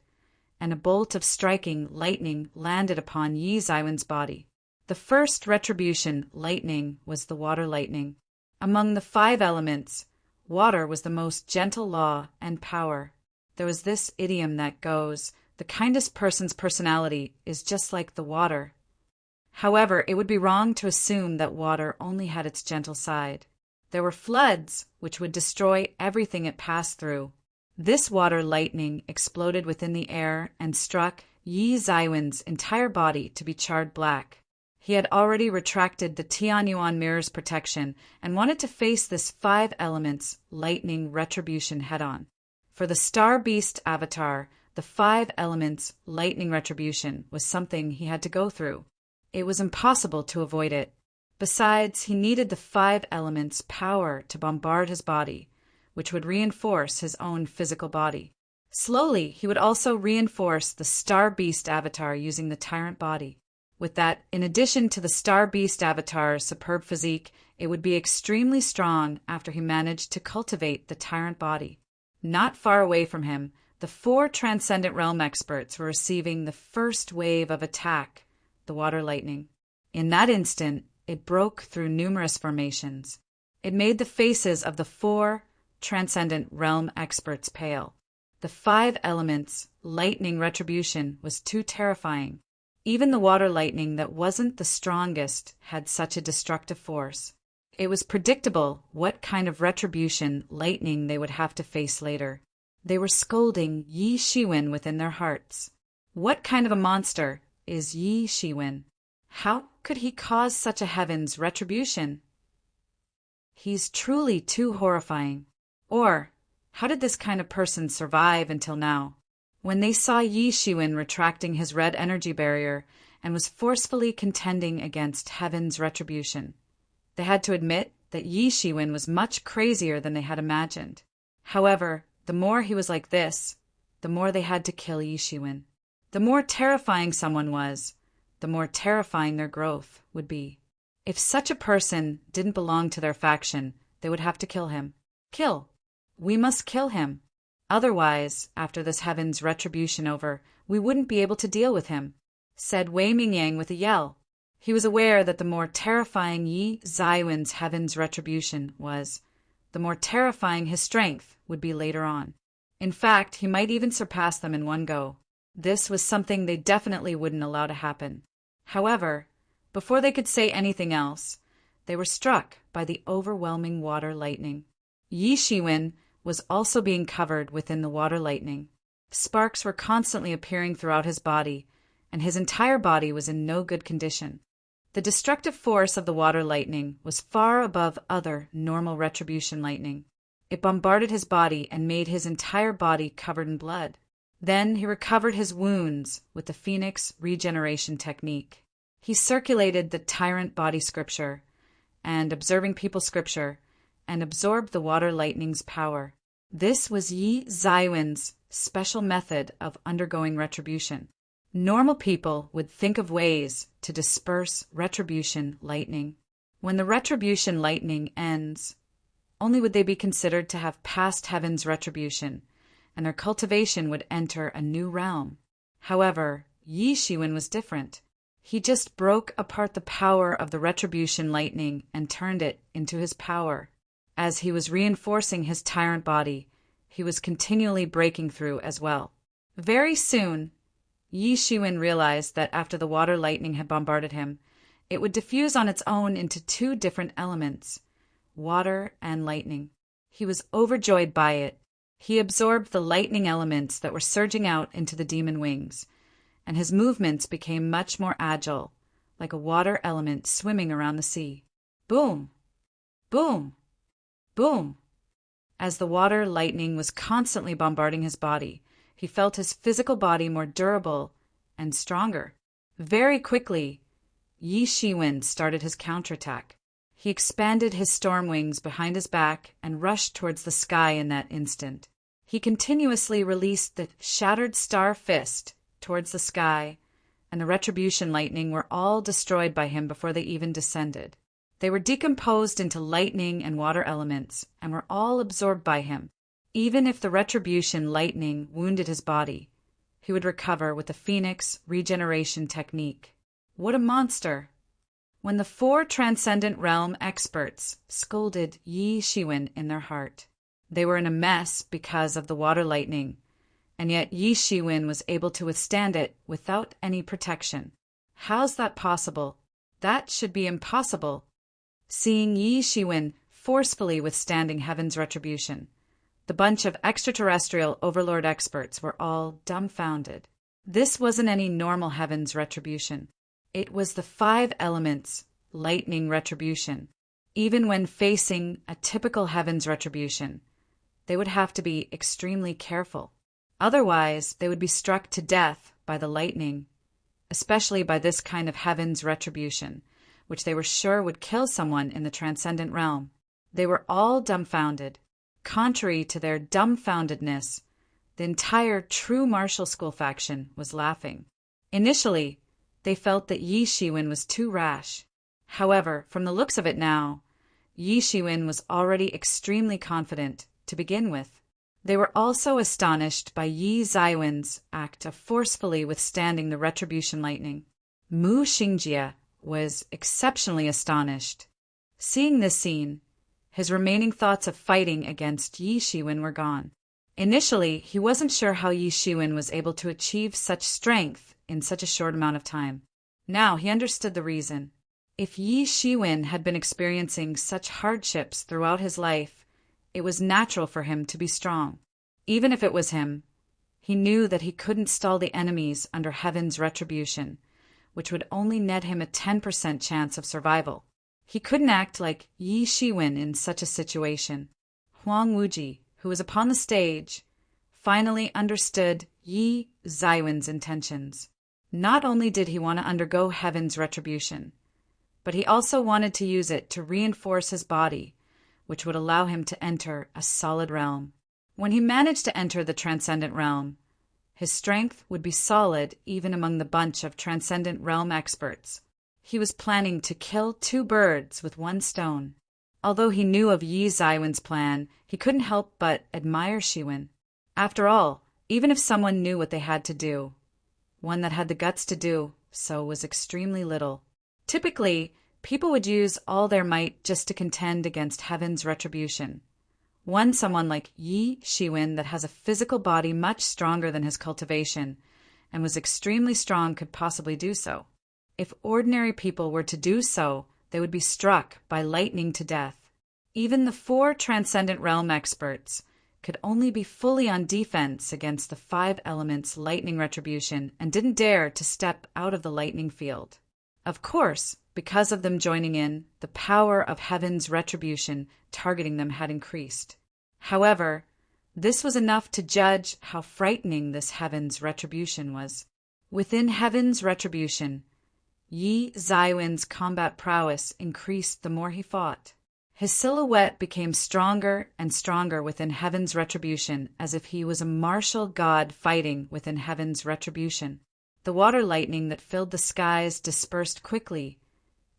and a bolt of striking lightning landed upon Yi Zaiwen's body. The first retribution lightning was the water lightning. Among the 5 elements, water was the most gentle law and power. There was this idiom that goes, "The kindest person's personality is just like the water." However, it would be wrong to assume that water only had its gentle side. There were floods which would destroy everything it passed through. This water lightning exploded within the air and struck Yi Zaiwen's entire body to be charred black. He had already retracted the Tianyuan mirror's protection and wanted to face this 5 elements lightning retribution head-on. For the Star Beast avatar, the 5 elements lightning retribution was something he had to go through. It was impossible to avoid it. Besides, he needed the 5 elements power to bombard his body, which would reinforce his own physical body. Slowly, he would also reinforce the Star Beast avatar using the tyrant body. With that, in addition to the Star Beast avatar's superb physique, it would be extremely strong after he managed to cultivate the tyrant body. Not far away from him, the 4 Transcendent Realm experts were receiving the first wave of attack, the water lightning. In that instant, it broke through numerous formations. It made the faces of the 4 Transcendent Realm experts pale. The 5 elements, lightning retribution, was too terrifying. Even the water lightning that wasn't the strongest had such a destructive force. It was predictable what kind of retribution lightning they would have to face later. They were scolding Yi Shiwen within their hearts. What kind of a monster is Yi Shiwen? How could he cause such a heaven's retribution? He's truly too horrifying. Or, how did this kind of person survive until now? When they saw Yi Shiwen retracting his red energy barrier and was forcefully contending against heaven's retribution, they had to admit that Yi Shiwen was much crazier than they had imagined. However, the more he was like this, the more they had to kill Yi Shiwen. The more terrifying someone was, the more terrifying their growth would be. If such a person didn't belong to their faction, they would have to kill him. Kill. We must kill him. Otherwise, after this heaven's retribution over, we wouldn't be able to deal with him, said Wei Mingyang with a yell. He was aware that the more terrifying Yi Zaiwen's heaven's retribution was, the more terrifying his strength would be later on. In fact, he might even surpass them in one go. This was something they definitely wouldn't allow to happen. However, before they could say anything else, they were struck by the overwhelming water lightning. Yi Shiwen was also being covered within the water lightning. Sparks were constantly appearing throughout his body, and his entire body was in no good condition. The destructive force of the water lightning was far above other normal retribution lightning. It bombarded his body and made his entire body covered in blood. Then he recovered his wounds with the Phoenix regeneration technique. He circulated the Tyrant Body Scripture and Observing People Scripture and absorbed the water lightning's power. This was Yi Zaiwen's special method of undergoing retribution. Normal people would think of ways to disperse retribution lightning. When the retribution lightning ends, only would they be considered to have passed heaven's retribution, and their cultivation would enter a new realm. However, Yi Shiwen was different. He just broke apart the power of the retribution lightning and turned it into his power. As he was reinforcing his tyrant body, he was continually breaking through as well. Very soon, Yi Shiwen realized that after the water lightning had bombarded him, it would diffuse on its own into two different elements, water and lightning. He was overjoyed by it. He absorbed the lightning elements that were surging out into the demon wings, and his movements became much more agile, like a water element swimming around the sea. Boom! Boom! Boom! As the water lightning was constantly bombarding his body, he felt his physical body more durable and stronger. Very quickly, Yi Shiwen started his counterattack. He expanded his storm wings behind his back and rushed towards the sky in that instant. He continuously released the shattered star fist towards the sky, and the retribution lightning were all destroyed by him before they even descended. They were decomposed into lightning and water elements, and were all absorbed by him. Even if the retribution lightning wounded his body, he would recover with the Phoenix regeneration technique. What a monster! When the 4 Transcendent Realm experts scolded Yi Shiwen in their heart, they were in a mess because of the water lightning, and yet Yi Shiwen was able to withstand it without any protection. How's that possible? That should be impossible. Seeing Yi Shiwen forcefully withstanding heaven's retribution, the bunch of extraterrestrial overlord experts were all dumbfounded. This wasn't any normal heaven's retribution. It was the 5 elements lightning retribution. Even when facing a typical heaven's retribution, they would have to be extremely careful. Otherwise, they would be struck to death by the lightning, especially by this kind of heaven's retribution, which they were sure would kill someone in the transcendent realm. They were all dumbfounded. Contrary to their dumbfoundedness, the entire true martial school faction was laughing. Initially, they felt that Yi Shiwen was too rash. However, from the looks of it now, Yi Shiwen was already extremely confident to begin with. They were also astonished by Yi Zaiwen's act of forcefully withstanding the retribution lightning. Mu Xingjie was exceptionally astonished. Seeing this scene, his remaining thoughts of fighting against Yi Shiwen were gone. Initially, he wasn't sure how Yi Shiwen was able to achieve such strength in such a short amount of time. Now he understood the reason. If Yi Shiwen had been experiencing such hardships throughout his life, it was natural for him to be strong. Even if it was him, he knew that he couldn't stall the enemies under heaven's retribution, which would only net him a 10% chance of survival. He couldn't act like Yi Shiwen in such a situation. Huang Wuji, who was upon the stage, finally understood Yi Zaiwen's intentions. Not only did he want to undergo heaven's retribution, but he also wanted to use it to reinforce his body, which would allow him to enter a solid realm. When he managed to enter the transcendent realm, his strength would be solid even among the bunch of transcendent realm experts. He was planning to kill 2 birds with 1 stone. Although he knew of Yi Zaiwen's plan, he couldn't help but admire Shiwen. After all, even if someone knew what they had to do, one that had the guts to do so was extremely little. Typically, people would use all their might just to contend against heaven's retribution. Someone like Yi Shiwen that has a physical body much stronger than his cultivation, and was extremely strong could possibly do so. If ordinary people were to do so, they would be struck by lightning to death. Even the 4 Transcendent Realm experts could only be fully on defense against the 5 elements' lightning retribution and didn't dare to step out of the lightning field. Of course, because of them joining in, the power of heaven's retribution targeting them had increased. However, this was enough to judge how frightening this heaven's retribution was. Within heaven's retribution, Yi Zaiwen's combat prowess increased the more he fought. His silhouette became stronger and stronger within heaven's retribution, as if he was a martial god fighting within heaven's retribution. The water lightning that filled the skies dispersed quickly,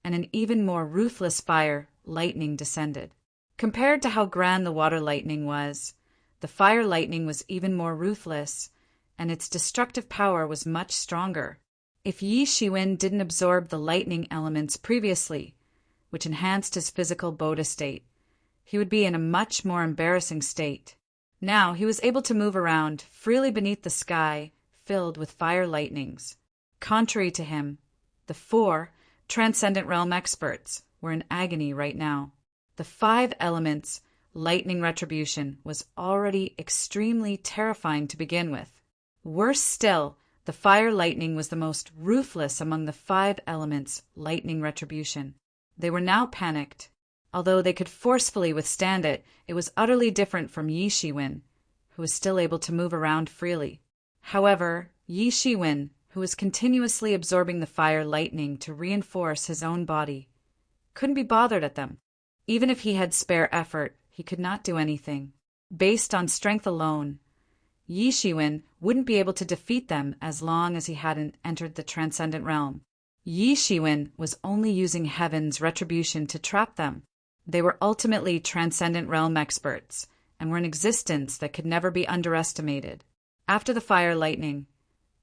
and an even more ruthless fire lightning descended. Compared to how grand the water lightning was, the fire lightning was even more ruthless, and its destructive power was much stronger. If Yi Shiwen didn't absorb the lightning elements previously, which enhanced his physical Bodhi state, he would be in a much more embarrassing state. Now he was able to move around freely beneath the sky filled with fire lightnings. Contrary to him, the 4 Transcendent Realm experts were in agony right now. The 5 elements' lightning retribution was already extremely terrifying to begin with. Worse still, the fire lightning was the most ruthless among the 5 elements' lightning retribution. They were now panicked. Although they could forcefully withstand it, it was utterly different from Yi Shiwen, who was still able to move around freely. However, Yi Shiwen, who was continuously absorbing the fire lightning to reinforce his own body, couldn't be bothered at them. Even if he had spare effort, he could not do anything. Based on strength alone, Yi Shiwen wouldn't be able to defeat them as long as he hadn't entered the Transcendent Realm. Yi Shiwen was only using heaven's retribution to trap them. They were ultimately Transcendent Realm experts, and were an existence that could never be underestimated. After the fire lightning,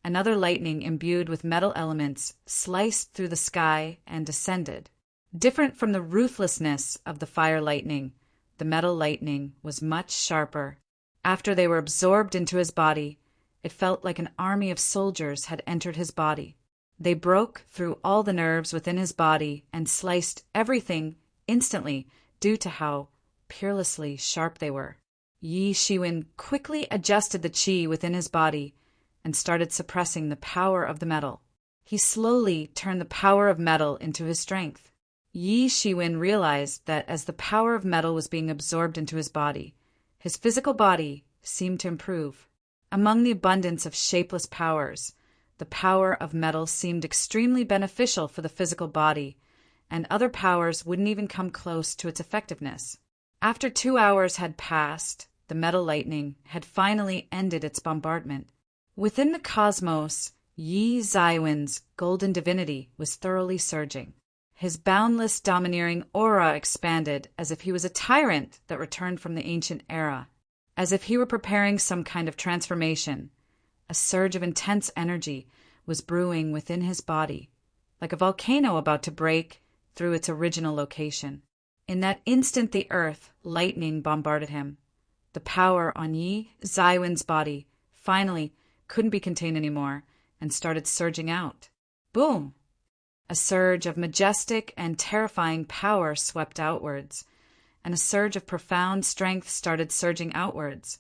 another lightning imbued with metal elements sliced through the sky and descended. Different from the ruthlessness of the fire lightning, the metal lightning was much sharper. After they were absorbed into his body, it felt like an army of soldiers had entered his body. They broke through all the nerves within his body and sliced everything instantly due to how peerlessly sharp they were. Yi Shiwen quickly adjusted the qi within his body and started suppressing the power of the metal. He slowly turned the power of metal into his strength. Yi Shiwen realized that as the power of metal was being absorbed into his body, his physical body seemed to improve. Among the abundance of shapeless powers, the power of metal seemed extremely beneficial for the physical body, and other powers wouldn't even come close to its effectiveness. After 2 hours had passed, the metal lightning had finally ended its bombardment. Within the cosmos, Yi Zaiwen's golden divinity was thoroughly surging. His boundless domineering aura expanded as if he was a tyrant that returned from the ancient era. As if he were preparing some kind of transformation, a surge of intense energy was brewing within his body, like a volcano about to break through its original location. In that instant the earth, lightning bombarded him. The power on Yi Zaiwen's body finally couldn't be contained anymore and started surging out. Boom! A surge of majestic and terrifying power swept outwards, and a surge of profound strength started surging outwards,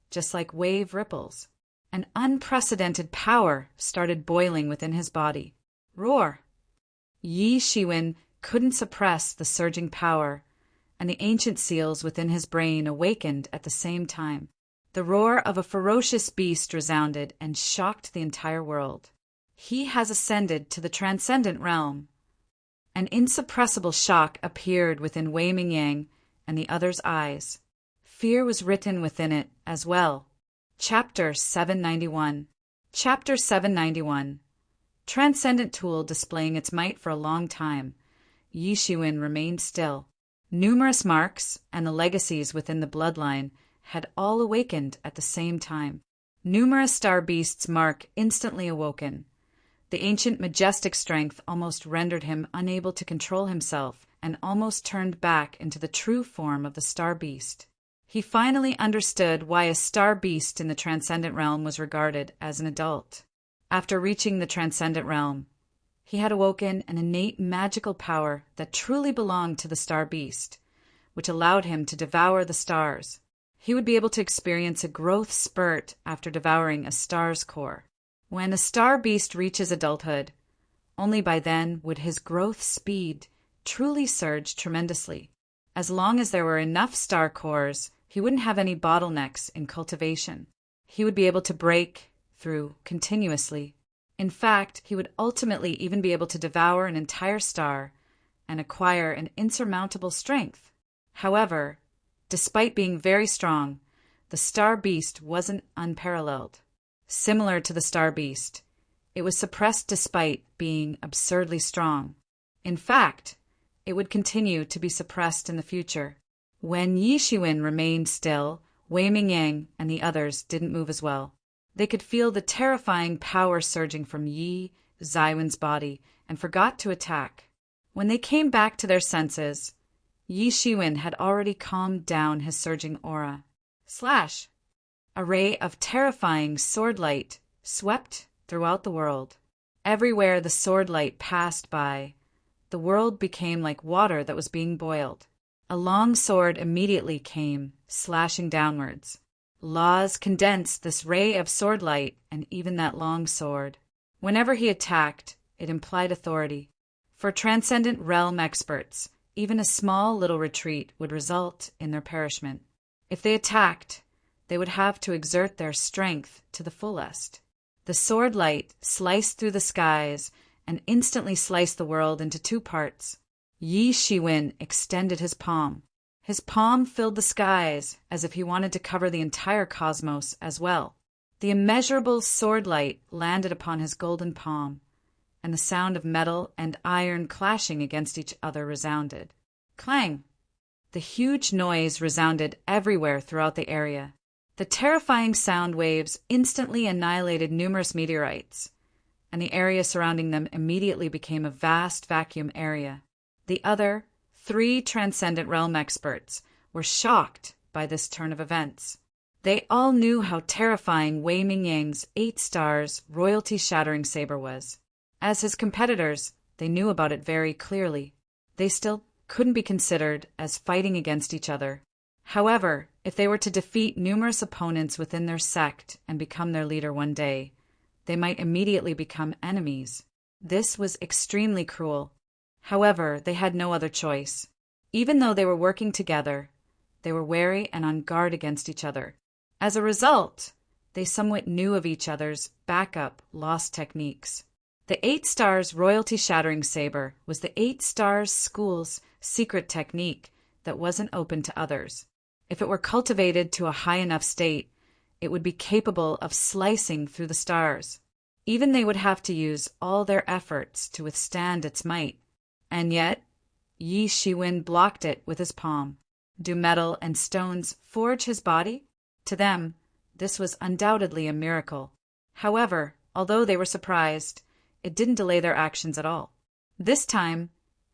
just like wave ripples. An unprecedented power started boiling within his body. Roar! Yi Shiwen couldn't suppress the surging power, and the ancient seals within his brain awakened at the same time. The roar of a ferocious beast resounded and shocked the entire world. He has ascended to the Transcendent Realm. An insuppressible shock appeared within Wei Mingyang and the other's eyes. Fear was written within it as well. Chapter 791. Chapter 791. Transcendent tool displaying its might for a long time, Yi Shiwen remained still. Numerous marks and the legacies within the bloodline had all awakened at the same time. Numerous star beasts' mark instantly awoken. The ancient majestic strength almost rendered him unable to control himself and almost turned back into the true form of the star beast. He finally understood why a star beast in the Transcendent Realm was regarded as an adult. After reaching the transcendent realm, he had awoken an innate magical power that truly belonged to the star beast, which allowed him to devour the stars. He would be able to experience a growth spurt after devouring a star's core. When a star beast reaches adulthood, only by then would his growth speed truly surge tremendously. As long as there were enough star cores, he wouldn't have any bottlenecks in cultivation. He would be able to break through continuously. In fact, he would ultimately even be able to devour an entire star and acquire an insurmountable strength. However, despite being very strong, the star beast wasn't unparalleled. Similar to the star beast, it was suppressed despite being absurdly strong. In fact, it would continue to be suppressed in the future. When Yi Shiwen remained still, Wei Mingyang and the others didn't move as well. They could feel the terrifying power surging from Yi Zaiwen's body and forgot to attack. When they came back to their senses, Yi Shiwen had already calmed down his surging aura. Slash! A ray of terrifying sword light swept throughout the world. Everywhere the sword light passed by, the world became like water that was being boiled. A long sword immediately came, slashing downwards. Laws condensed this ray of sword light and even that long sword. Whenever he attacked, it implied authority. For transcendent realm experts, even a small little retreat would result in their perishment. If they attacked, they would have to exert their strength to the fullest. The sword light sliced through the skies and instantly sliced the world into two parts. Yi Shiwen extended his palm. His palm filled the skies as if he wanted to cover the entire cosmos as well. The immeasurable sword light landed upon his golden palm, and the sound of metal and iron clashing against each other resounded. Clang! The huge noise resounded everywhere throughout the area. The terrifying sound waves instantly annihilated numerous meteorites, and the area surrounding them immediately became a vast vacuum area. The other 3 transcendent realm experts were shocked by this turn of events. They all knew how terrifying Wei Mingyang's 8 stars royalty-shattering saber was. As his competitors, they knew about it very clearly. They still couldn't be considered as fighting against each other. However, if they were to defeat numerous opponents within their sect and become their leader one day, they might immediately become enemies. This was extremely cruel. However, they had no other choice. Even though they were working together, they were wary and on guard against each other. As a result, they somewhat knew of each other's backup lost techniques. The 8 stars royalty-shattering saber was the 8 stars school's secret technique that wasn't open to others. If it were cultivated to a high enough state, it would be capable of slicing through the stars. Even they would have to use all their efforts to withstand its might. And yet, Yi Shiwen blocked it with his palm. Do metal and stones forge his body? To them, this was undoubtedly a miracle. However, although they were surprised, it didn't delay their actions at all. This time,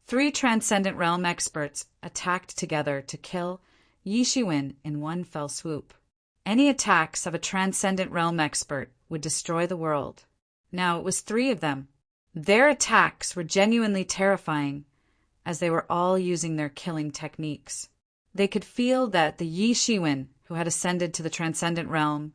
3 transcendent realm experts attacked together to kill Yi Shiwen in one fell swoop. Any attacks of a transcendent realm expert would destroy the world. Now it was 3 of them. Their attacks were genuinely terrifying, as they were all using their killing techniques. They could feel that the Yi Shiwen, who had ascended to the transcendent realm,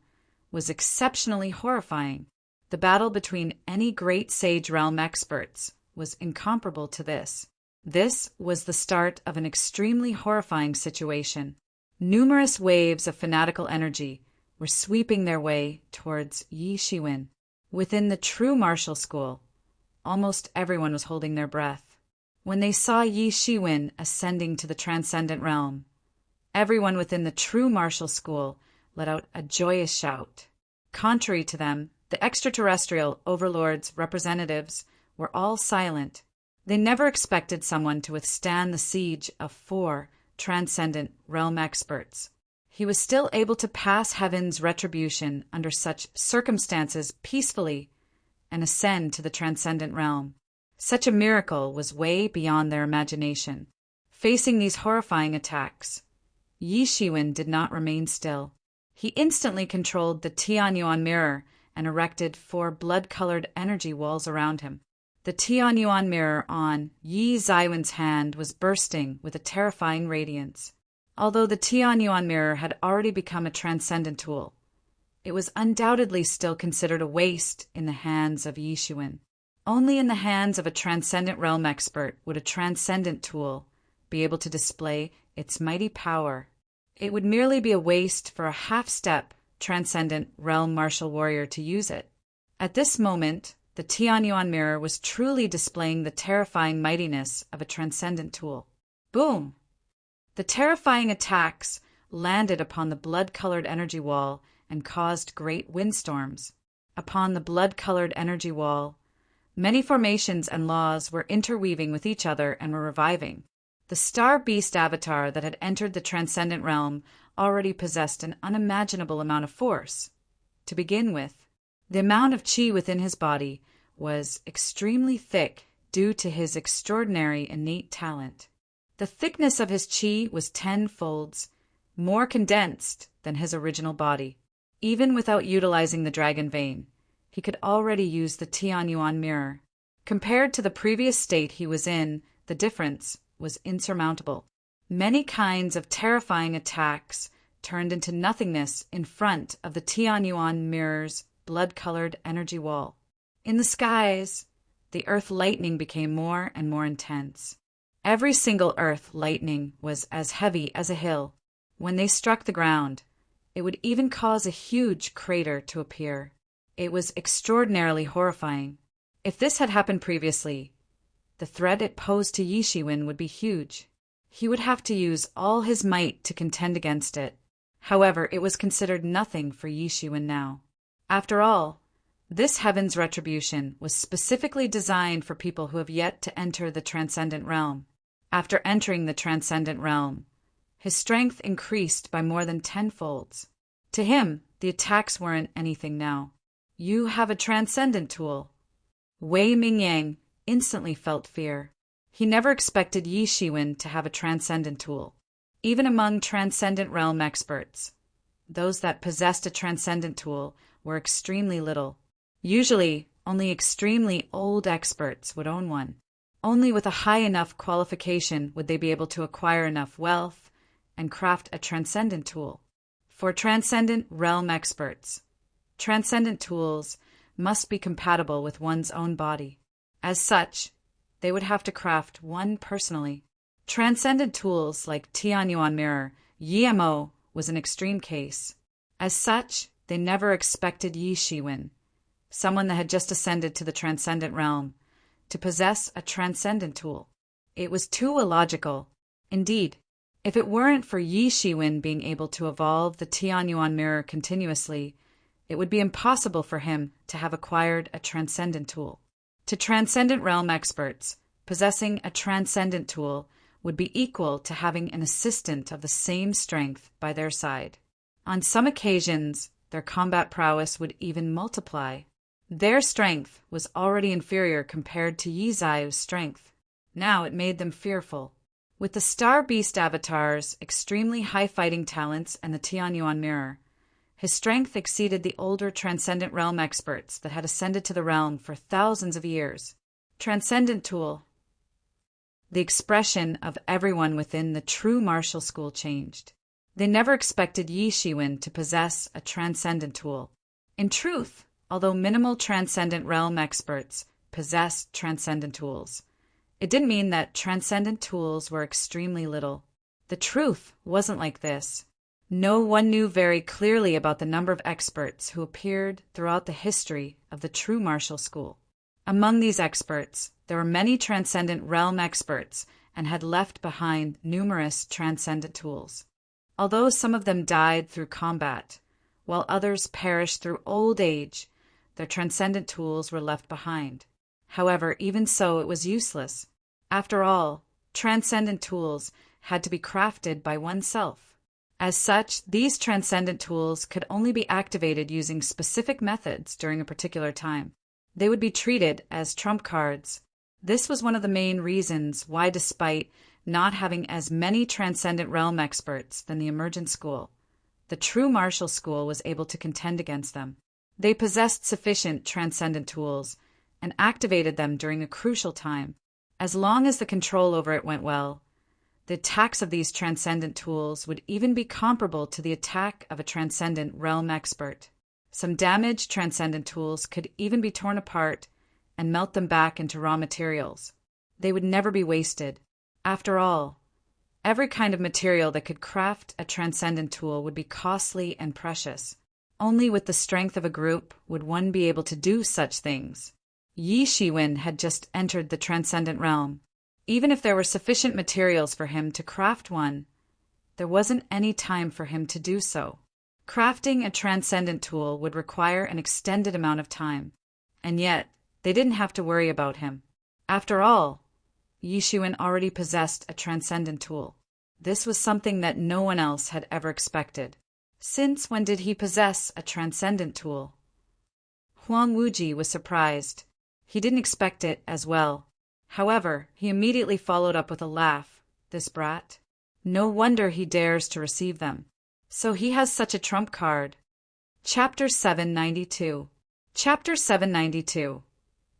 was exceptionally horrifying. The battle between any great sage realm experts was incomparable to this. This was the start of an extremely horrifying situation. Numerous waves of fanatical energy were sweeping their way towards Yi Shiwen. Within the true martial school, almost everyone was holding their breath. When they saw Yi Shiwen ascending to the transcendent realm, everyone within the true martial school let out a joyous shout. Contrary to them, the extraterrestrial overlords' representatives were all silent. They never expected someone to withstand the siege of 4 transcendent realm experts. He was still able to pass heaven's retribution under such circumstances peacefully and ascend to the transcendent realm. Such a miracle was way beyond their imagination. Facing these horrifying attacks, Yi Shiwen did not remain still. He instantly controlled the Tianyuan mirror and erected 4 blood-colored energy walls around him. The Tianyuan mirror on Yi Zaiwen's hand was bursting with a terrifying radiance. Although the Tianyuan mirror had already become a transcendent tool, it was undoubtedly still considered a waste in the hands of Yi Xuan. Only in the hands of a transcendent realm expert would a transcendent tool be able to display its mighty power. It would merely be a waste for a half-step transcendent realm martial warrior to use it. At this moment, the Tianyuan mirror was truly displaying the terrifying mightiness of a transcendent tool. Boom! The terrifying attacks landed upon the blood-colored energy wall and caused great windstorms. Upon the blood-colored energy wall, many formations and laws were interweaving with each other and were reviving. The Star Beast avatar that had entered the transcendent realm already possessed an unimaginable amount of force. To begin with, the amount of qi within his body was extremely thick due to his extraordinary innate talent. The thickness of his qi was 10 folds more condensed than his original body. Even without utilizing the dragon vein, he could already use the Tianyuan mirror. Compared to the previous state he was in, the difference was insurmountable. Many kinds of terrifying attacks turned into nothingness in front of the Tianyuan mirror's blood-colored energy wall. In the skies, the earth lightning became more and more intense. Every single earth lightning was as heavy as a hill. When they struck the ground, it would even cause a huge crater to appear. It was extraordinarily horrifying. If this had happened previously, the threat it posed to Yi Shiwen would be huge. He would have to use all his might to contend against it. However, it was considered nothing for Yi Shiwen now. After all, this heaven's retribution was specifically designed for people who have yet to enter the transcendent realm. After entering the transcendent realm, his strength increased by more than 10 folds. To him, the attacks weren't anything now. You have a transcendent tool. Wei Mingyang instantly felt fear. He never expected Yi Shiwen to have a transcendent tool. Even among transcendent realm experts, those that possessed a transcendent tool were extremely little. Usually, only extremely old experts would own one. Only with a high enough qualification would they be able to acquire enough wealth and craft a transcendent tool. For transcendent realm experts, transcendent tools must be compatible with one's own body. As such, they would have to craft one personally. Transcendent tools like Tianyuan Mirror, Yimo, was an extreme case. As such, they never expected Yi Shiwen, someone that had just ascended to the transcendent realm, to possess a transcendent tool. It was too illogical. Indeed, if it weren't for Yi Shiwen being able to evolve the Tianyuan Mirror continuously, it would be impossible for him to have acquired a transcendent tool. To transcendent realm experts, possessing a transcendent tool would be equal to having an assistant of the same strength by their side. On some occasions, their combat prowess would even multiply. Their strength was already inferior compared to Yi Zai's strength. Now it made them fearful. With the Star Beast avatar's extremely high fighting talents and the Tianyuan Mirror, his strength exceeded the older transcendent realm experts that had ascended to the realm for thousands of years. Transcendent tool. The expression of everyone within the true martial school changed. They never expected Yi Shiwen to possess a transcendent tool. In truth, although minimal transcendent realm experts possessed transcendent tools, it didn't mean that transcendent tools were extremely little. The truth wasn't like this. No one knew very clearly about the number of experts who appeared throughout the history of the true martial school. Among these experts, there were many transcendent realm experts and had left behind numerous transcendent tools. Although some of them died through combat, while others perished through old age, their transcendent tools were left behind. However, even so, it was useless. After all, transcendent tools had to be crafted by oneself. As such, these transcendent tools could only be activated using specific methods during a particular time. They would be treated as trump cards. This was one of the main reasons why, despite not having as many transcendent realm experts than the emergent school, the true martial school was able to contend against them. They possessed sufficient transcendent tools and activated them during a crucial time. As long as the control over it went well, the attacks of these transcendent tools would even be comparable to the attack of a transcendent realm expert. Some damaged transcendent tools could even be torn apart and melt them back into raw materials. They would never be wasted. After all, every kind of material that could craft a transcendent tool would be costly and precious. Only with the strength of a group would one be able to do such things. Yi Shiwen had just entered the transcendent realm. Even if there were sufficient materials for him to craft one, there wasn't any time for him to do so. Crafting a transcendent tool would require an extended amount of time, and yet they didn't have to worry about him. After all, Yi Shiwen already possessed a transcendent tool. This was something that no one else had ever expected. Since when did he possess a transcendent tool? Huang Wuji was surprised. He didn't expect it as well. However, he immediately followed up with a laugh. This brat. No wonder he dares to receive them. So he has such a trump card. Chapter 792. Chapter 792.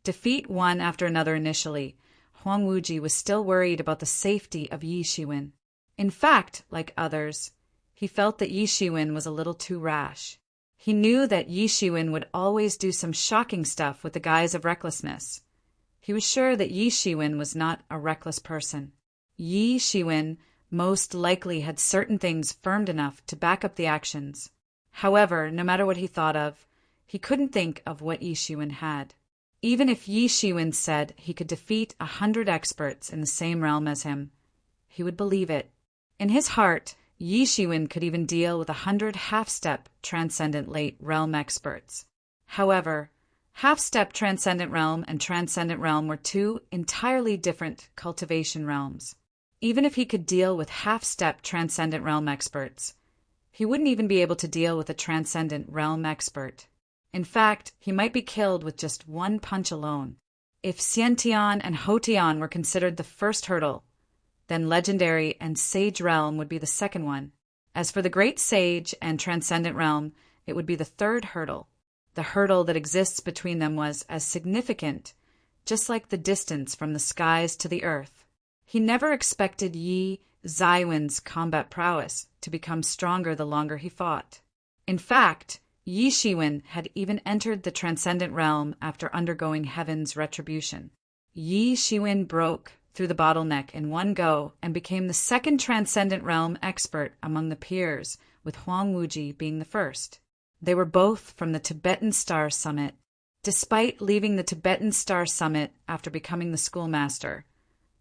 Defeat one after another initially. Huang Wuji was still worried about the safety of Yi Shiwen. In fact, like others, he felt that Yi Shiwen was a little too rash. He knew that Yi Shiwen would always do some shocking stuff with the guise of recklessness. He was sure that Yi Shiwen was not a reckless person. Yi Shiwen most likely had certain things firmed enough to back up the actions. However, no matter what he thought of, he couldn't think of what Yi Shiwen had. Even if Yi Shiwen said he could defeat 100 experts in the same realm as him, he would believe it. In his heart, Yi Shiwen could even deal with 100 half-step transcendent late realm experts. However, half-step transcendent realm and transcendent realm were two entirely different cultivation realms. Even if he could deal with half-step transcendent realm experts, he wouldn't even be able to deal with a transcendent realm expert. In fact, he might be killed with just one punch alone. If Xiantian and Hotian were considered the first hurdle, then legendary and sage realm would be the second one. As for the great sage and transcendent realm, it would be the third hurdle. The hurdle that exists between them was as significant, just like the distance from the skies to the earth. He never expected Yi Zaiwen's combat prowess to become stronger the longer he fought. In fact, Yi Shiwen had even entered the transcendent realm after undergoing heaven's retribution. Yi Shiwen broke through the bottleneck in one go and became the second transcendent realm expert among the peers, with Huang Wuji being the first. They were both from the Tibetan Star Summit. Despite leaving the Tibetan Star Summit after becoming the schoolmaster,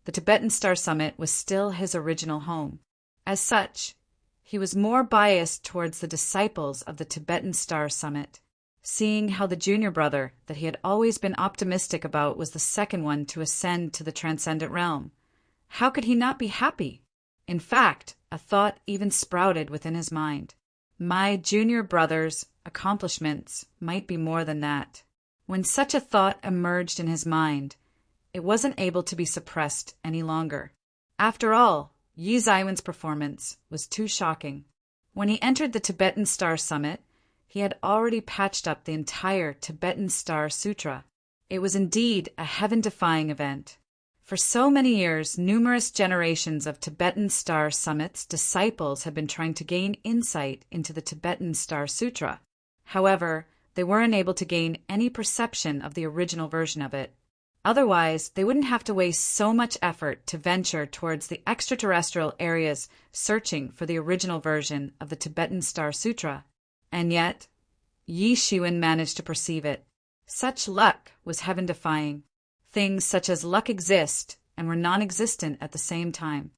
the Tibetan Star Summit was still his original home. As such, he was more biased towards the disciples of the Tibetan Star Summit, seeing how the junior brother that he had always been optimistic about was the second one to ascend to the transcendent realm. How could he not be happy? In fact, a thought even sprouted within his mind. My junior brother's accomplishments might be more than that. When such a thought emerged in his mind, it wasn't able to be suppressed any longer. After all, Yi Zaiwen's performance was too shocking. When he entered the Tibetan Star Summit, he had already patched up the entire Tibetan Star Sutra. It was indeed a heaven-defying event. For so many years, numerous generations of Tibetan Star Summit's disciples had been trying to gain insight into the Tibetan Star Sutra. However, they weren't able to gain any perception of the original version of it. Otherwise, they wouldn't have to waste so much effort to venture towards the extraterrestrial areas searching for the original version of the Tibetan Star Sutra. And yet, Yi Shiwen managed to perceive it. Such luck was heaven-defying. Things such as luck exist and were non-existent at the same time.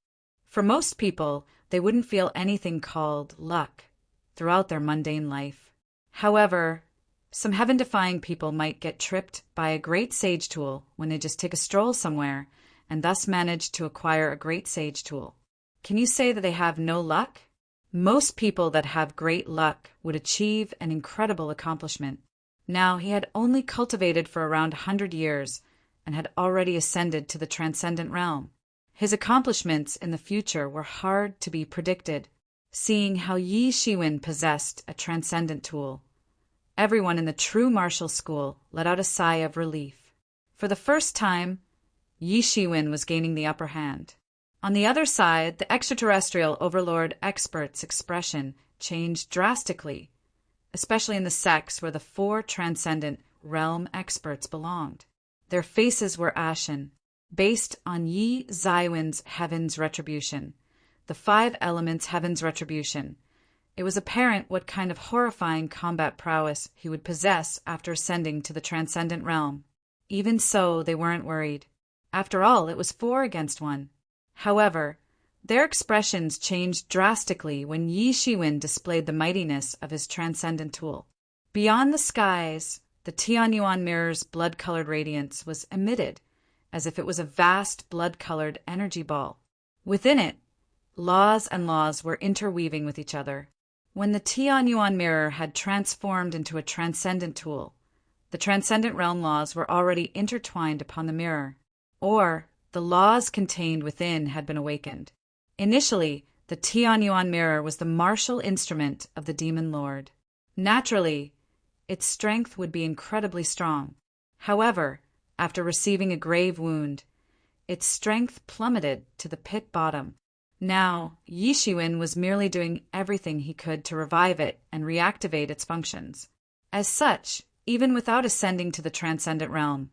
For most people, they wouldn't feel anything called luck throughout their mundane life. However, some heaven-defying people might get tripped by a great sage tool when they just take a stroll somewhere and thus manage to acquire a great sage tool. Can you say that they have no luck? Most people that have great luck would achieve an incredible accomplishment. Now, he had only cultivated for around 100 years and had already ascended to the transcendent realm. His accomplishments in the future were hard to be predicted. Seeing how Yi Shiwen possessed a transcendent tool, Everyone in the true martial school let out a sigh of relief. For the first time, Yi Shiwen was gaining the upper hand. On the other side, the extraterrestrial overlord expert's expression changed drastically, especially in the sects where the 4 transcendent realm experts belonged. Their faces were ashen, based on Yi Zaiwen's Heaven's Retribution, the 5 elements Heaven's Retribution. It was apparent what kind of horrifying combat prowess he would possess after ascending to the transcendent realm. Even so, they weren't worried. After all, it was 4 against 1. However, their expressions changed drastically when Yi Shiwen displayed the mightiness of his transcendent tool. Beyond the skies, the Tianyuan mirror's blood-colored radiance was emitted, as if it was a vast blood-colored energy ball. Within it, laws and laws were interweaving with each other. When the Tianyuan mirror had transformed into a transcendent tool, the transcendent realm laws were already intertwined upon the mirror, or the laws contained within had been awakened. Initially, the Tianyuan mirror was the martial instrument of the demon lord. Naturally, its strength would be incredibly strong. However, after receiving a grave wound, its strength plummeted to the pit bottom. Now, Yi Shiwen was merely doing everything he could to revive it and reactivate its functions. As such, even without ascending to the transcendent realm,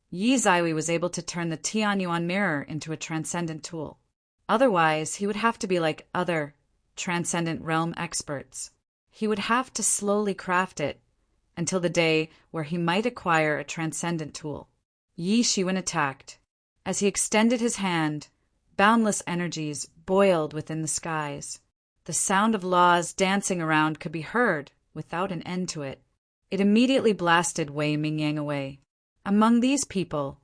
Yi Zaiwi was able to turn the Tianyuan mirror into a transcendent tool. Otherwise, he would have to be like other transcendent realm experts. He would have to slowly craft it until the day where he might acquire a transcendent tool. Yi Shiwen attacked. As he extended his hand, boundless energies boiled within the skies. The sound of laws dancing around could be heard without an end to it. It immediately blasted Wei Mingyang away. Among these people,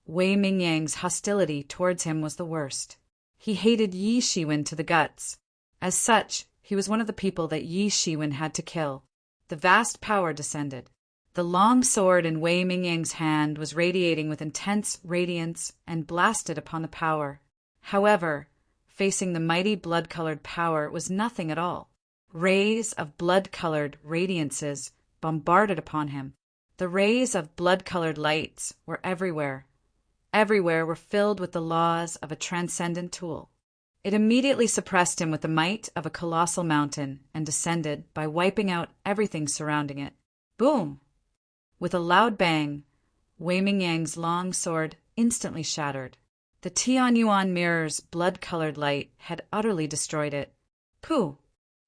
Wei Mingyang's hostility towards him was the worst. He hated Yi Shiwen to the guts. As such, he was one of the people that Yi Shiwen had to kill. The vast power descended. The long sword in Wei Mingyang's hand was radiating with intense radiance and blasted upon the power. However, facing the mighty blood-colored power was nothing at all. Rays of blood-colored radiances bombarded upon him. The rays of blood-colored lights were everywhere. Everywhere were filled with the laws of a transcendent tool. It immediately suppressed him with the might of a colossal mountain and descended by wiping out everything surrounding it. Boom! With a loud bang, Wei Mingyang's long sword instantly shattered. The Tianyuan mirror's blood-colored light had utterly destroyed it. Pooh!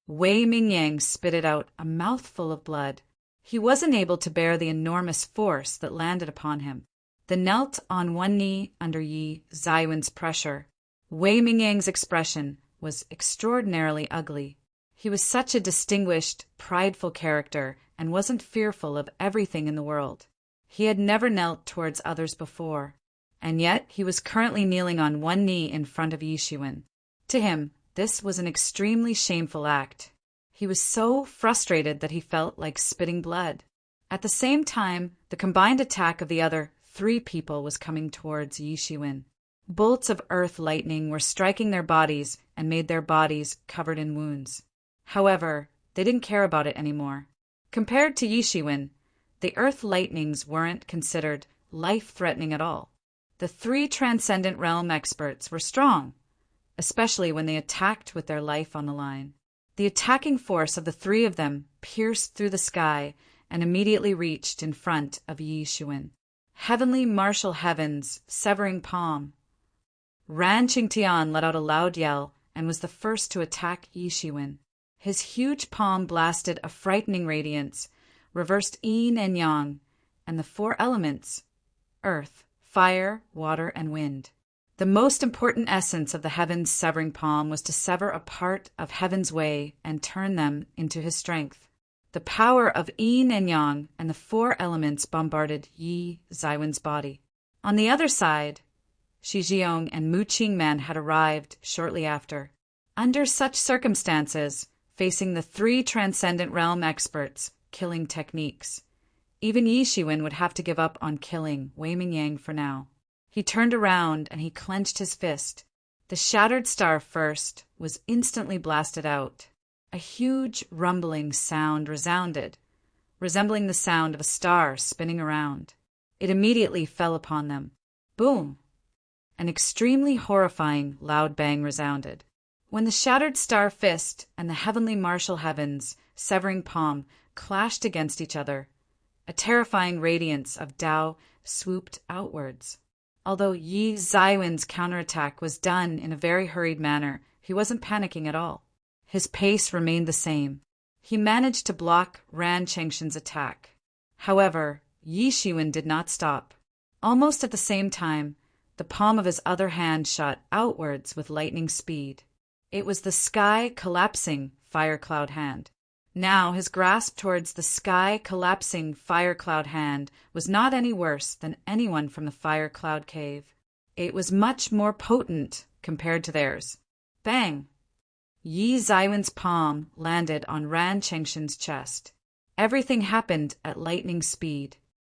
Wei Mingyang spitted out a mouthful of blood. He wasn't able to bear the enormous force that landed upon him. The knelt on one knee under Yi Zaiwen's pressure. Wei Mingyang's expression was extraordinarily ugly. He was such a distinguished, prideful character and wasn't fearful of everything in the world. He had never knelt towards others before, and yet he was currently kneeling on one knee in front of Yi Shiwen. To him, this was an extremely shameful act. He was so frustrated that he felt like spitting blood. At the same time, the combined attack of the other 3 people was coming towards Yi Shiwen. Bolts of earth lightning were striking their bodies and made their bodies covered in wounds. However, they didn't care about it anymore. Compared to Yi Shiwen, the earth lightnings weren't considered life-threatening at all. The 3 transcendent realm experts were strong, especially when they attacked with their life on the line. The attacking force of the 3 of them pierced through the sky and immediately reached in front of Yi Shiwen. Heavenly martial heaven's severing palm. Ran Qingtian let out a loud yell and was the first to attack Yi Shiwen. His huge palm blasted a frightening radiance, reversed yin and yang, and the 4 elements: earth, fire, water, and wind. The most important essence of the heaven's severing palm was to sever a part of heaven's way and turn them into his strength. The power of yin and yang and the 4 elements bombarded Yi Zaiwen's body. On the other side, Shi Jiong and Mu Qingman had arrived shortly after. Under such circumstances, facing the 3 transcendent realm experts' killing techniques, even Yi Shiwen would have to give up on killing Wei Mingyang for now. He turned around and he clenched his fist. The shattered star first was instantly blasted out. A huge rumbling sound resounded, resembling the sound of a star spinning around. It immediately fell upon them. Boom! An extremely horrifying loud bang resounded. When the shattered star fist and the heavenly martial heavens, severing palm, clashed against each other, a terrifying radiance of Tao swooped outwards. Although Yi Zaiwen's counterattack was done in a very hurried manner, he wasn't panicking at all. His pace remained the same. He managed to block Ran Changshen's attack. However, Yi Shiwen did not stop. Almost at the same time, the palm of his other hand shot outwards with lightning speed. It was the sky-collapsing fire cloud hand. Now his grasp towards the sky-collapsing fire cloud hand was not any worse than anyone from the fire cloud cave. It was much more potent compared to theirs. Bang! Yi Zaiwen's palm landed on Ran Changshen's chest. Everything happened at lightning speed.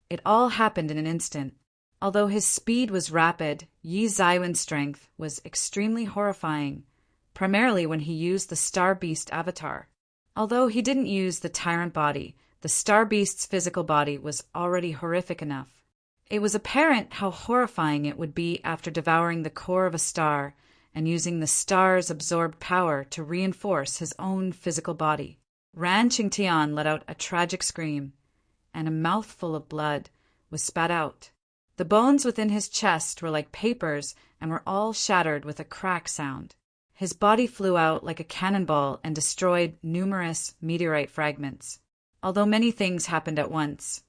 It all happened in an instant. Although his speed was rapid, Yi Zaiwen's strength was extremely horrifying, primarily when he used the Star Beast avatar. Although he didn't use the tyrant body, the Star Beast's physical body was already horrific enough. It was apparent how horrifying it would be after devouring the core of a star and using the star's absorbed power to reinforce his own physical body. Ran Qingtian let out a tragic scream, and a mouthful of blood was spat out. The bones within his chest were like papers and were all shattered with a crack sound. His body flew out like a cannonball and destroyed numerous meteorite fragments. Although many things happened at once,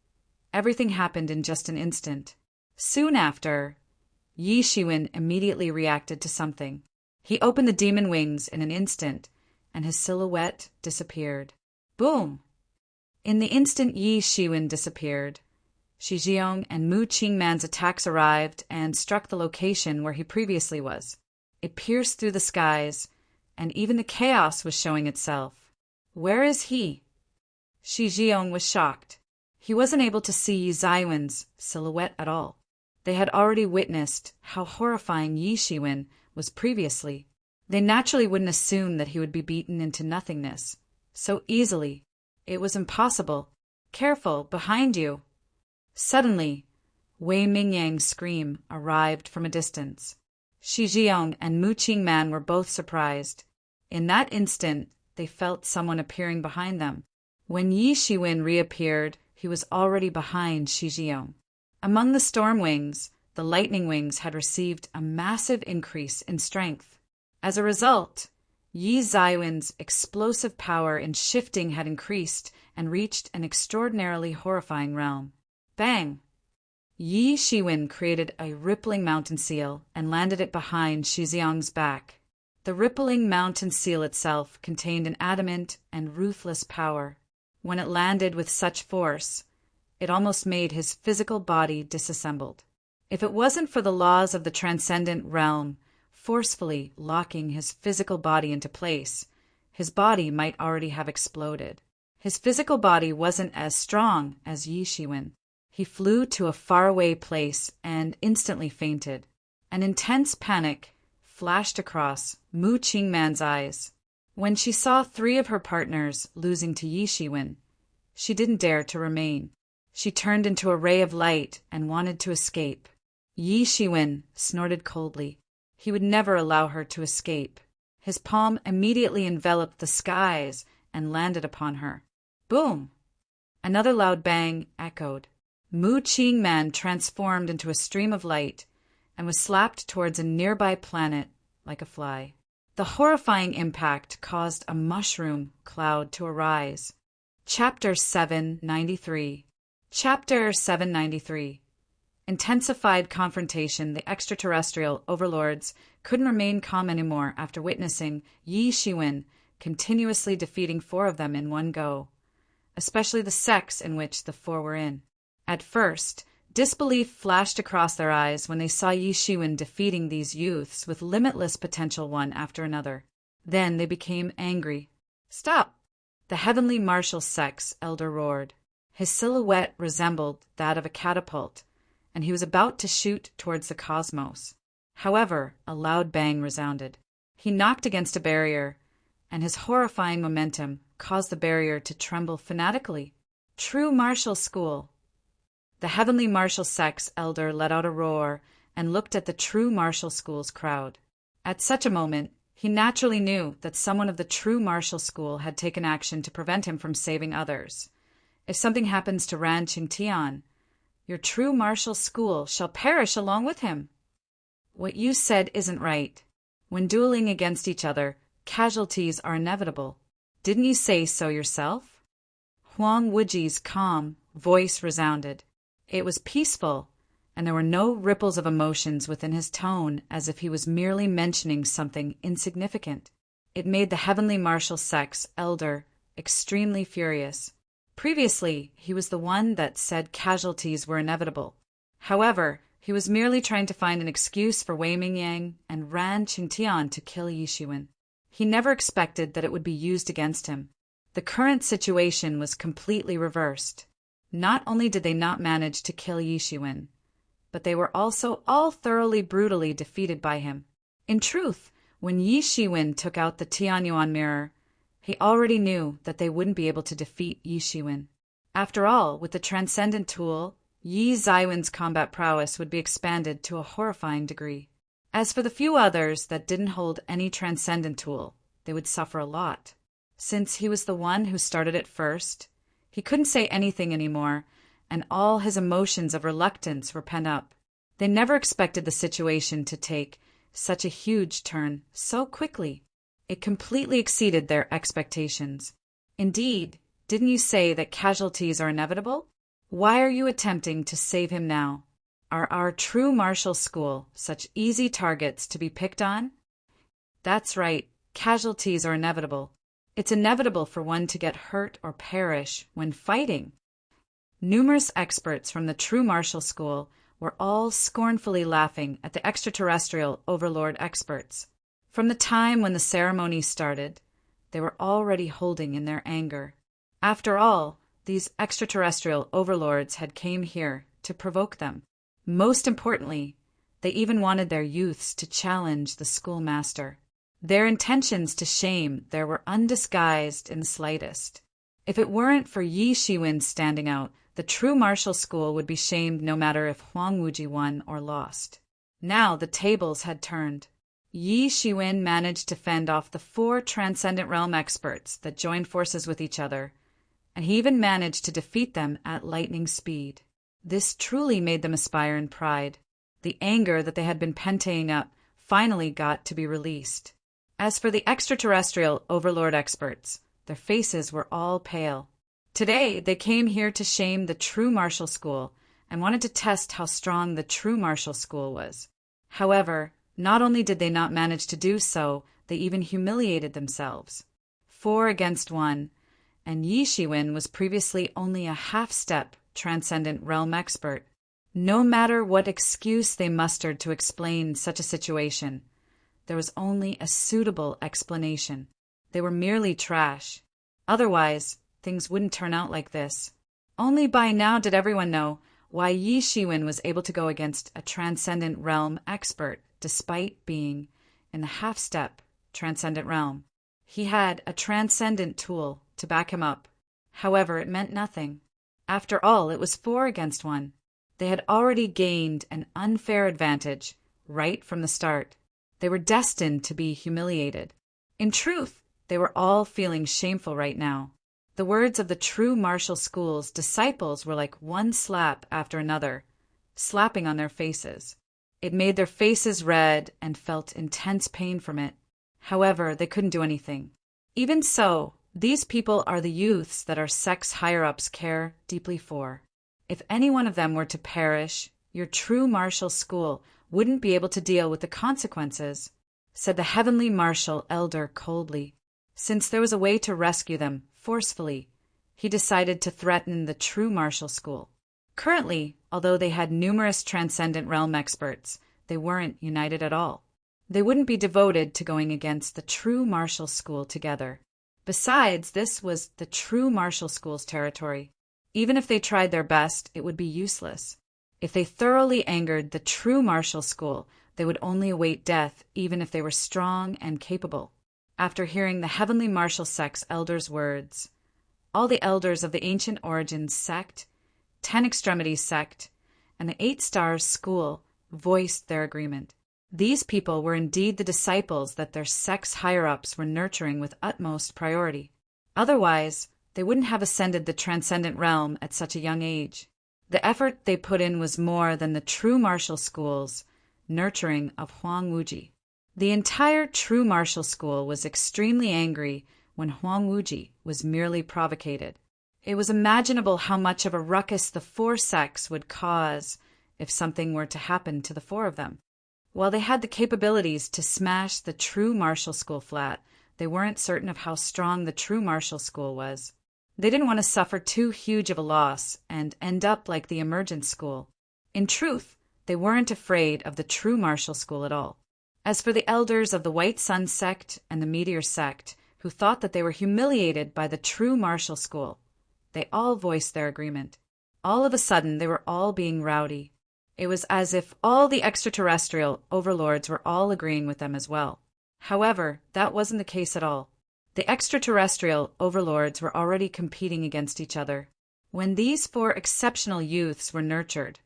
everything happened in just an instant. Soon after, Yi Shiwen immediately reacted to something. He opened the demon wings in an instant, and his silhouette disappeared. Boom! In the instant Yi Shiwen disappeared, Shi Jiong and Mu Qingman's attacks arrived and struck the location where he previously was. It pierced through the skies, and even the chaos was showing itself. Where is he? Shi Jiong was shocked. He wasn't able to see Yi Zaiwen's silhouette at all. They had already witnessed how horrifying Yi Shiwen was previously. They naturally wouldn't assume that he would be beaten into nothingness so easily. It was impossible. Careful, behind you! Suddenly, Wei Mingyang's scream arrived from a distance. Shi Jiong and Mu Qingman were both surprised. In that instant, they felt someone appearing behind them. When Yi Shiwen reappeared, he was already behind Shi Jiong. Among the storm wings, the lightning wings had received a massive increase in strength. As a result, Yi Zaiwen's explosive power in shifting had increased and reached an extraordinarily horrifying realm. Bang! Yi Shiwen created a rippling mountain seal and landed it behind Shi Jiong's back. The rippling mountain seal itself contained an adamant and ruthless power. When it landed with such force, it almost made his physical body disassembled. If it wasn't for the laws of the transcendent realm forcefully locking his physical body into place, his body might already have exploded. His physical body wasn't as strong as Yi Shiwen. He flew to a faraway place and instantly fainted. An intense panic flashed across Mu Qingman's eyes. When she saw 3 of her partners losing to Yi Shiwen, she didn't dare to remain. She turned into a ray of light and wanted to escape. Yi Shiwen snorted coldly. He would never allow her to escape. His palm immediately enveloped the skies and landed upon her. Boom! Another loud bang echoed. Mu Qingman transformed into a stream of light and was slapped towards a nearby planet like a fly. The horrifying impact caused a mushroom cloud to arise. Chapter 793. Chapter 793. Intensified confrontation. The extraterrestrial overlords couldn't remain calm anymore after witnessing Yi Shiwen continuously defeating 4 of them in one go, especially the sects in which the 4 were in. At first, disbelief flashed across their eyes when they saw Yi Shiwen defeating these youths with limitless potential one after another. Then they became angry. Stop! The heavenly martial sect's elder roared. His silhouette resembled that of a catapult, and he was about to shoot towards the cosmos. However, a loud bang resounded. He knocked against a barrier, and his horrifying momentum caused the barrier to tremble fanatically. True martial school. The heavenly martial sect's elder let out a roar and looked at the true martial school's crowd. At such a moment, he naturally knew that someone of the true martial school had taken action to prevent him from saving others. If something happens to Ran Qingtian, your true martial school shall perish along with him. What you said isn't right. When dueling against each other, casualties are inevitable. Didn't you say so yourself? Huang Wuji's calm voice resounded. It was peaceful, and there were no ripples of emotions within his tone as if he was merely mentioning something insignificant. It made the heavenly martial sect's elder extremely furious. Previously, he was the one that said casualties were inevitable. However, he was merely trying to find an excuse for Wei Mingyang and Ran Qingtian to kill Yixuan. He never expected that it would be used against him. The current situation was completely reversed. Not only did they not manage to kill Yixuan, but they were also all thoroughly brutally defeated by him. In truth, when Yixuan took out the Tianyuan mirror, he already knew that they wouldn't be able to defeat Yixuan. After all, with the transcendent tool, Yi Zaiwen's combat prowess would be expanded to a horrifying degree. As for the few others that didn't hold any transcendent tool, they would suffer a lot. Since he was the one who started it first, he couldn't say anything anymore, and all his emotions of reluctance were pent up. They never expected the situation to take such a huge turn so quickly. It completely exceeded their expectations. Indeed, didn't you say that casualties are inevitable? Why are you attempting to save him now? Are our true martial school such easy targets to be picked on? That's right, casualties are inevitable. It's inevitable for one to get hurt or perish when fighting. Numerous experts from the true martial school were all scornfully laughing at the extraterrestrial overlord experts. From the time when the ceremony started, they were already holding in their anger. After all, these extraterrestrial overlords had came here to provoke them. Most importantly, they even wanted their youths to challenge the schoolmaster. Their intentions to shame there were undisguised in the slightest. If it weren't for Yi Shiwen standing out, the true martial school would be shamed no matter if Huang Wuji won or lost. Now the tables had turned. Yi Shiwen managed to fend off the 4 Transcendent Realm experts that joined forces with each other, and he even managed to defeat them at lightning speed. This truly made them aspire in pride. The anger that they had been penting up finally got to be released. As for the extraterrestrial overlord experts, their faces were all pale. Today, they came here to shame the true martial school and wanted to test how strong the true martial school was. However, not only did they not manage to do so, they even humiliated themselves. 4 against 1, and Yi Shiwen was previously only a half-step Transcendent Realm expert. No matter what excuse they mustered to explain such a situation, there was only a suitable explanation. They were merely trash. Otherwise, things wouldn't turn out like this. Only by now did everyone know why Yi Shiwen was able to go against a Transcendent Realm expert despite being in the half-step Transcendent Realm. He had a transcendent tool to back him up. However, it meant nothing. After all, it was 4 against 1. They had already gained an unfair advantage right from the start. They were destined to be humiliated. In truth, they were all feeling shameful right now. The words of the true martial school's disciples were like one slap after another, slapping on their faces. It made their faces red and felt intense pain from it. However, they couldn't do anything. Even so, these people are the youths that our sect's higher-ups care deeply for. If any one of them were to perish, your true martial school wouldn't be able to deal with the consequences, said the heavenly martial elder coldly. Since there was a way to rescue them forcefully, he decided to threaten the true martial school. Currently, although they had numerous Transcendent Realm experts, they weren't united at all. They wouldn't be devoted to going against the true martial school together. Besides, this was the true martial school's territory. Even if they tried their best, it would be useless. If they thoroughly angered the true martial school, they would only await death even if they were strong and capable. After hearing the heavenly martial sect's elder's words, all the elders of the Ancient Origins sect, 10 Extremities sect, and the 8 Stars school voiced their agreement. These people were indeed the disciples that their sect's higher-ups were nurturing with utmost priority. Otherwise, they wouldn't have ascended the transcendent realm at such a young age. The effort they put in was more than the true martial school's nurturing of Huang Wuji. The entire true martial school was extremely angry when Huang Wuji was merely provocated. It was imaginable how much of a ruckus the 4 sects would cause if something were to happen to the 4 of them. While they had the capabilities to smash the true martial school flat, they weren't certain of how strong the true martial school was. They didn't want to suffer too huge of a loss and end up like the emergent school. In truth, they weren't afraid of the true martial school at all. As for the elders of the White Sun sect and the Meteor sect, who thought that they were humiliated by the true martial school, they all voiced their agreement. All of a sudden, they were all being rowdy. It was as if all the extraterrestrial overlords were all agreeing with them as well. However, that wasn't the case at all. The extraterrestrial overlords were already competing against each other. When these 4 exceptional youths were nurtured,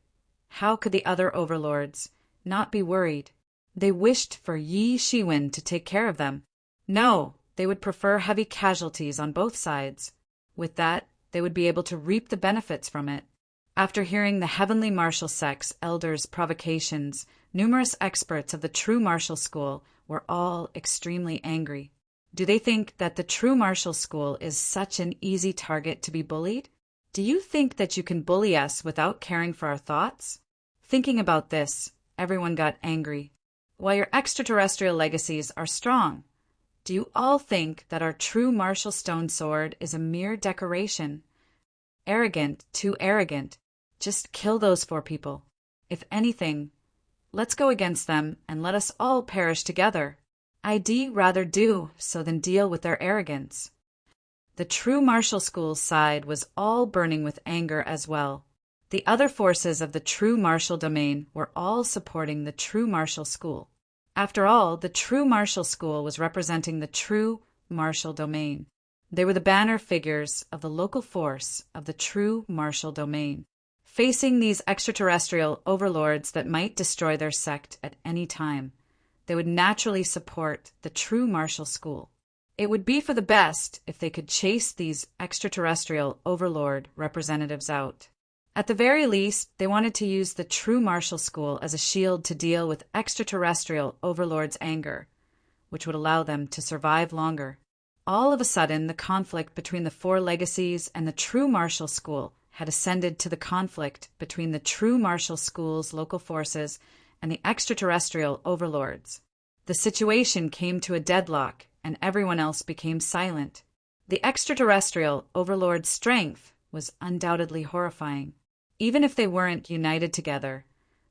how could the other overlords not be worried? They wished for Yi Shiwen to take care of them. No, they would prefer heavy casualties on both sides. With that, they would be able to reap the benefits from it. After hearing the heavenly martial sect's elders' provocations, numerous experts of the true martial school were all extremely angry. Do they think that the true martial school is such an easy target to be bullied? Do you think that you can bully us without caring for our thoughts? Thinking about this, everyone got angry. While your extraterrestrial legacies are strong, do you all think that our true martial stone sword is a mere decoration? Arrogant, too arrogant. Just kill those 4 people. If anything, let's go against them and let us all perish together. I'd rather do so than deal with their arrogance. The true martial school's side was all burning with anger as well. The other forces of the true martial domain were all supporting the true martial school. After all, the true martial school was representing the true martial domain. They were the banner figures of the local force of the true martial domain, facing these extraterrestrial overlords that might destroy their sect at any time. They would naturally support the true martial school. It would be for the best if they could chase these extraterrestrial overlord representatives out. At the very least, they wanted to use the true martial school as a shield to deal with extraterrestrial overlords' anger, which would allow them to survive longer. All of a sudden, the conflict between the 4 legacies and the true martial school had ascended to the conflict between the true martial school's local forces and the extraterrestrial overlords. The situation came to a deadlock, and everyone else became silent. The extraterrestrial overlord's strength was undoubtedly horrifying. Even if they weren't united together,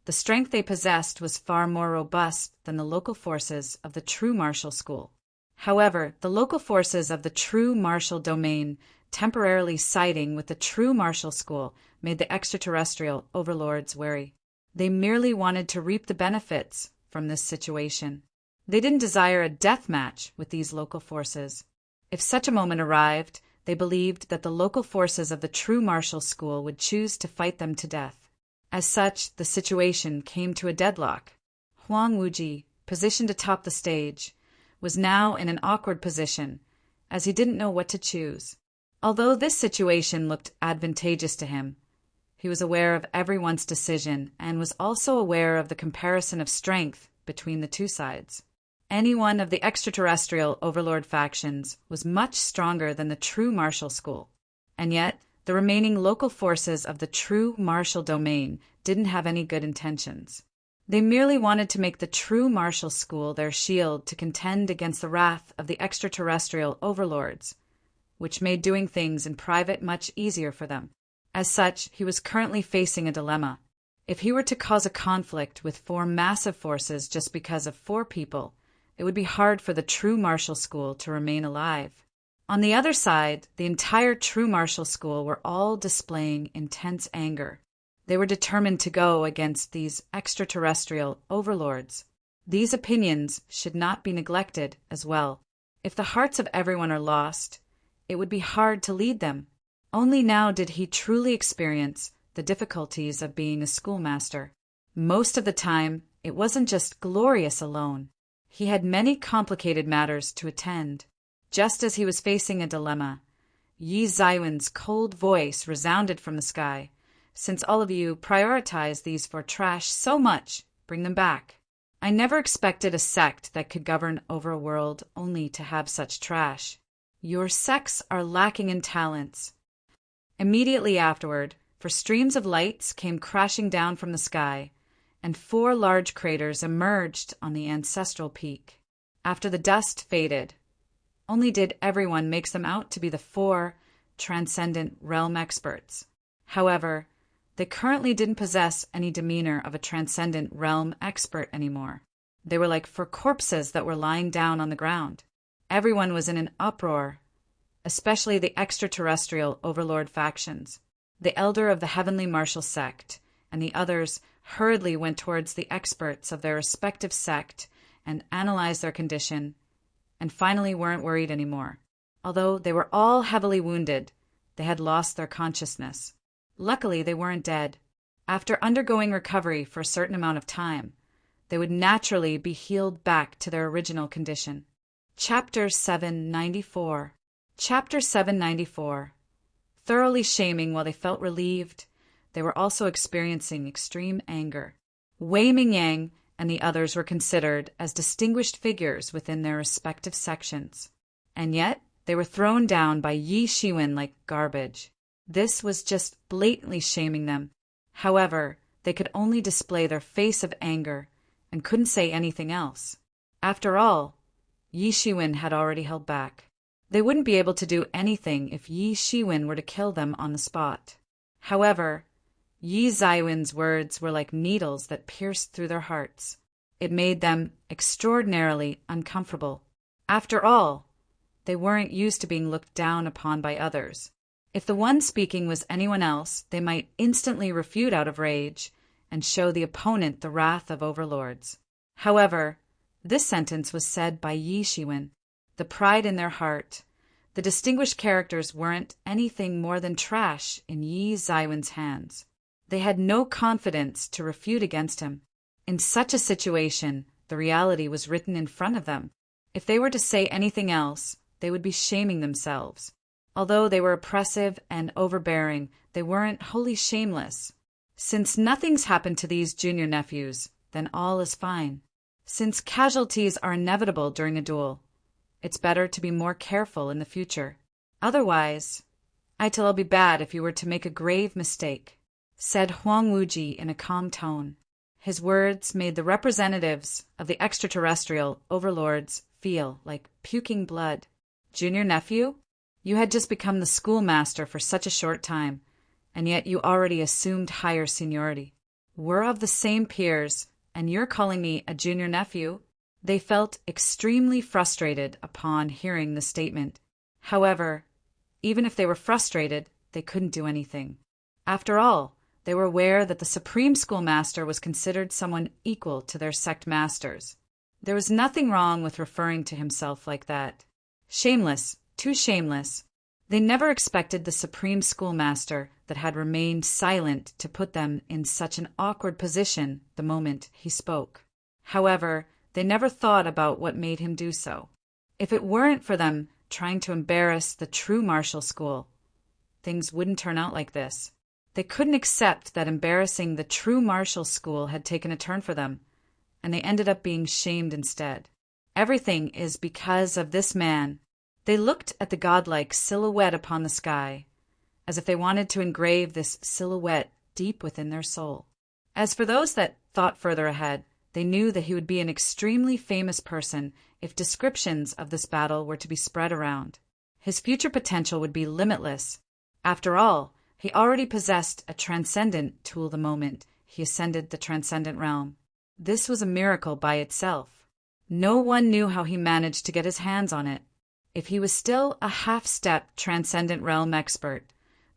the strength they possessed was far more robust than the local forces of the true martial school. However, the local forces of the true martial domain temporarily siding with the true martial school made the extraterrestrial overlords wary. They merely wanted to reap the benefits from this situation. They didn't desire a death match with these local forces. If such a moment arrived, they believed that the local forces of the true martial school would choose to fight them to death. As such, the situation came to a deadlock. Huang Wuji, positioned atop the stage, was now in an awkward position, as he didn't know what to choose. Although this situation looked advantageous to him, he was aware of everyone's decision and was also aware of the comparison of strength between the 2 sides. Any one of the extraterrestrial overlord factions was much stronger than the true martial school, and yet the remaining local forces of the true martial domain didn't have any good intentions. They merely wanted to make the true martial school their shield to contend against the wrath of the extraterrestrial overlords, which made doing things in private much easier for them. As such, he was currently facing a dilemma. If he were to cause a conflict with 4 massive forces just because of 4 people, it would be hard for the true martial school to remain alive. On the other side, the entire true martial school were all displaying intense anger. They were determined to go against these extraterrestrial overlords. These opinions should not be neglected as well. If the hearts of everyone are lost, it would be hard to lead them. Only now did he truly experience the difficulties of being a schoolmaster. Most of the time, it wasn't just glorious alone. He had many complicated matters to attend. Just as he was facing a dilemma, Yi Zaiwen's cold voice resounded from the sky. Since all of you prioritize these for trash so much, bring them back. I never expected a sect that could govern over a world only to have such trash. Your sects are lacking in talents. Immediately afterward, for streams of lights came crashing down from the sky, and 4 large craters emerged on the ancestral peak. After the dust faded, only did everyone make them out to be the 4 transcendent realm experts. However, they currently didn't possess any demeanor of a transcendent realm expert anymore. They were like 4 corpses that were lying down on the ground. Everyone was in an uproar, especially the extraterrestrial overlord factions. The elder of the Heavenly Martial Sect and the others hurriedly went towards the experts of their respective sect and analyzed their condition, and finally weren't worried anymore. Although they were all heavily wounded, they had lost their consciousness. Luckily, they weren't dead. After undergoing recovery for a certain amount of time, they would naturally be healed back to their original condition. Chapter 794. Chapter 794. Thoroughly shaming while they felt relieved, they were also experiencing extreme anger. Wei Mingyang and the others were considered as distinguished figures within their respective sections. And yet, they were thrown down by Yi Shiwen like garbage. This was just blatantly shaming them. However, they could only display their face of anger and couldn't say anything else. After all, Yi Shiwen had already held back. They wouldn't be able to do anything if Yi Shiwen were to kill them on the spot. However, Yi Zaiwen's words were like needles that pierced through their hearts. It made them extraordinarily uncomfortable. After all, they weren't used to being looked down upon by others. If the one speaking was anyone else, they might instantly refute out of rage and show the opponent the wrath of overlords. However, this sentence was said by Yi Shiwen. The pride in their heart, the distinguished characters weren't anything more than trash in Yi Zaiwen's hands. They had no confidence to refute against him. In such a situation, the reality was written in front of them. If they were to say anything else, they would be shaming themselves. Although they were oppressive and overbearing, they weren't wholly shameless. Since nothing's happened to these junior nephews, then all is fine. Since casualties are inevitable during a duel, it's better to be more careful in the future. Otherwise, it'll be bad if you were to make a grave mistake, said Huang Wuji in a calm tone. His words made the representatives of the extraterrestrial overlords feel like puking blood. Junior nephew, you had just become the schoolmaster for such a short time, and yet you already assumed higher seniority. We're of the same peers, and you're calling me a junior nephew? They felt extremely frustrated upon hearing the statement. However, even if they were frustrated, they couldn't do anything. After all, they were aware that the Supreme Schoolmaster was considered someone equal to their sect masters. There was nothing wrong with referring to himself like that. Shameless, too shameless. They never expected the Supreme Schoolmaster that had remained silent to put them in such an awkward position the moment he spoke. However, they never thought about what made him do so. If it weren't for them trying to embarrass the true martial school, things wouldn't turn out like this. They couldn't accept that embarrassing the true martial school had taken a turn for them, and they ended up being shamed instead. Everything is because of this man. They looked at the godlike silhouette upon the sky, as if they wanted to engrave this silhouette deep within their soul. As for those that thought further ahead, they knew that he would be an extremely famous person if descriptions of this battle were to be spread around. His future potential would be limitless. After all, he already possessed a transcendent tool the moment he ascended the transcendent realm. This was a miracle by itself. No one knew how he managed to get his hands on it. If he was still a half-step transcendent realm expert,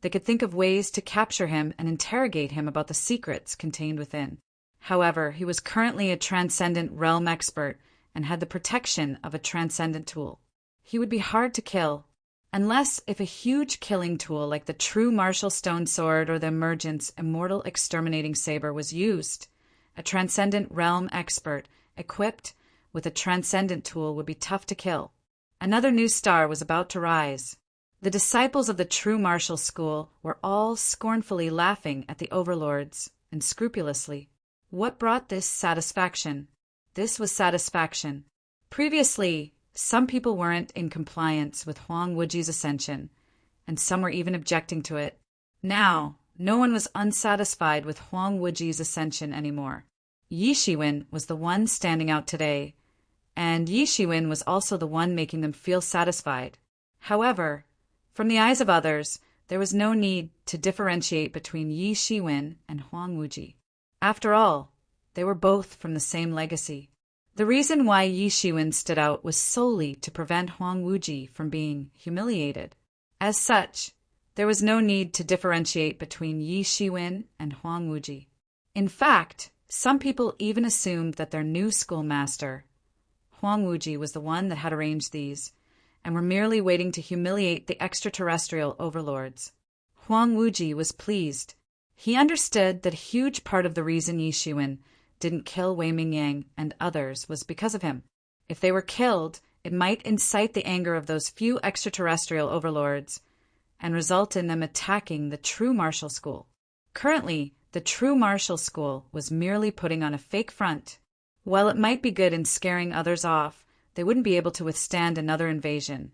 they could think of ways to capture him and interrogate him about the secrets contained within. However, he was currently a transcendent realm expert and had the protection of a transcendent tool. He would be hard to kill. Unless if a huge killing tool like the true martial stone sword or the emergent's immortal exterminating saber was used, a transcendent realm expert equipped with a transcendent tool would be tough to kill. Another new star was about to rise. The disciples of the true martial school were all scornfully laughing at the overlords and scrupulously. What brought this satisfaction? This was satisfaction. Previously, some people weren't in compliance with Huang Wuji's ascension, and some were even objecting to it. Now, no one was unsatisfied with Huang Wuji's ascension anymore. Yi Shiwen was the one standing out today, and Yi Shiwen was also the one making them feel satisfied. However, from the eyes of others, there was no need to differentiate between Yi Shiwen and Huang Wuji. After all, they were both from the same legacy. The reason why Yi Shiwen stood out was solely to prevent Huang Wuji from being humiliated. As such, there was no need to differentiate between Yi Shiwen and Huang Wuji. In fact, some people even assumed that their new schoolmaster, Huang Wuji, was the one that had arranged these, and were merely waiting to humiliate the extraterrestrial overlords. Huang Wuji was pleased. He understood that a huge part of the reason Yi Shiwen didn't kill Wei Mingyang and others was because of him. If they were killed, it might incite the anger of those few extraterrestrial overlords and result in them attacking the true martial school. Currently, the true martial school was merely putting on a fake front. While it might be good in scaring others off, they wouldn't be able to withstand another invasion,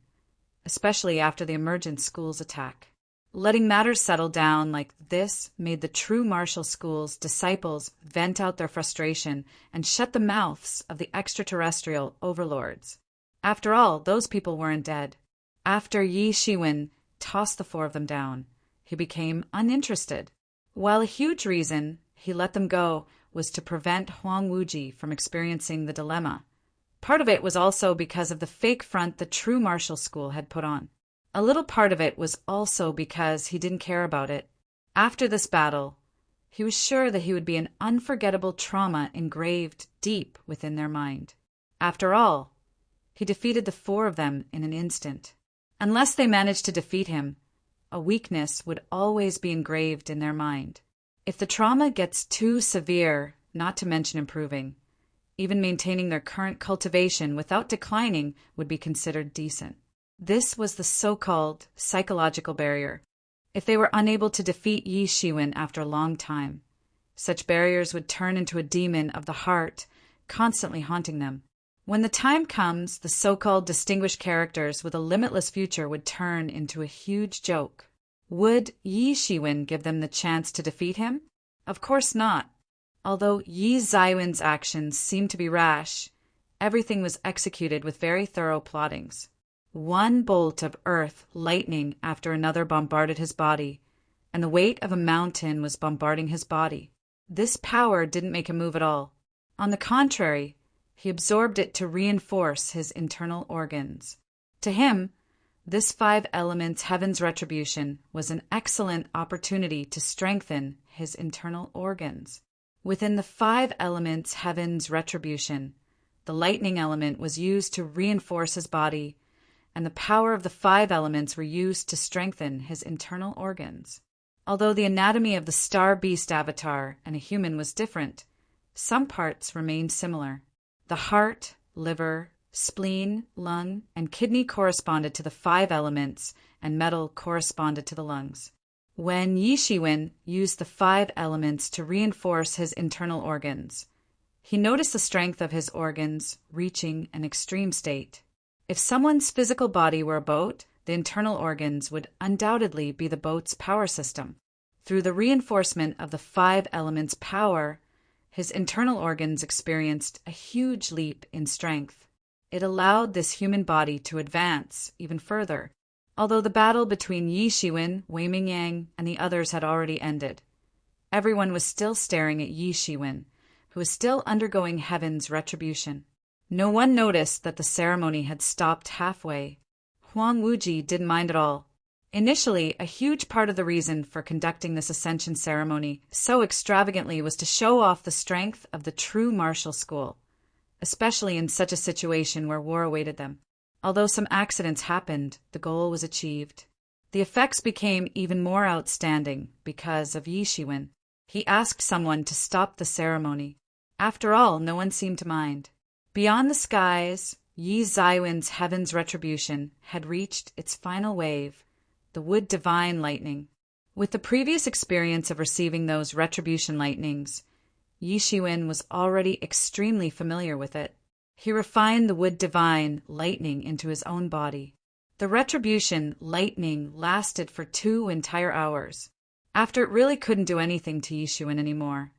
especially after the emergent school's attack. Letting matters settle down like this made the true martial school's disciples vent out their frustration and shut the mouths of the extraterrestrial overlords. After all, those people weren't dead. After Yi Shiwen tossed the four of them down, he became uninterested. While a huge reason he let them go was to prevent Huang Wuji from experiencing the dilemma, part of it was also because of the fake front the true martial school had put on. A little part of it was also because he didn't care about it. After this battle, he was sure that he would be an unforgettable trauma engraved deep within their mind. After all, he defeated the four of them in an instant. Unless they managed to defeat him, a weakness would always be engraved in their mind. If the trauma gets too severe, not to mention improving, even maintaining their current cultivation without declining would be considered decent. This was the so-called psychological barrier. If they were unable to defeat Yi Shiwen after a long time, such barriers would turn into a demon of the heart, constantly haunting them. When the time comes, the so-called distinguished characters with a limitless future would turn into a huge joke. Would Yi Shiwen give them the chance to defeat him? Of course not. Although Yi Zaiwen's actions seemed to be rash, everything was executed with very thorough plottings. One bolt of earth lightning after another bombarded his body, and the weight of a mountain was bombarding his body. This power didn't make him move at all. On the contrary, he absorbed it to reinforce his internal organs. To him, this 5 elements heaven's retribution was an excellent opportunity to strengthen his internal organs. Within the 5 elements heaven's retribution, the lightning element was used to reinforce his body, and the power of the 5 elements were used to strengthen his internal organs. Although the anatomy of the star beast avatar and a human was different, some parts remained similar. The heart, liver, spleen, lung, and kidney corresponded to the 5 elements, and metal corresponded to the lungs. When Yi Shiwen used the 5 elements to reinforce his internal organs, he noticed the strength of his organs reaching an extreme state. If someone's physical body were a boat, the internal organs would undoubtedly be the boat's power system. Through the reinforcement of the 5 elements' power, his internal organs experienced a huge leap in strength. It allowed this human body to advance even further. Although the battle between Yi Shiwen, Wei Mingyang, and the others had already ended, everyone was still staring at Yi Shiwen, who was still undergoing heaven's retribution. No one noticed that the ceremony had stopped halfway. Huang Wuji didn't mind at all. Initially, a huge part of the reason for conducting this ascension ceremony so extravagantly was to show off the strength of the true martial school, especially in such a situation where war awaited them. Although some accidents happened, the goal was achieved. The effects became even more outstanding because of Yi Shiwen. He asked someone to stop the ceremony. After all, no one seemed to mind. Beyond the skies, Yi Zaiwen's heaven's retribution had reached its final wave, the wood divine lightning. With the previous experience of receiving those retribution lightnings, Yi Shiwen was already extremely familiar with it. He refined the wood divine lightning into his own body. The retribution lightning lasted for 2 entire hours. After it really couldn't do anything to Yi Shiwen anymore,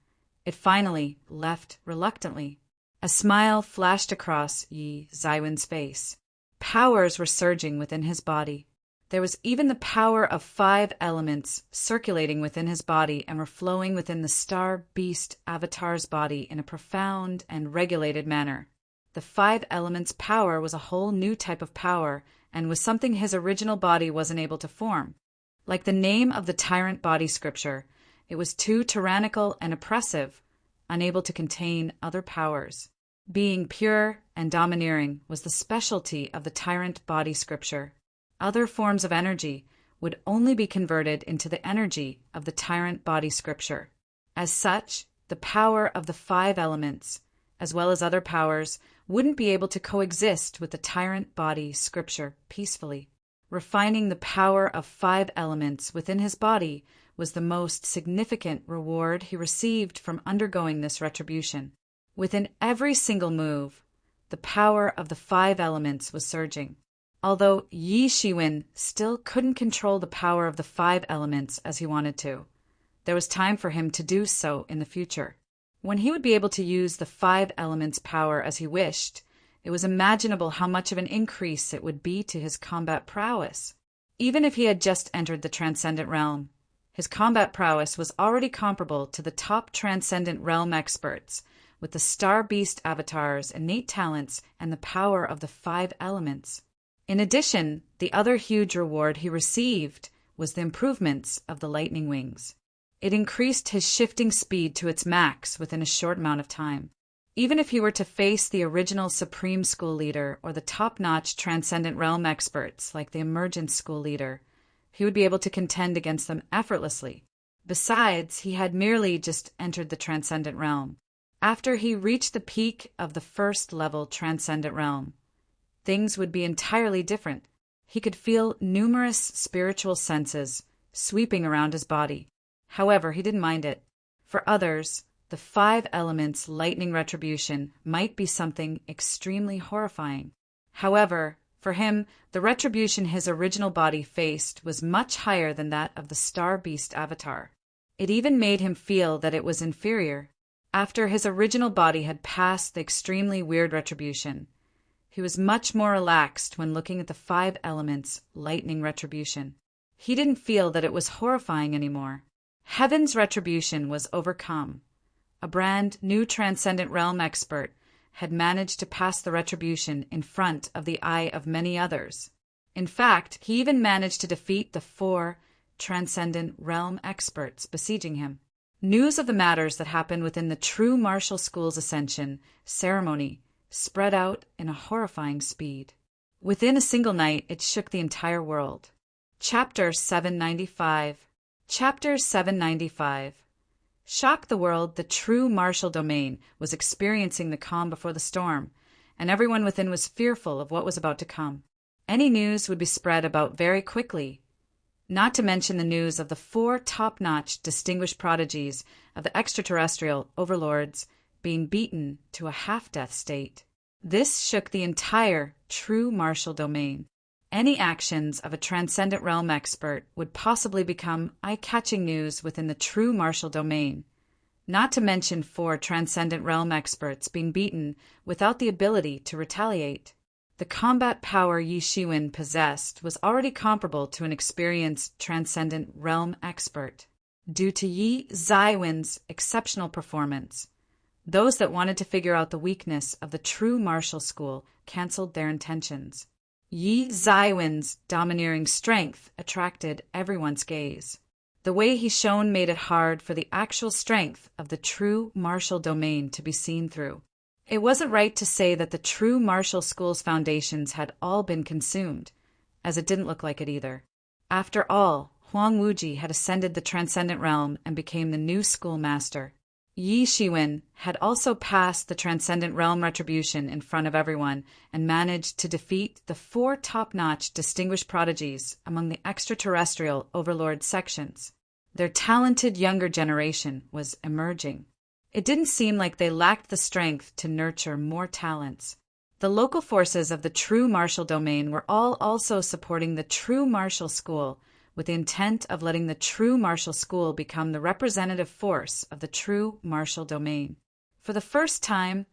it finally left reluctantly. A smile flashed across Yi Zaiwen's face. Powers were surging within his body. There was even the power of 5 elements circulating within his body and were flowing within the star beast avatar's body in a profound and regulated manner. The 5 elements' power was a whole new type of power and was something his original body wasn't able to form. Like the name of the tyrant body scripture, it was too tyrannical and oppressive, unable to contain other powers. Being pure and domineering was the specialty of the tyrant body scripture. Other forms of energy would only be converted into the energy of the tyrant body scripture. As such, the power of the 5 elements, as well as other powers, wouldn't be able to coexist with the tyrant body scripture peacefully. Refining the power of 5 elements within his body was the most significant reward he received from undergoing this retribution. Within every single move, the power of the 5 elements was surging. Although Yi Shiwen still couldn't control the power of the 5 elements as he wanted to, there was time for him to do so in the future. When he would be able to use the 5 elements' power as he wished, it was imaginable how much of an increase it would be to his combat prowess. Even if he had just entered the Transcendent Realm, his combat prowess was already comparable to the top Transcendent Realm experts, with the Star Beast Avatar's innate talents and the power of the 5 elements. In addition, the other huge reward he received was the improvements of the lightning wings. It increased his shifting speed to its max within a short amount of time. Even if he were to face the original Supreme School Leader or the top-notch Transcendent Realm experts like the Emergence School Leader, he would be able to contend against them effortlessly. Besides, he had merely just entered the Transcendent Realm. After he reached the peak of the first-level Transcendent Realm, things would be entirely different. He could feel numerous spiritual senses sweeping around his body. However, he didn't mind it. For others, the 5 elements' lightning retribution might be something extremely horrifying. However, for him, the retribution his original body faced was much higher than that of the Star Beast Avatar. It even made him feel that it was inferior. After his original body had passed the extremely weird retribution, he was much more relaxed when looking at the 5 elements' lightning retribution. He didn't feel that it was horrifying anymore. Heaven's retribution was overcome. A brand new Transcendent Realm expert had managed to pass the retribution in front of the eye of many others. In fact, he even managed to defeat the 4 Transcendent Realm experts besieging him. News of the matters that happened within the true martial school's ascension ceremony spread out in a horrifying speed. Within a single night, it shook the entire world. Chapter 795. Chapter 795. Shocked the world, the true martial domain was experiencing the calm before the storm, and everyone within was fearful of what was about to come. Any news would be spread about very quickly, not to mention the news of the 4 top-notch distinguished prodigies of the extraterrestrial overlords being beaten to a half-death state. This shook the entire true martial domain. Any actions of a Transcendent Realm expert would possibly become eye-catching news within the true martial domain, not to mention 4 Transcendent Realm experts being beaten without the ability to retaliate. The combat power Yi Shiwen possessed was already comparable to an experienced Transcendent Realm expert. Due to Yi Zaiwen's exceptional performance, those that wanted to figure out the weakness of the true martial school canceled their intentions. Yi Zaiwen's domineering strength attracted everyone's gaze. The way he shone made it hard for the actual strength of the true martial domain to be seen through. It wasn't right to say that the true martial school's foundations had all been consumed, as it didn't look like it either. After all, Huang Wuji had ascended the transcendent realm and became the new schoolmaster. Yi Shiwen had also passed the transcendent realm retribution in front of everyone and managed to defeat the 4 top-notch distinguished prodigies among the extraterrestrial overlord sections. Their talented younger generation was emerging. It didn't seem like they lacked the strength to nurture more talents. The local forces of the true martial domain were all also supporting the true martial school, with the intent of letting the true martial school become the representative force of the true martial domain. For the first time,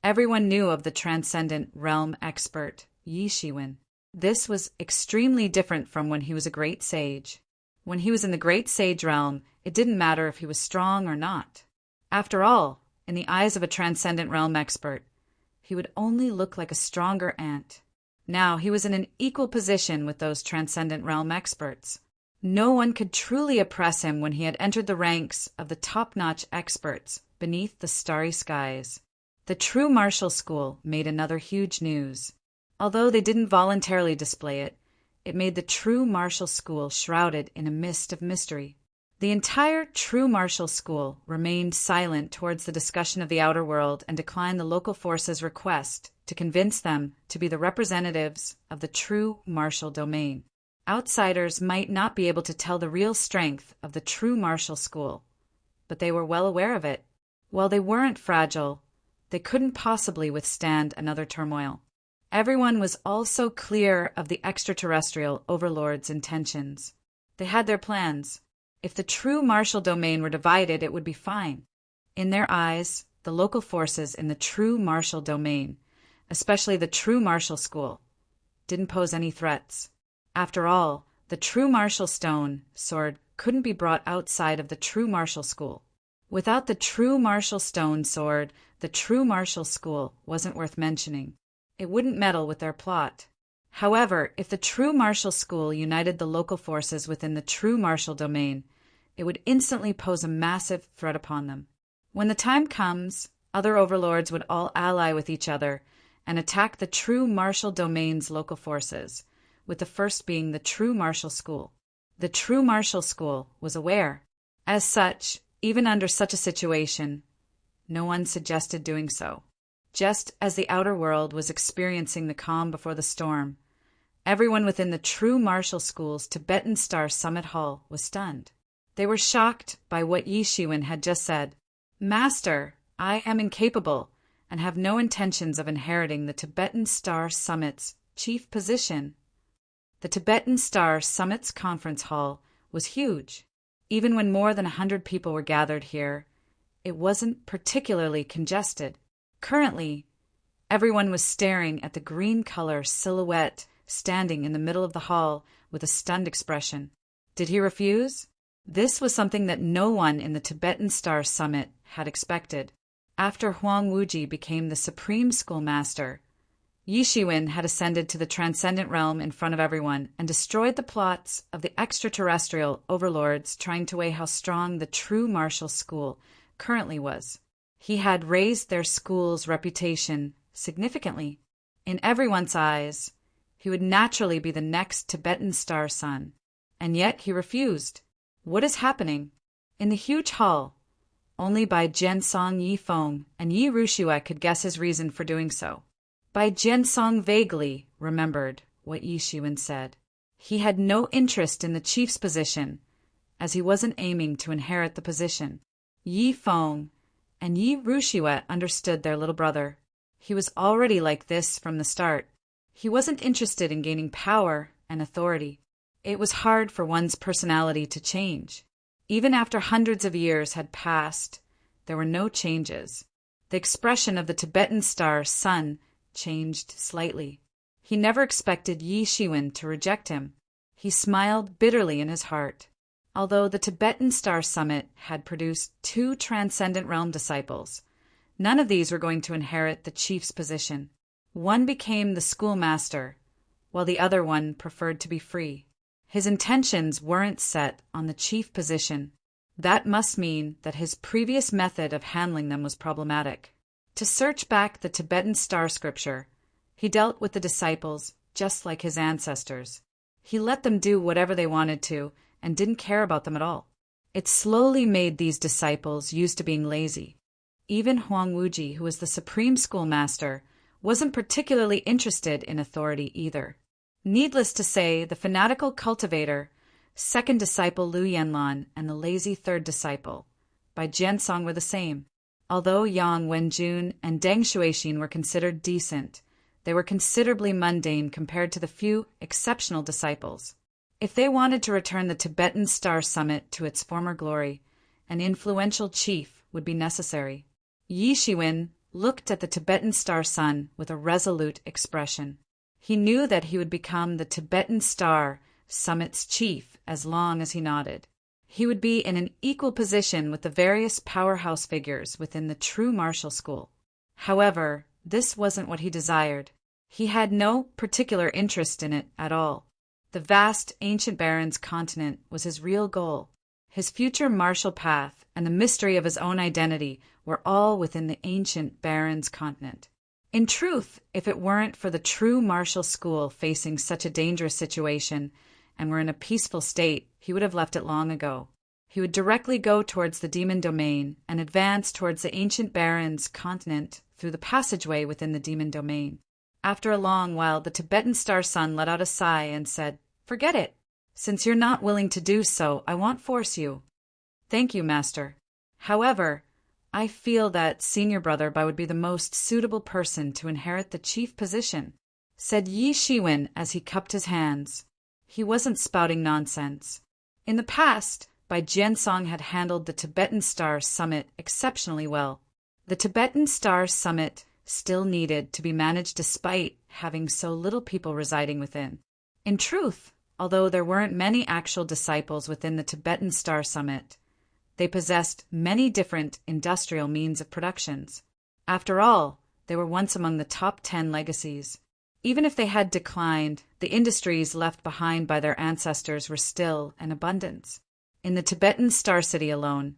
everyone knew of the transcendent realm expert, Yi Shiwen. This was extremely different from when he was a great sage. When he was in the great sage realm, it didn't matter if he was strong or not. After all, in the eyes of a transcendent realm expert, he would only look like a stronger ant. Now he was in an equal position with those transcendent realm experts. No one could truly oppress him when he had entered the ranks of the top-notch experts beneath the starry skies. The true martial school made another huge news. Although they didn't voluntarily display it, it made the true martial school shrouded in a mist of mystery. The entire true martial school remained silent towards the discussion of the outer world and declined the local forces' request to convince them to be the representatives of the true martial domain. Outsiders might not be able to tell the real strength of the true martial school, but they were well aware of it. While they weren't fragile, they couldn't possibly withstand another turmoil. Everyone was also clear of the extraterrestrial overlord's intentions. They had their plans. If the true martial domain were divided, it would be fine. In their eyes, the local forces in the true martial domain, especially the true martial school, didn't pose any threats. After all, the true martial stone sword couldn't be brought outside of the true martial school. Without the true martial stone sword, the true martial school wasn't worth mentioning. It wouldn't meddle with their plot. However, if the true martial school united the local forces within the true martial domain, it would instantly pose a massive threat upon them. When the time comes, other overlords would all ally with each other and attack the true martial domain's local forces, with the first being the true martial school. The true martial school was aware. As such, even under such a situation, no one suggested doing so. Just as the outer world was experiencing the calm before the storm, everyone within the true martial school's Tibetan Star Summit Hall was stunned. They were shocked by what Yi Shiwen had just said. "Master, I am incapable and have no intentions of inheriting the Tibetan Star Summit's chief position." The Tibetan Star Summit's conference hall was huge. Even when more than 100 people were gathered here, it wasn't particularly congested. Currently, everyone was staring at the green color silhouette standing in the middle of the hall with a stunned expression. Did he refuse? This was something that no one in the Tibetan Star Summit had expected. After Huang Wuji became the supreme schoolmaster, Yi Shiwen had ascended to the transcendent realm in front of everyone and destroyed the plots of the extraterrestrial overlords trying to weigh how strong the true martial school currently was. He had raised their school's reputation significantly. In everyone's eyes, he would naturally be the next Tibetan Star Sun, and yet he refused. What is happening? In the huge hall, only Bai Jiansong Yifeng and Yi Rushue could guess his reason for doing so. Bai Jiansong vaguely remembered what Yi Shiwen said. He had no interest in the chief's position, as he wasn't aiming to inherit the position. Yi Feng and Yi Rushue understood their little brother. He was already like this from the start. He wasn't interested in gaining power and authority. It was hard for one's personality to change. Even after hundreds of years had passed, there were no changes. The expression of the Tibetan Star Sun changed slightly. He never expected Yi Shiwen to reject him. He smiled bitterly in his heart. Although the Tibetan Star Summit had produced 2 transcendent realm disciples, none of these were going to inherit the chief's position. One became the schoolmaster, while the other one preferred to be free. His intentions weren't set on the chief position. That must mean that his previous method of handling them was problematic. To search back the Tibetan star scripture, he dealt with the disciples just like his ancestors. He let them do whatever they wanted to and didn't care about them at all. It slowly made these disciples used to being lazy. Even Huang Wuji, who was the supreme schoolmaster, wasn't particularly interested in authority either. Needless to say, the fanatical cultivator, second disciple Lu Yanlan, and the lazy third disciple, Bai Jiansong, were the same. Although Yang Wenjun and Deng Shuixin were considered decent, they were considerably mundane compared to the few exceptional disciples. If they wanted to return the Tibetan Star Summit to its former glory, an influential chief would be necessary. Yi Shiwen looked at the Tibetan star sun with a resolute expression. He knew that he would become the Tibetan Star Summit's chief as long as he nodded. He would be in an equal position with the various powerhouse figures within the true martial school. However, this wasn't what he desired. He had no particular interest in it at all. The vast ancient barrens continent was his real goal. His future martial path and the mystery of his own identity were all within the ancient barrens continent. In truth, if it weren't for the true martial school facing such a dangerous situation and were in a peaceful state, he would have left it long ago. He would directly go towards the demon domain and advance towards the ancient barrens continent through the passageway within the demon domain. After a long while, the Tibetan star sun let out a sigh and said, "Forget it. Since you're not willing to do so, I won't force you." "Thank you, Master. However, I feel that senior brother Bai would be the most suitable person to inherit the chief position," said Yi Shiwen as he cupped his hands. He wasn't spouting nonsense. In the past, Bai Jiansong had handled the Tibetan Star Summit exceptionally well. The Tibetan Star Summit still needed to be managed despite having so little people residing within. In truth, although there weren't many actual disciples within the Tibetan Star Summit, they possessed many different industrial means of productions. After all, they were once among the top 10 legacies. Even if they had declined, the industries left behind by their ancestors were still in abundance. In the Tibetan Star City alone,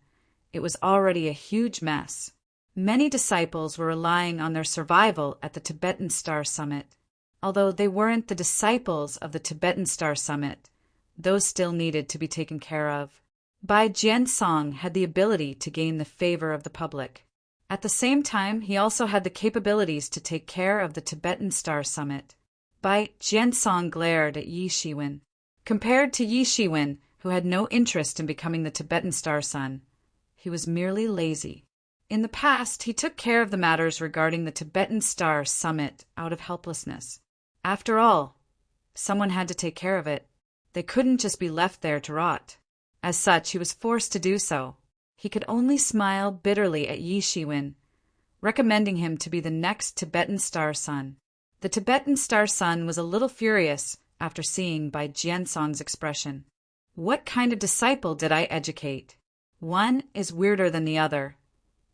it was already a huge mess. Many disciples were relying on their survival at the Tibetan Star Summit. Although they weren't the disciples of the Tibetan Star Summit, those still needed to be taken care of. Bai Jiansong had the ability to gain the favor of the public. At the same time, he also had the capabilities to take care of the Tibetan Star Summit. Bai Jiansong glared at Yi Shiwen. Compared to Yi Shiwen, who had no interest in becoming the Tibetan Star Sun, he was merely lazy. In the past, he took care of the matters regarding the Tibetan Star Summit out of helplessness. After all, someone had to take care of it. They couldn't just be left there to rot. As such, he was forced to do so. He could only smile bitterly at Yi Shiwen, recommending him to be the next Tibetan Star Sun. The Tibetan Star Sun was a little furious after seeing Bai Jiansong's expression. What kind of disciple did I educate? One is weirder than the other.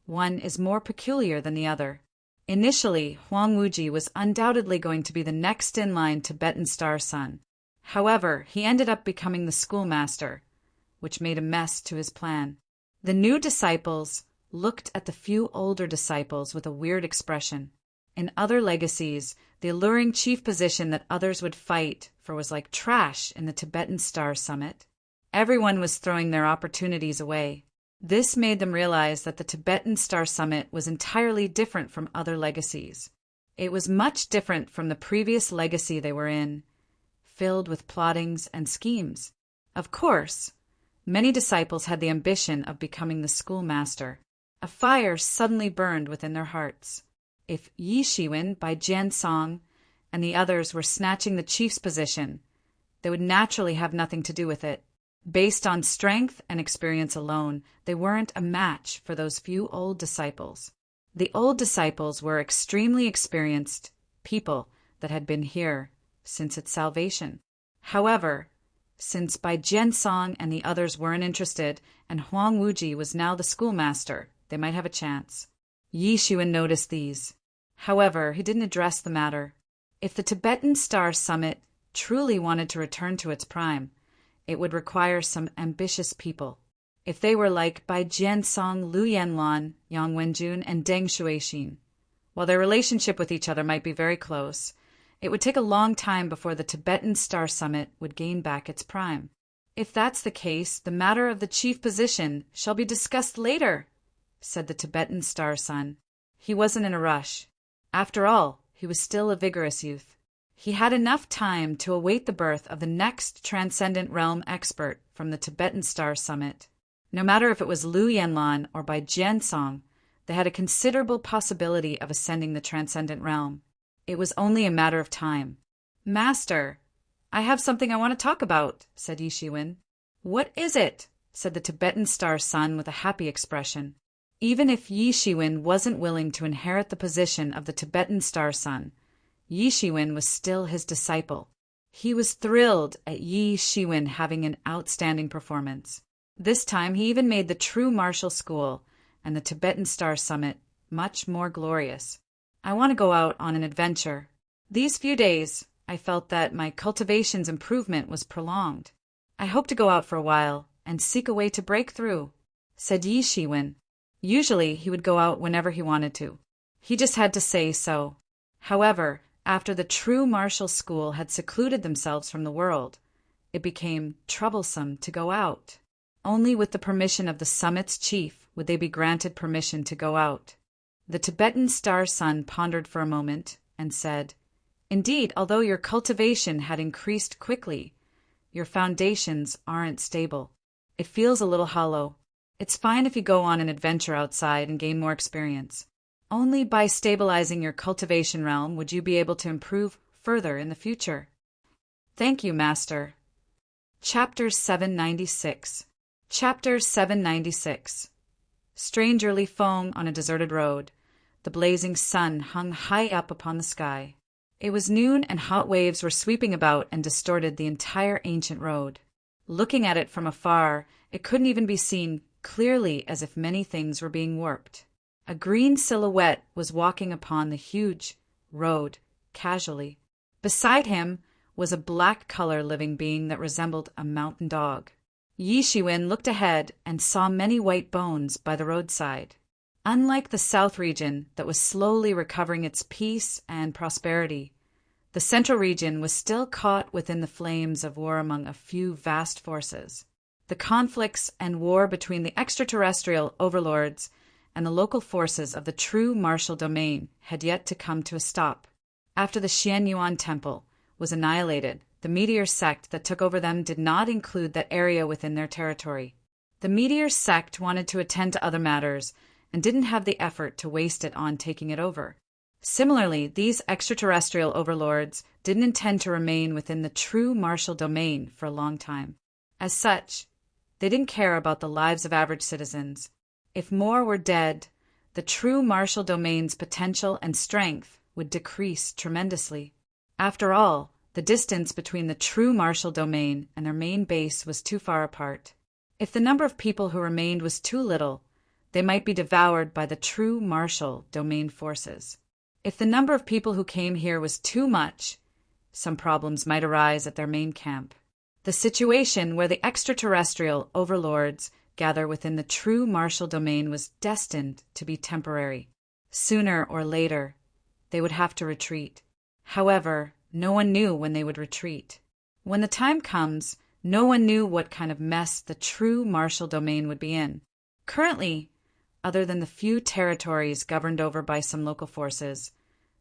One is more peculiar than the other. Initially, Huang Wuji was undoubtedly going to be the next in line Tibetan Star Sun. However, he ended up becoming the schoolmaster, which made a mess to his plan. The new disciples looked at the few older disciples with a weird expression. In other legacies, the alluring chief position that others would fight for was like trash in the Tibetan Star Summit. Everyone was throwing their opportunities away. This made them realize that the Tibetan Star Summit was entirely different from other legacies. It was much different from the previous legacy they were in, filled with plottings and schemes. Of course, many disciples had the ambition of becoming the schoolmaster. A fire suddenly burned within their hearts. If Yi Shiwen, Bai Jiansong, and the others were snatching the chief's position, they would naturally have nothing to do with it. Based on strength and experience alone, they weren't a match for those few old disciples. The old disciples were extremely experienced people that had been here since its salvation. However, since Bai Jiansong and the others weren't interested, and Huang Wuji was now the schoolmaster, they might have a chance. Yi Shiwen noticed these. However, he didn't address the matter. If the Tibetan Star Summit truly wanted to return to its prime, it would require some ambitious people. If they were like Bai Jiansong, Lu Yanlan, Yang Wenjun, and Deng Shuixin, While their relationship with each other might be very close, it would take a long time before the Tibetan Star Summit would gain back its prime. "If that's the case, the matter of the chief position shall be discussed later," said the Tibetan Star Sun. He wasn't in a rush. After all, he was still a vigorous youth. He had enough time to await the birth of the next transcendent realm expert from the Tibetan Star Summit. No matter if it was Lu Yanlan or by Jiansong, they had a considerable possibility of ascending the transcendent realm. It was only a matter of time. "Master, I have something I want to talk about," said Yi Shiwen. "What is it?" said the Tibetan Star Sun with a happy expression. Even if Yi Shiwen wasn't willing to inherit the position of the Tibetan Star Sun, Yi Shiwen was still his disciple. He was thrilled at Yi Shiwen having an outstanding performance. This time he even made the true martial school and the Tibetan Star Summit much more glorious. "I want to go out on an adventure. These few days, I felt that my cultivation's improvement was prolonged. I hope to go out for a while and seek a way to break through," said Yi Shiwen. Usually he would go out whenever he wanted to. He just had to say so. However, after the true martial school had secluded themselves from the world, it became troublesome to go out. Only with the permission of the summit's chief would they be granted permission to go out. The Tibetan Star Sun pondered for a moment and said, "Indeed, although your cultivation had increased quickly, your foundations aren't stable. It feels a little hollow. It's fine if you go on an adventure outside and gain more experience. Only by stabilizing your cultivation realm would you be able to improve further in the future." "Thank you, Master." Chapter 796. Chapter 796. Strangerly foam on a deserted road. The blazing sun hung high up upon the sky. It was noon and hot waves were sweeping about and distorted the entire ancient road. Looking at it from afar, it couldn't even be seen clearly, as if many things were being warped. A green silhouette was walking upon the huge road casually. Beside him was a black-color living being that resembled a mountain dog. Yi Shiwen looked ahead and saw many white bones by the roadside. Unlike the south region that was slowly recovering its peace and prosperity, the central region was still caught within the flames of war among a few vast forces. The conflicts and war between the extraterrestrial overlords and the local forces of the true martial domain had yet to come to a stop. After the Xianyuan Temple was annihilated, the meteor sect that took over them did not include that area within their territory. The meteor sect wanted to attend to other matters and didn't have the effort to waste it on taking it over. Similarly, these extraterrestrial overlords didn't intend to remain within the true martial domain for a long time. As such, they didn't care about the lives of average citizens. If more were dead, the true martial domain's potential and strength would decrease tremendously. After all, the distance between the true martial domain and their main base was too far apart. If the number of people who remained was too little, they might be devoured by the true martial domain forces. If the number of people who came here was too much, some problems might arise at their main camp. The situation where the extraterrestrial overlords gather within the true martial domain was destined to be temporary. Sooner or later, they would have to retreat. However, no one knew when they would retreat. When the time comes, no one knew what kind of mess the true martial domain would be in. Currently, other than the few territories governed over by some local forces,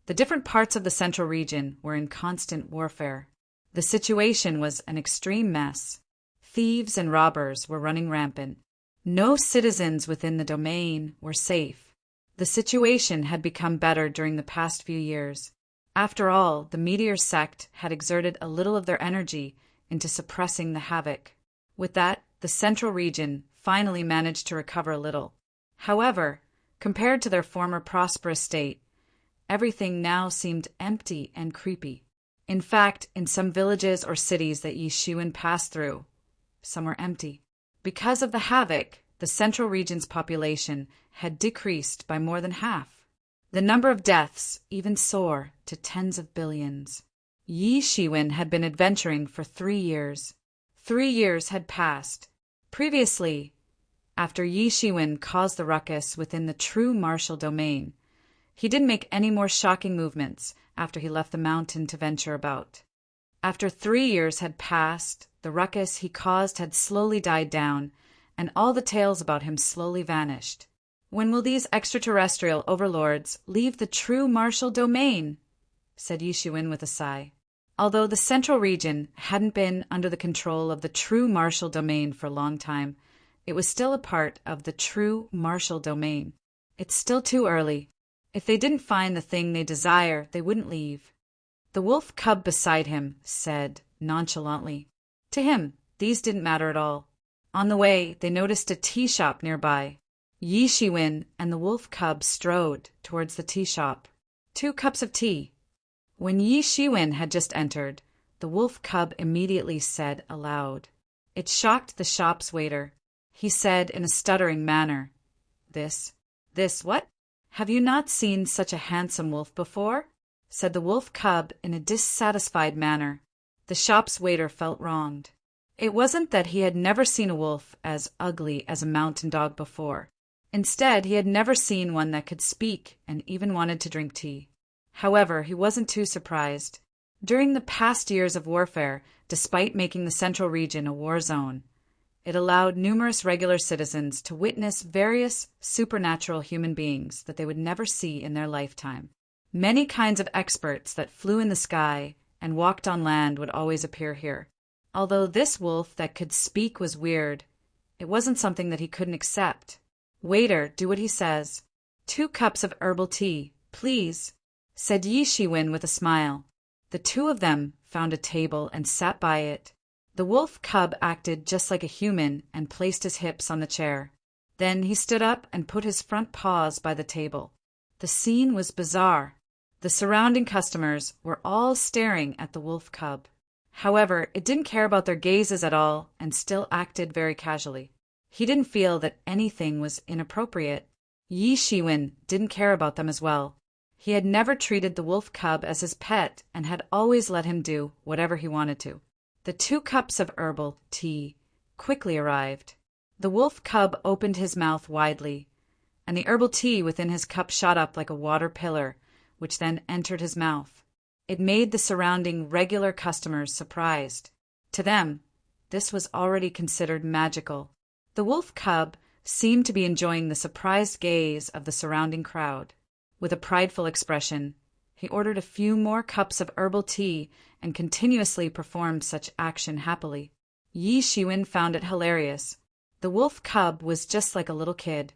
the different parts of the central region were in constant warfare. The situation was an extreme mess. Thieves and robbers were running rampant. No citizens within the domain were safe. The situation had become better during the past few years. After all, the meteor sect had exerted a little of their energy into suppressing the havoc. With that, the central region finally managed to recover a little. However, compared to their former prosperous state, everything now seemed empty and creepy. In fact, in some villages or cities that Yi Shiwen passed through, some were empty. Because of the havoc, the central region's population had decreased by more than half. The number of deaths even soared to tens of billions. Yi Shiwen had been adventuring for 3 years. 3 years had passed. Previously, after Yi Shiwen caused the ruckus within the true martial domain, He didn't make any more shocking movements after he left the mountain to venture about. After 3 years had passed, the ruckus he caused had slowly died down, and all the tales about him slowly vanished. "When will these extraterrestrial overlords leave the true martial domain?" said Yishuin with a sigh. Although the central region hadn't been under the control of the true martial domain for a long time, it was still a part of the true martial domain. It's still too early. If they didn't find the thing they desire, they wouldn't leave. The wolf cub beside him said nonchalantly. To him, these didn't matter at all. On the way, they noticed a tea shop nearby. Yi Shiwen and the wolf cub strode towards the tea shop. 2 cups of tea. When Yi Shiwen had just entered, the wolf cub immediately said aloud. It shocked the shop's waiter. He said in a stuttering manner, This what? Have you not seen such a handsome wolf before?" said the wolf cub in a dissatisfied manner. The shop's waiter felt wronged. It wasn't that he had never seen a wolf as ugly as a mountain dog before. Instead, he had never seen one that could speak and even wanted to drink tea. However, he wasn't too surprised. During the past years of warfare, despite making the central region a war zone, it allowed numerous regular citizens to witness various supernatural human beings that they would never see in their lifetime. Many kinds of experts that flew in the sky and walked on land would always appear here. Although this wolf that could speak was weird, it wasn't something that he couldn't accept. "Waiter, do what he says. 2 cups of herbal tea, please," said Yi Shiwen with a smile. The 2 of them found a table and sat by it. The wolf cub acted just like a human and placed his hips on the chair. Then he stood up and put his front paws by the table. The scene was bizarre. The surrounding customers were all staring at the wolf cub. However, it didn't care about their gazes at all and still acted very casually. He didn't feel that anything was inappropriate. Yi Shiwen didn't care about them as well. He had never treated the wolf cub as his pet and had always let him do whatever he wanted to. The 2 cups of herbal tea quickly arrived. The wolf cub opened his mouth widely, and the herbal tea within his cup shot up like a water pillar, which then entered his mouth. It made the surrounding regular customers surprised. To them, this was already considered magical. The wolf cub seemed to be enjoying the surprised gaze of the surrounding crowd. With a prideful expression, he ordered a few more cups of herbal tea and continuously performed such action happily. Yi Shiwen found it hilarious. The wolf cub was just like a little kid.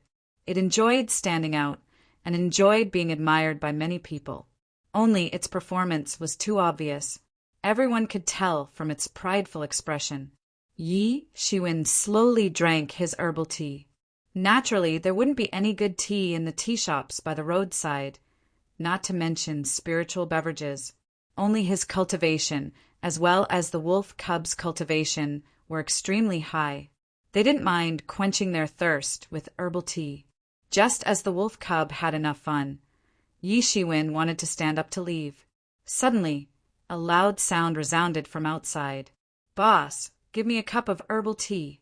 It enjoyed standing out and enjoyed being admired by many people. Only its performance was too obvious. Everyone could tell from its prideful expression. Yi Shiwen slowly drank his herbal tea. Naturally, there wouldn't be any good tea in the tea shops by the roadside, not to mention spiritual beverages. Only his cultivation, as well as the wolf cub's cultivation, were extremely high. They didn't mind quenching their thirst with herbal tea. Just as the wolf cub had enough fun, Yi Shiwen wanted to stand up to leave. Suddenly, a loud sound resounded from outside. "Boss, give me a cup of herbal tea."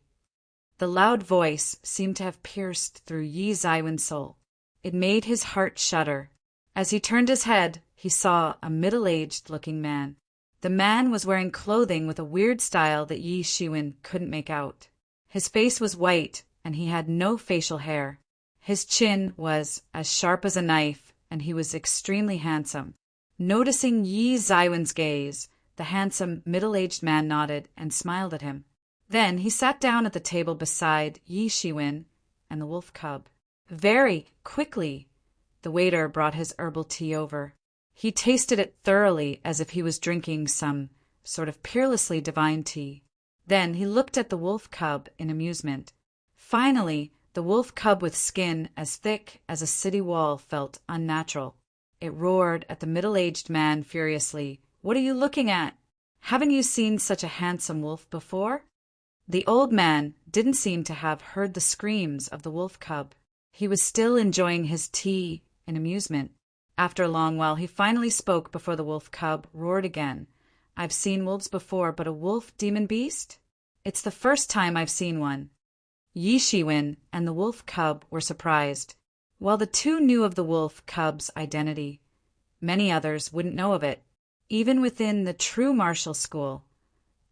The loud voice seemed to have pierced through Yi Zaiwen's soul. It made his heart shudder. As he turned his head, he saw a middle-aged-looking man. The man was wearing clothing with a weird style that Yi Shiwen couldn't make out. His face was white, and he had no facial hair. His chin was as sharp as a knife, and he was extremely handsome. Noticing Yi Zaiwen's gaze, the handsome middle-aged man nodded and smiled at him. Then he sat down at the table beside Yi Shiwen and the wolf cub. Very quickly, the waiter brought his herbal tea over. He tasted it thoroughly as if he was drinking some sort of peerlessly divine tea. Then he looked at the wolf cub in amusement. Finally, the wolf cub with skin as thick as a city wall felt unnatural. It roared at the middle-aged man furiously. "What are you looking at? Haven't you seen such a handsome wolf before?" The old man didn't seem to have heard the screams of the wolf cub. He was still enjoying his tea in amusement. After a long while, he finally spoke before the wolf cub roared again. "I've seen wolves before, but a wolf demon beast? It's the first time I've seen one." Yi Shiwen and the wolf cub were surprised. While the two knew of the wolf cub's identity, many others wouldn't know of it. Even within the true martial school,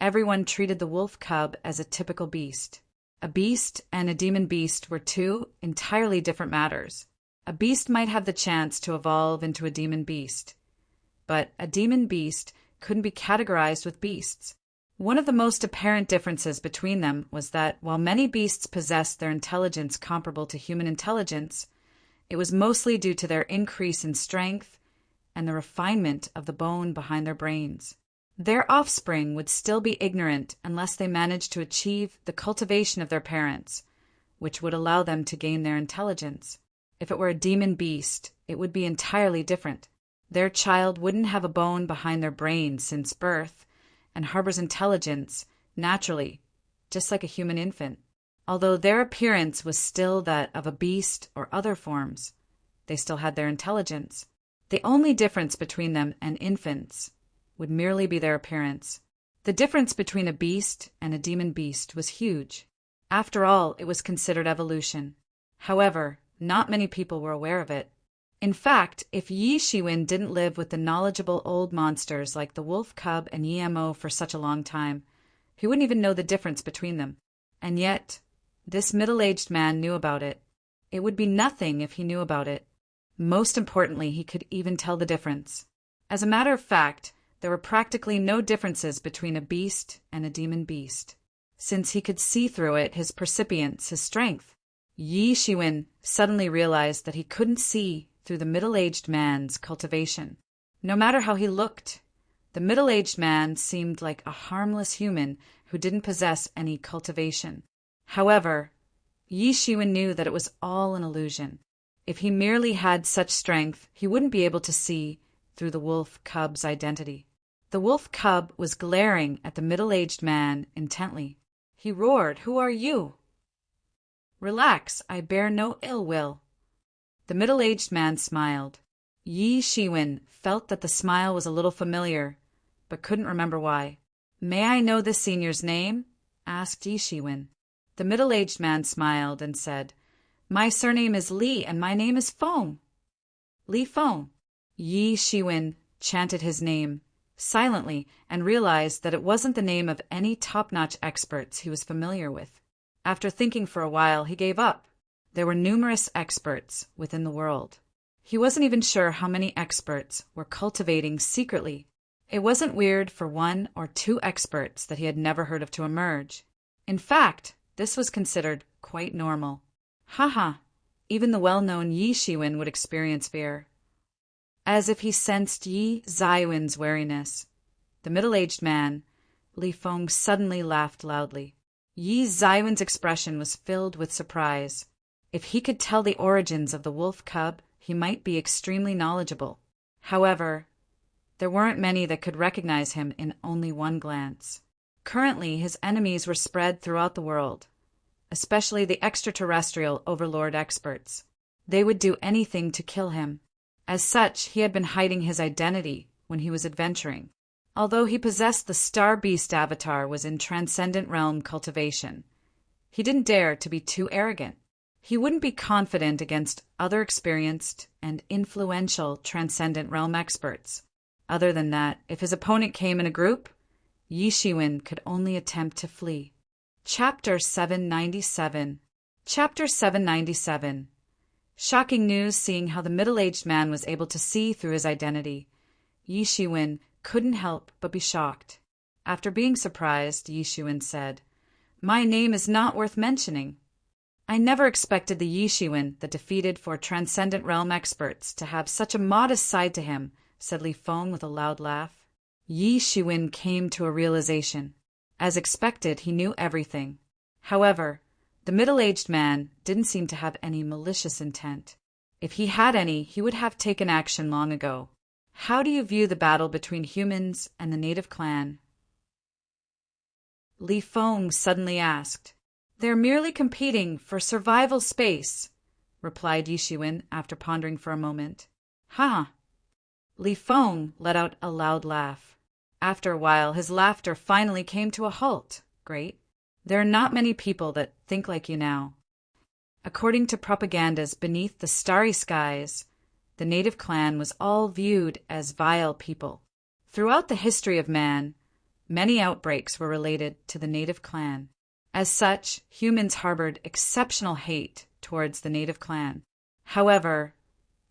everyone treated the wolf cub as a typical beast. A beast and a demon beast were two entirely different matters. A beast might have the chance to evolve into a demon beast, but a demon beast couldn't be categorized with beasts. One of the most apparent differences between them was that while many beasts possessed their intelligence comparable to human intelligence, it was mostly due to their increase in strength and the refinement of the bone behind their brains. Their offspring would still be ignorant unless they managed to achieve the cultivation of their parents, which would allow them to gain their intelligence. If it were a demon beast, it would be entirely different. Their child wouldn't have a bone behind their brain since birth and harbors intelligence naturally, just like a human infant. Although their appearance was still that of a beast or other forms, they still had their intelligence. The only difference between them and infants would merely be their appearance. The difference between a beast and a demon beast was huge. After all, it was considered evolution. However, not many people were aware of it. In fact, if Yi Shiwen didn't live with the knowledgeable old monsters like the wolf cub and Yemo for such a long time, he wouldn't even know the difference between them. And yet, this middle-aged man knew about it. It would be nothing if he knew about it. Most importantly, he could even tell the difference. As a matter of fact, there were practically no differences between a beast and a demon beast, since he could see through it his percipience, his strength. Yi Shiwen suddenly realized that he couldn't see through the middle-aged man's cultivation. No matter how he looked, the middle-aged man seemed like a harmless human who didn't possess any cultivation. However, Yi Shiwen knew that it was all an illusion. If he merely had such strength, he wouldn't be able to see through the wolf cub's identity. The wolf cub was glaring at the middle-aged man intently. He roared, "Who are you?" "Relax, I bear no ill will." The middle-aged man smiled. Yi Shiwen felt that the smile was a little familiar, but couldn't remember why. "May I know the senior's name?" asked Yi Shiwen. The middle-aged man smiled and said, "My surname is Li, and my name is Feng." "Li Feng." Yi Shiwen chanted his name silently and realized that it wasn't the name of any top-notch experts he was familiar with. After thinking for a while, he gave up. There were numerous experts within the world. He wasn't even sure how many experts were cultivating secretly. It wasn't weird for one or two experts that he had never heard of to emerge. In fact, this was considered quite normal. Haha, even the well-known Yi Shiwen would experience fear. As if he sensed Yi Zaiwen's wariness, the middle-aged man, Li Feng, suddenly laughed loudly. Yi Zaiwen's expression was filled with surprise. If he could tell the origins of the wolf cub, he might be extremely knowledgeable. However, there weren't many that could recognize him in only one glance. Currently, his enemies were spread throughout the world, especially the extraterrestrial overlord experts. They would do anything to kill him. As such, he had been hiding his identity when he was adventuring. Although he possessed the Star Beast avatar was in Transcendent Realm cultivation, he didn't dare to be too arrogant. He wouldn't be confident against other experienced and influential Transcendent Realm experts. Other than that, if his opponent came in a group, Yi Shiwen could only attempt to flee. Chapter 797. Chapter 797. Shocking news seeing how the middle-aged man was able to see through his identity. Yi Shiwen couldn't help but be shocked. After being surprised, Yi Shiwen said, "My name is not worth mentioning." I never expected the Yi Shiwen that defeated for Transcendent Realm experts to have such a modest side to him, said Li Feng with a loud laugh. Yi Shiwen came to a realization. As expected, he knew everything. However, the middle-aged man didn't seem to have any malicious intent. If he had any, he would have taken action long ago. How do you view the battle between humans and the native clan? Li Feng suddenly asked. They're merely competing for survival space, replied Yi Shiwen after pondering for a moment. Huh. Li Feng let out a loud laugh. After a while, his laughter finally came to a halt. Great. There are not many people that think like you now. According to propagandas beneath the starry skies, the native clan was all viewed as vile people. Throughout the history of man, many outbreaks were related to the native clan. As such, humans harbored exceptional hate towards the native clan. However,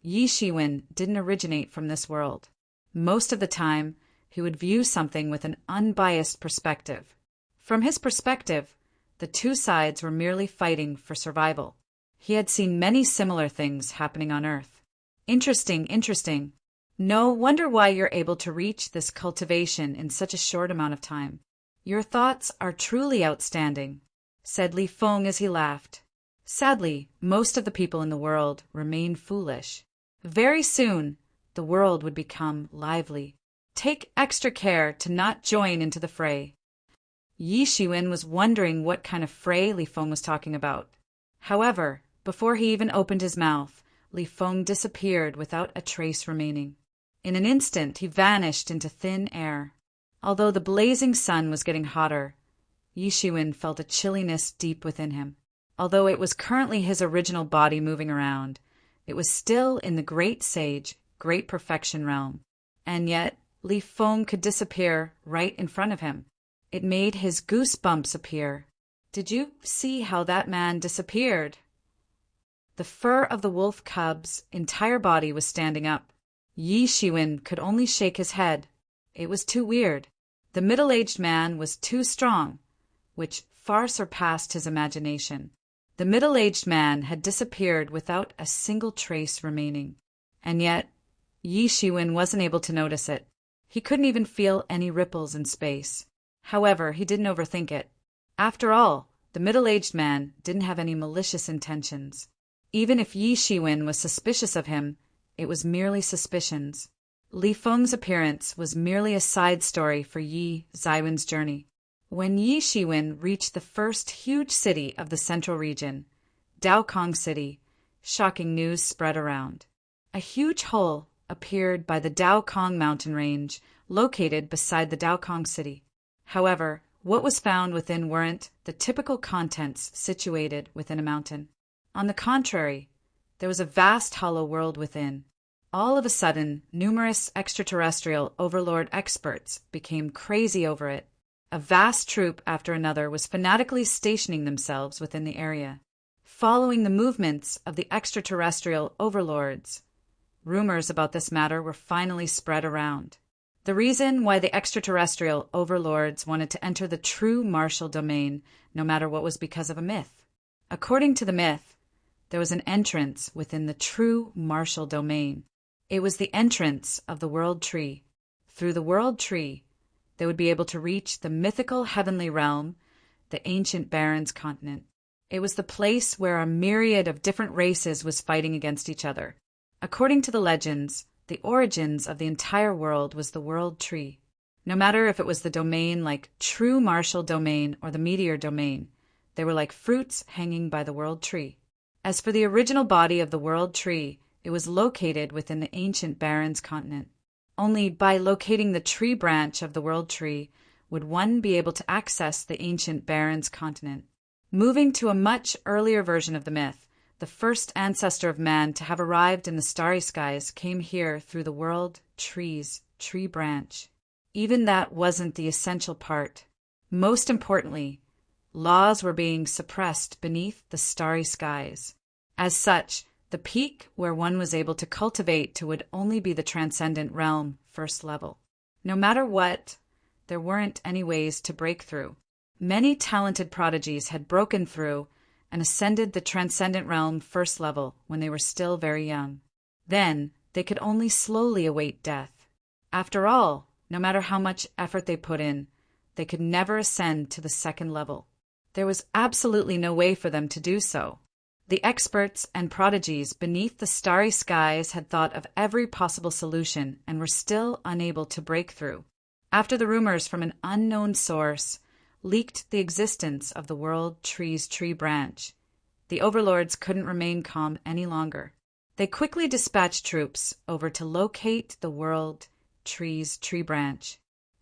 Yi Shiwen didn't originate from this world. Most of the time, he would view something with an unbiased perspective. From his perspective, the two sides were merely fighting for survival. He had seen many similar things happening on Earth. Interesting. No wonder why you're able to reach this cultivation in such a short amount of time. Your thoughts are truly outstanding, said Li Feng as he laughed. Sadly, most of the people in the world remain foolish. Very soon, the world would become lively. Take extra care to not join into the fray. Yi Shiwen was wondering what kind of fray Li Feng was talking about. However, before he even opened his mouth, Li Feng disappeared without a trace remaining. In an instant, he vanished into thin air. Although the blazing sun was getting hotter, Yi Shiwen felt a chilliness deep within him. Although it was currently his original body moving around, it was still in the great sage, great perfection realm. And yet, Li Feng could disappear right in front of him. It made his goosebumps appear. Did you see how that man disappeared? The fur of the wolf cub's entire body was standing up. Yi Shiwen could only shake his head. It was too weird. The middle-aged man was too strong, which far surpassed his imagination. The middle-aged man had disappeared without a single trace remaining. And yet, Yi Shiwen wasn't able to notice it. He couldn't even feel any ripples in space. However, he didn't overthink it. After all, the middle-aged man didn't have any malicious intentions. Even if Yi Shiwen was suspicious of him, it was merely suspicions. Li Feng's appearance was merely a side story for Yi Ziwen's journey. When Yi Shiwen reached the first huge city of the central region, Daokong City, shocking news spread around. A huge hole appeared by the Daokong mountain range, located beside the Daokong City. However, what was found within weren't the typical contents situated within a mountain. On the contrary, there was a vast hollow world within. All of a sudden, numerous extraterrestrial overlord experts became crazy over it. A vast troop after another was fanatically stationing themselves within the area, following the movements of the extraterrestrial overlords. Rumors about this matter were finally spread around. The reason why the extraterrestrial overlords wanted to enter the true martial domain, no matter what, was because of a myth. According to the myth, there was an entrance within the true martial domain. It was the entrance of the World Tree. Through the World Tree, they would be able to reach the mythical heavenly realm, the ancient Barrens continent. It was the place where a myriad of different races was fighting against each other. According to the legends, the origins of the entire world was the World Tree. No matter if it was the domain like true martial domain or the meteor domain, they were like fruits hanging by the World Tree. As for the original body of the World Tree, it was located within the ancient Barrens continent. Only by locating the tree branch of the World Tree would one be able to access the ancient Barrens continent. Moving to a much earlier version of the myth, the first ancestor of man to have arrived in the starry skies came here through the World Tree's tree branch. Even that wasn't the essential part. Most importantly, laws were being suppressed beneath the starry skies. As such, the peak where one was able to cultivate to would only be the transcendent realm, first level. No matter what, there weren't any ways to break through. Many talented prodigies had broken through and ascended the transcendent realm first level when they were still very young. Then, they could only slowly await death. After all, no matter how much effort they put in, they could never ascend to the second level. There was absolutely no way for them to do so. The experts and prodigies beneath the starry skies had thought of every possible solution and were still unable to break through. After the rumors from an unknown source leaked the existence of the World Tree's tree branch, the overlords couldn't remain calm any longer. They quickly dispatched troops over to locate the World Tree's tree branch.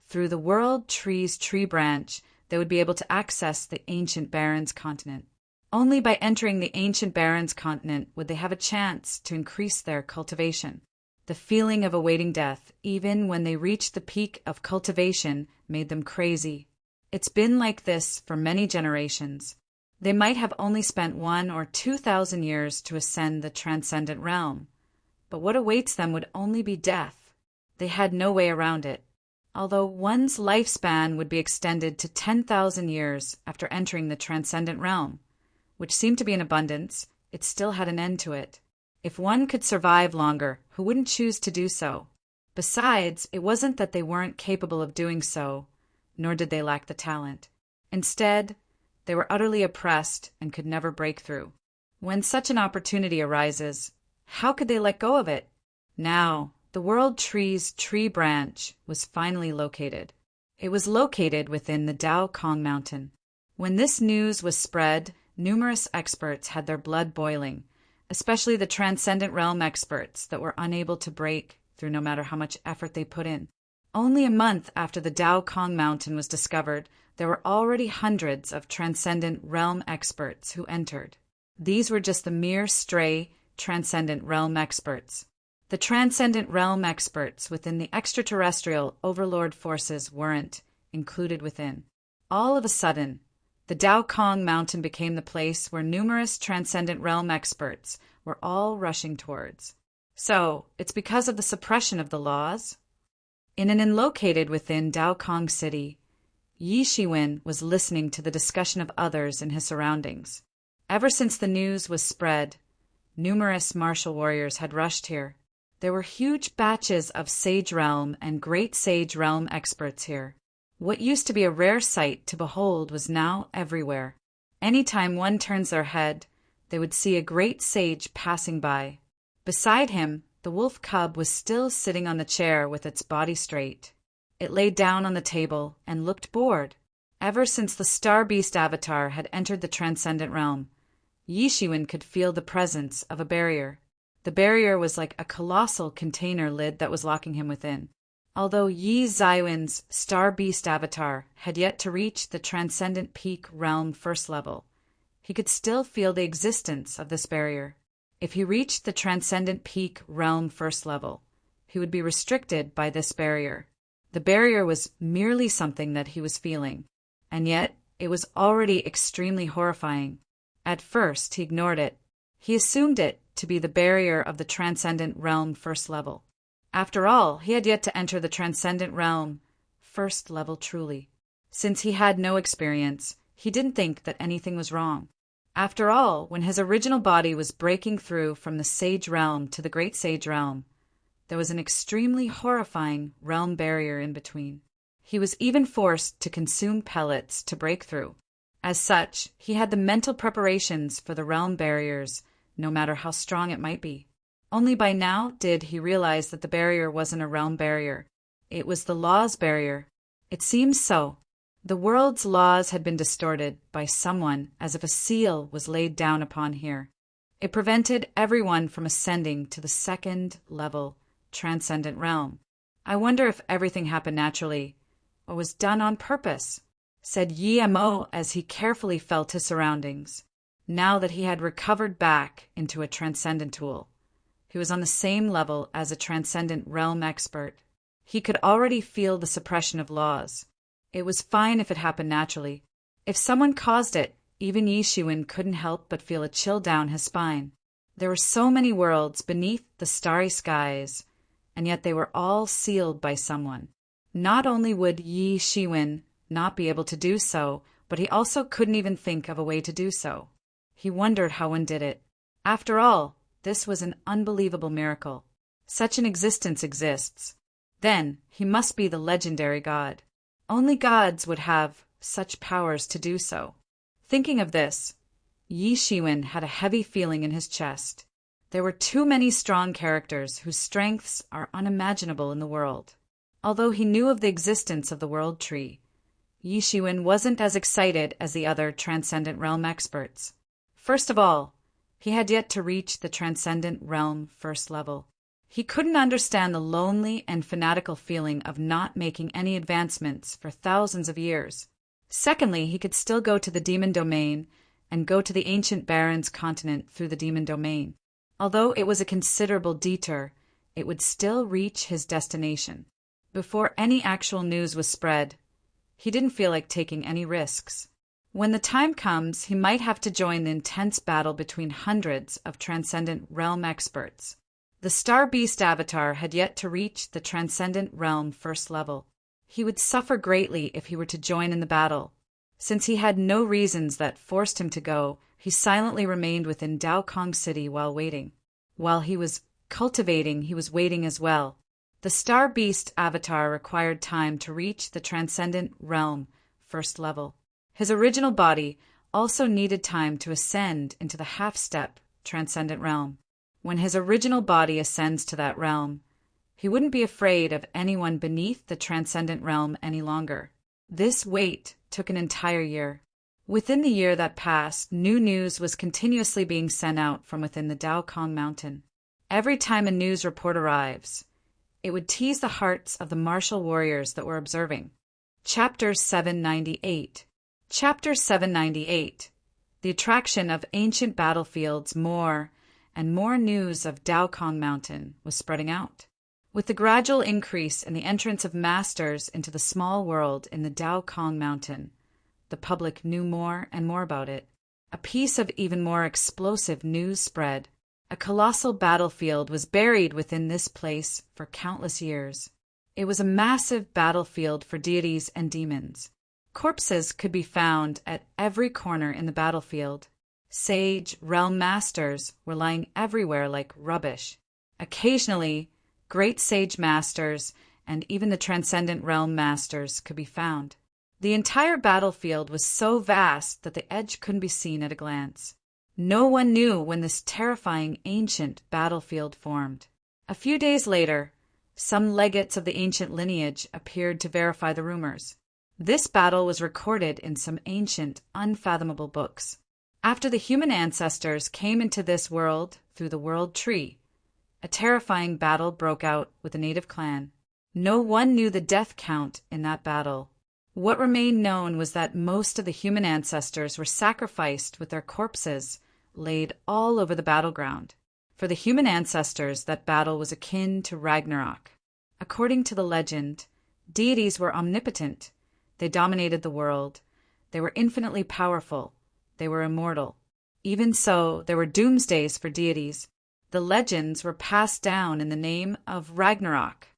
Through the World Tree's tree branch, they would be able to access the ancient Barrens continent. Only by entering the ancient Barrens continent would they have a chance to increase their cultivation. The feeling of awaiting death, even when they reached the peak of cultivation, made them crazy. It's been like this for many generations. They might have only spent 1,000 or 2,000 years to ascend the transcendent realm, but what awaits them would only be death. They had no way around it. Although one's lifespan would be extended to 10,000 years after entering the transcendent realm, which seemed to be in abundance, it still had an end to it. If one could survive longer, who wouldn't choose to do so? Besides, it wasn't that they weren't capable of doing so, nor did they lack the talent. Instead, they were utterly oppressed and could never break through. When such an opportunity arises, how could they let go of it? Now, the World Tree's tree branch was finally located. It was located within the Dao Kong Mountain. When this news was spread, numerous experts had their blood boiling, especially the Transcendent Realm experts that were unable to break through no matter how much effort they put in. Only a month after the Dao Kong Mountain was discovered, there were already hundreds of Transcendent Realm experts who entered. These were just the mere stray Transcendent Realm experts. The Transcendent Realm experts within the extraterrestrial overlord forces weren't included within. All of a sudden, the Dao Kong Mountain became the place where numerous Transcendent Realm experts were all rushing towards. So, it's because of the suppression of the laws? In an inn located within Dao Kong City, Yi Shiwen was listening to the discussion of others in his surroundings. Ever since the news was spread, numerous martial warriors had rushed here. There were huge batches of Sage Realm and Great Sage Realm experts here. What used to be a rare sight to behold was now everywhere. Anytime one turns their head, they would see a great sage passing by. Beside him, the wolf cub was still sitting on the chair with its body straight. It lay down on the table and looked bored. Ever since the Star Beast avatar had entered the Transcendent Realm, Yi Shiwen could feel the presence of a barrier. The barrier was like a colossal container lid that was locking him within. Although Yi Zaiwen's Star Beast avatar had yet to reach the Transcendent Peak Realm first level, he could still feel the existence of this barrier. If he reached the Transcendent Peak Realm first level, he would be restricted by this barrier. The barrier was merely something that he was feeling, and yet it was already extremely horrifying. At first, he ignored it. He assumed it to be the barrier of the Transcendent Realm first level. After all, he had yet to enter the Transcendent Realm first level truly. Since he had no experience, he didn't think that anything was wrong. After all, when his original body was breaking through from the Sage Realm to the Great Sage Realm, there was an extremely horrifying realm barrier in between. He was even forced to consume pellets to break through. As such, he had the mental preparations for the realm barriers, no matter how strong it might be. Only by now did he realize that the barrier wasn't a realm barrier. It was the law's barrier. It seems so. The world's laws had been distorted by someone as if a seal was laid down upon here. It prevented everyone from ascending to the second level transcendent realm. I wonder if everything happened naturally or was done on purpose, said Yi Mo as he carefully felt his surroundings. Now that he had recovered back into a transcendent tool, he was on the same level as a transcendent realm expert. He could already feel the suppression of laws. It was fine if it happened naturally. If someone caused it, even Yi Shiwen couldn't help but feel a chill down his spine. There were so many worlds beneath the starry skies, and yet they were all sealed by someone. Not only would Yi Shiwen not be able to do so, but he also couldn't even think of a way to do so. He wondered how one did it. After all, this was an unbelievable miracle. Such an existence exists. Then he must be the legendary god. Only gods would have such powers to do so. Thinking of this, Yi Shiwen had a heavy feeling in his chest. There were too many strong characters whose strengths are unimaginable in the world. Although he knew of the existence of the World Tree, Yi Shiwen wasn't as excited as the other Transcendent Realm experts. First of all, he had yet to reach the Transcendent Realm first level. He couldn't understand the lonely and fanatical feeling of not making any advancements for thousands of years. Secondly, he could still go to the demon domain and go to the ancient Baron's continent through the demon domain. Although it was a considerable detour, it would still reach his destination. Before any actual news was spread, he didn't feel like taking any risks. When the time comes, he might have to join the intense battle between hundreds of Transcendent Realm experts. The Star Beast avatar had yet to reach the Transcendent Realm first level. He would suffer greatly if he were to join in the battle. Since he had no reasons that forced him to go, he silently remained within Dao Kong City while waiting. While he was cultivating, he was waiting as well. The Star Beast avatar required time to reach the Transcendent Realm first level. His original body also needed time to ascend into the half-step Transcendent Realm. When his original body ascends to that realm, he wouldn't be afraid of anyone beneath the Transcendent Realm any longer. This wait took an entire year. Within the year that passed, new news was continuously being sent out from within the Dao Kong Mountain. Every time a news report arrives, it would tease the hearts of the martial warriors that were observing. Chapter 798. Chapter 798. The attraction of ancient battlefields. More and more news of Dao Kong Mountain was spreading out. With the gradual increase in the entrance of masters into the small world in the Dao Kong Mountain, the public knew more and more about it. A piece of even more explosive news spread. A colossal battlefield was buried within this place for countless years. It was a massive battlefield for deities and demons. Corpses could be found at every corner in the battlefield. Sage realm masters were lying everywhere like rubbish. Occasionally, great sage masters and even the transcendent realm masters could be found. The entire battlefield was so vast that the edge couldn't be seen at a glance. No one knew when this terrifying ancient battlefield formed. A few days later, some legates of the ancient lineage appeared to verify the rumors. This battle was recorded in some ancient, unfathomable books. After the human ancestors came into this world through the world tree, a terrifying battle broke out with the native clan. No one knew the death count in that battle. What remained known was that most of the human ancestors were sacrificed with their corpses laid all over the battleground. For the human ancestors, that battle was akin to Ragnarok. According to the legend, deities were omnipotent. They dominated the world. They were infinitely powerful. They were immortal. Even so, there were doomsdays for deities. The legends were passed down in the name of Ragnarok.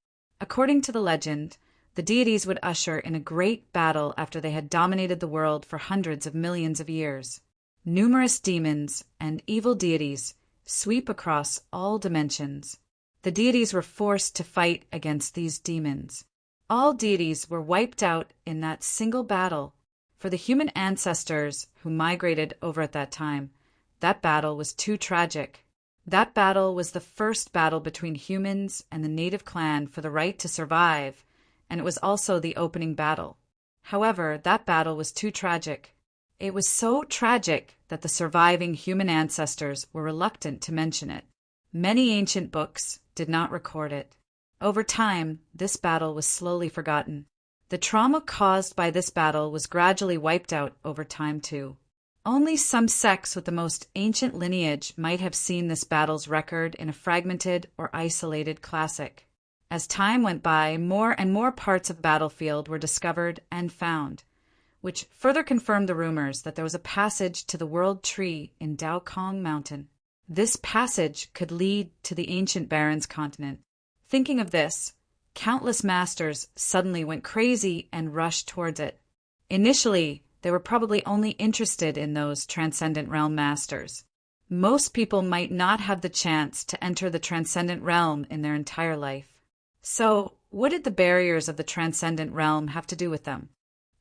According to the legend, the deities would usher in a great battle after they had dominated the world for hundreds of millions of years. Numerous demons and evil deities sweep across all dimensions. The deities were forced to fight against these demons. All deities were wiped out in that single battle. For the human ancestors who migrated over at that time, that battle was too tragic. That battle was the first battle between humans and the native clan for the right to survive, and it was also the opening battle. However, that battle was too tragic. It was so tragic that the surviving human ancestors were reluctant to mention it. Many ancient books did not record it. Over time, this battle was slowly forgotten. The trauma caused by this battle was gradually wiped out over time too. Only some sects with the most ancient lineage might have seen this battle's record in a fragmented or isolated classic. As time went by, more and more parts of the battlefield were discovered and found, which further confirmed the rumors that there was a passage to the World Tree in Dao Kong Mountain. This passage could lead to the ancient Baron's continent. Thinking of this, countless masters suddenly went crazy and rushed towards it. Initially, they were probably only interested in those Transcendent Realm masters. Most people might not have the chance to enter the Transcendent Realm in their entire life. So, what did the barriers of the Transcendent Realm have to do with them?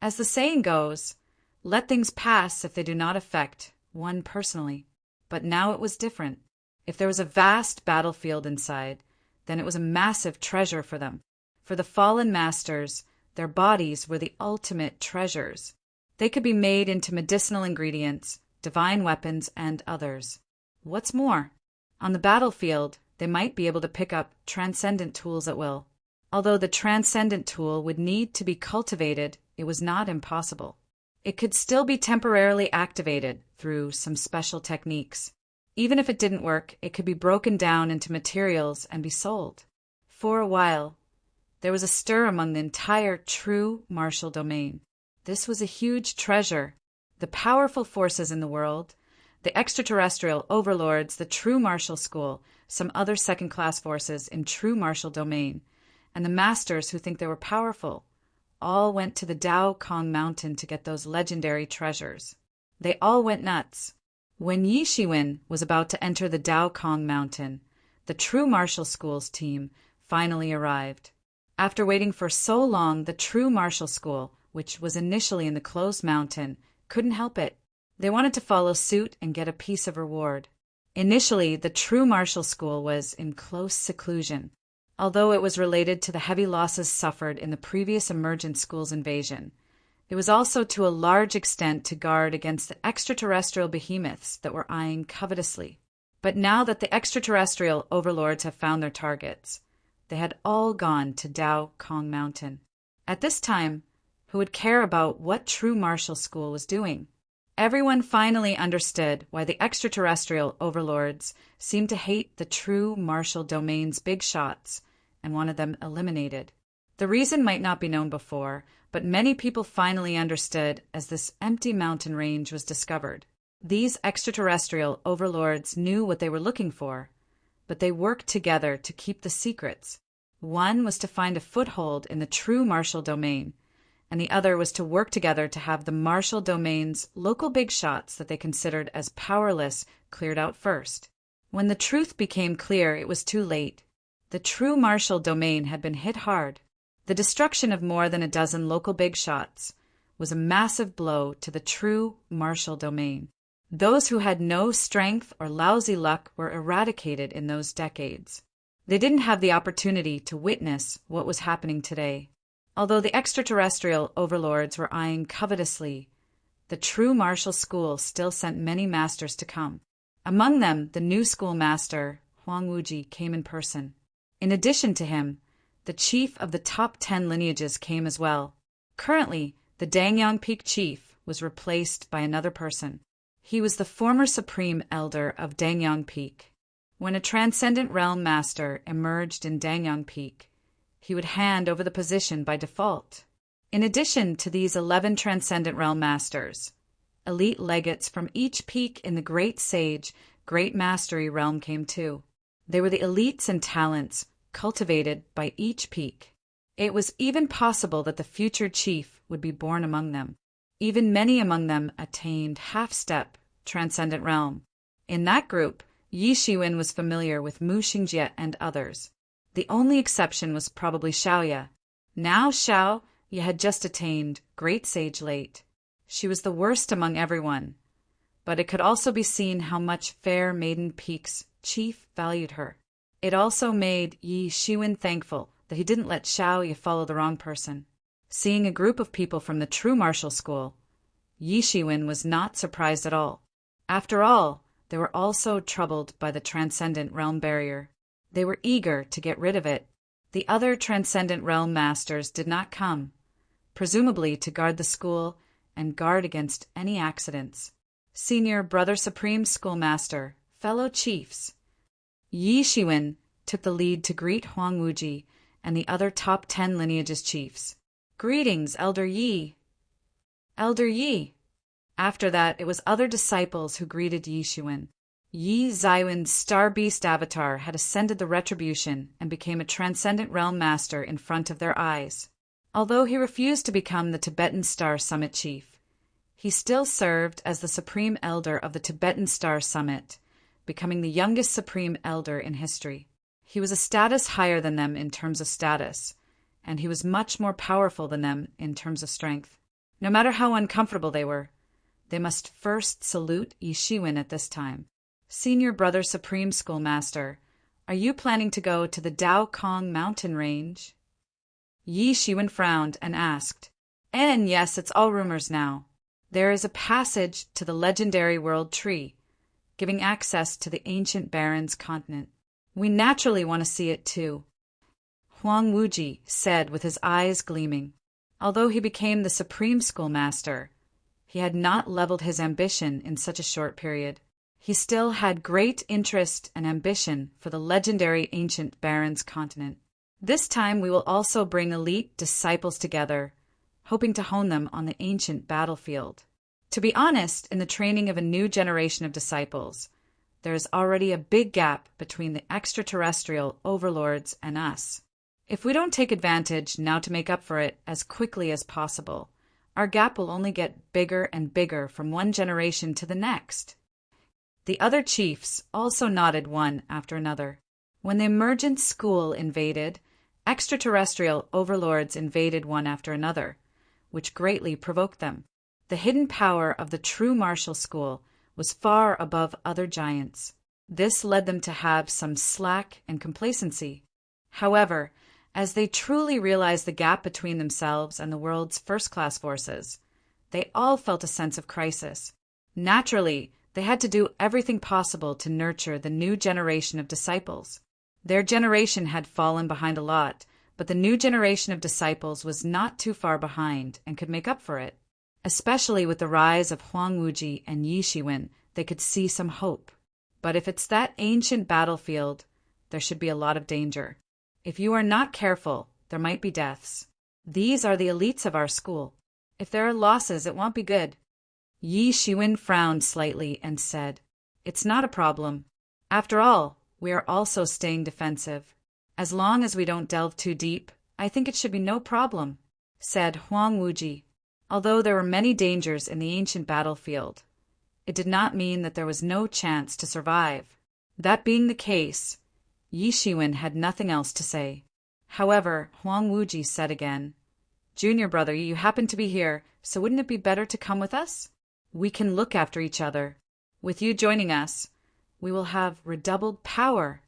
As the saying goes, let things pass if they do not affect one personally. But now it was different. If there was a vast battlefield inside, then it was a massive treasure for them. For the fallen masters, their bodies were the ultimate treasures. They could be made into medicinal ingredients, divine weapons, and others. What's more, on the battlefield, they might be able to pick up transcendent tools at will. Although the transcendent tool would need to be cultivated, it was not impossible. It could still be temporarily activated through some special techniques. Even if it didn't work, it could be broken down into materials and be sold. For a while, there was a stir among the entire true martial domain. This was a huge treasure. The powerful forces in the world, the extraterrestrial overlords, the true martial school, some other second-class forces in true martial domain, and the masters who think they were powerful, all went to the Dao Kong Mountain to get those legendary treasures. They all went nuts. When Yi Shiwen was about to enter the Dao Kong Mountain, the true martial school's team finally arrived. After waiting for so long, the true martial school, which was initially in the closed mountain, couldn't help it. They wanted to follow suit and get a piece of reward. Initially, the true martial school was in close seclusion, although it was related to the heavy losses suffered in the previous emergent school's invasion. It was also to a large extent to guard against the extraterrestrial behemoths that were eyeing covetously. But now that the extraterrestrial overlords have found their targets, they had all gone to Dao Kong Mountain. At this time, who would care about what true martial school was doing? Everyone finally understood why the extraterrestrial overlords seemed to hate the true martial domain's big shots and wanted them eliminated. The reason might not be known before, but many people finally understood as this empty mountain range was discovered. These extraterrestrial overlords knew what they were looking for, but they worked together to keep the secrets. One was to find a foothold in the true martial domain, and the other was to work together to have the martial domain's local big shots that they considered as powerless cleared out first. When the truth became clear, it was too late. The true martial domain had been hit hard. The destruction of more than a dozen local big shots was a massive blow to the true martial domain. Those who had no strength or lousy luck were eradicated in those decades. They didn't have the opportunity to witness what was happening today. Although the extraterrestrial overlords were eyeing covetously, the true martial school still sent many masters to come. Among them, the new school master, Huang Wuji, came in person. In addition to him, the chief of the top 10 lineages came as well. Currently, the Dangyang Peak chief was replaced by another person. He was the former supreme elder of Dangyang Peak. When a transcendent realm master emerged in Dangyang Peak, he would hand over the position by default. In addition to these 11 transcendent realm masters, elite legates from each peak in the Great Sage, Great Mastery realm came too. They were the elites and talents cultivated by each peak. It was even possible that the future chief would be born among them. Even many among them attained half-step transcendent realm. In that group, Yi Shiwen was familiar with Mu Xingjie and others. The only exception was probably Xiaoya. Now Xiaoya had just attained Great Sage late. She was the worst among everyone, but it could also be seen how much Fair Maiden Peak's chief valued her. It also made Yi Shiwen thankful that he didn't let Xiaoya follow the wrong person. Seeing a group of people from the true martial school, Yi Shiwen was not surprised at all. After all, they were also troubled by the transcendent realm barrier. They were eager to get rid of it. The other transcendent realm masters did not come, presumably to guard the school and guard against any accidents. Senior Brother Supreme Schoolmaster, fellow chiefs. Yi Shiwen took the lead to greet Huang Wuji and the other top 10 lineages chiefs. Greetings, Elder Yi. Elder Yi. After that, it was other disciples who greeted Yi Shiwen. Yi Zaiwen's Star Beast avatar had ascended the retribution and became a transcendent realm master in front of their eyes. Although he refused to become the Tibetan Star Summit chief, he still served as the supreme elder of the Tibetan Star Summit, becoming the youngest supreme elder in history. He was a status higher than them in terms of status, and he was much more powerful than them in terms of strength. No matter how uncomfortable they were, they must first salute Yi Shiwen at this time. Senior Brother Supreme Schoolmaster, are you planning to go to the Dao Kong mountain range? Yi Shiwen frowned and asked, And yes, it's all rumors now. There is a passage to the legendary world tree, giving access to the ancient Baron's continent. We naturally want to see it too. Huang Wuji said with his eyes gleaming. Although he became the Supreme Schoolmaster, He had not leveled his ambition in such a short period. He still had great interest and ambition for the legendary ancient Barons continent. This time we will also bring elite disciples together, hoping to hone them on the ancient battlefield. To be honest, in the training of a new generation of disciples, there is already a big gap between the extraterrestrial overlords and us. If we don't take advantage now to make up for it as quickly as possible, our gap will only get bigger and bigger from one generation to the next. The other chiefs also nodded one after another. When the emergent school invaded, extraterrestrial overlords invaded one after another, which greatly provoked them. The hidden power of the true martial school was far above other giants. This led them to have some slack and complacency. However, as they truly realized the gap between themselves and the world's first-class forces, they all felt a sense of crisis. Naturally, they had to do everything possible to nurture the new generation of disciples. Their generation had fallen behind a lot, but the new generation of disciples was not too far behind and could make up for it. Especially with the rise of Huang Wuji and Yi Shiwen, they could see some hope. But if it's that ancient battlefield, there should be a lot of danger. If you are not careful, there might be deaths. These are the elites of our school. If there are losses, it won't be good. Yi Shiwen frowned slightly and said, "It's not a problem. After all, we are also staying defensive. As long as we don't delve too deep, I think it should be no problem," said Huang Wuji. Although there were many dangers in the ancient battlefield, it did not mean that there was no chance to survive. That being the case, Yi Shiwen had nothing else to say. However, Huang Wuji said again, "Junior brother, you happen to be here, so wouldn't it be better to come with us? We can look after each other. With you joining us, we will have redoubled power."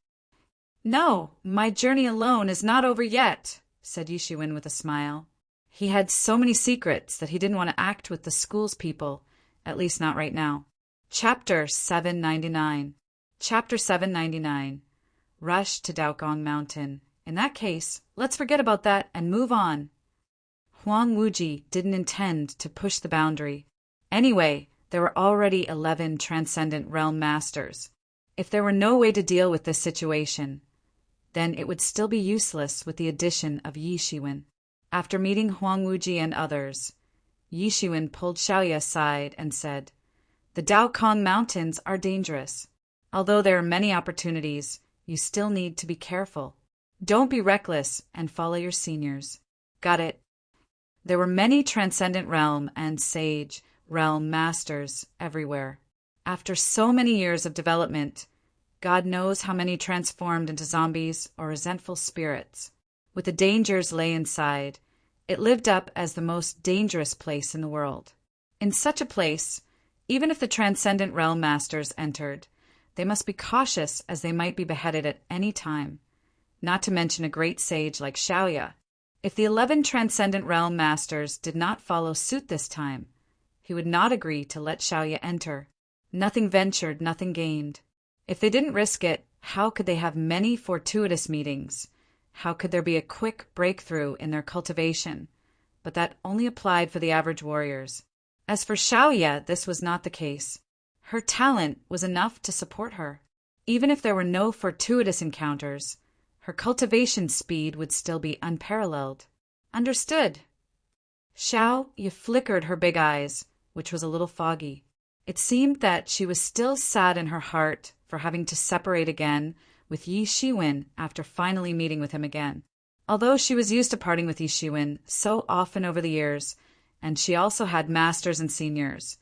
"No, my journey alone is not over yet," said Yi Shiwen with a smile. He had so many secrets that he didn't want to act with the school's people, at least not right now. Chapter 799. Chapter 799. Rush to Daogong Mountain. In that case, let's forget about that and move on. Huang Wuji didn't intend to push the boundary. Anyway, there were already 11 Transcendent Realm Masters. If there were no way to deal with this situation, then it would still be useless with the addition of Yi Shiwen. After meeting Huang Wuji and others, Yi Shiwen pulled Xiaoye aside and said, "The Daokong Mountains are dangerous. Although there are many opportunities, you still need to be careful. Don't be reckless and follow your seniors." Got it. There were many Transcendent Realm and Sage Realm Masters everywhere. After so many years of development, God knows how many transformed into zombies or resentful spirits. With the dangers lay inside, it lived up as the most dangerous place in the world. In such a place, even if the Transcendent Realm Masters entered, they must be cautious as they might be beheaded at any time, not to mention a great sage like Xiaoye. If the 11 Transcendent Realm Masters did not follow suit this time, he would not agree to let Xiaoye enter. Nothing ventured, nothing gained. If they didn't risk it, how could they have many fortuitous meetings? How could there be a quick breakthrough in their cultivation? But that only applied for the average warriors. As for Xiaoye, this was not the case. Her talent was enough to support her. Even if there were no fortuitous encounters, her cultivation speed would still be unparalleled. Understood. Xiaoye flickered her big eyes, which was a little foggy. It seemed that she was still sad in her heart for having to separate again with Yi Shiwen after finally meeting with him again. Although she was used to parting with Yi Shiwen so often over the years, and she also had masters and seniors,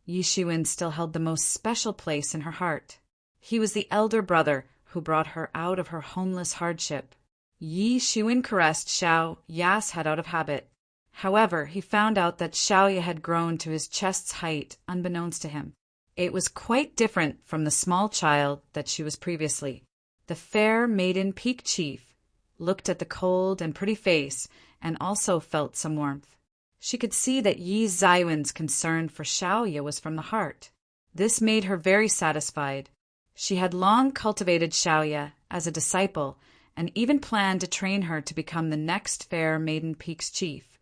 Yi Shiwen still held the most special place in her heart. He was the elder brother who brought her out of her homeless hardship. Yi Shiwen caressed Xiaoye's head out of habit. However, he found out that Xiaoye had grown to his chest's height unbeknownst to him. It was quite different from the small child that she was previously. The fair maiden Peak Chief looked at the cold and pretty face and also felt some warmth. She could see that Yi Zaiwen's concern for Xiaoye was from the heart. This made her very satisfied. She had long cultivated Xiaoye as a disciple and even planned to train her to become the next fair maiden Peak's chief,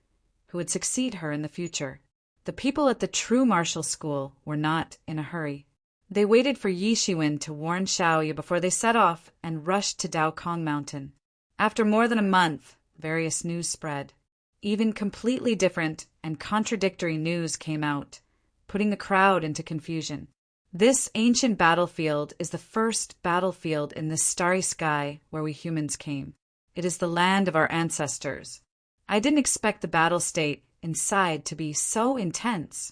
who would succeed her in the future. The people at the true martial school were not in a hurry. They waited for Yi Shiwen to warn Xiaoyu before they set off and rushed to Daokong Mountain. After more than a month, various news spread. Even completely different and contradictory news came out, putting the crowd into confusion. This ancient battlefield is the first battlefield in this starry sky where we humans came. It is the land of our ancestors. I didn't expect the battle state inside to be so intense,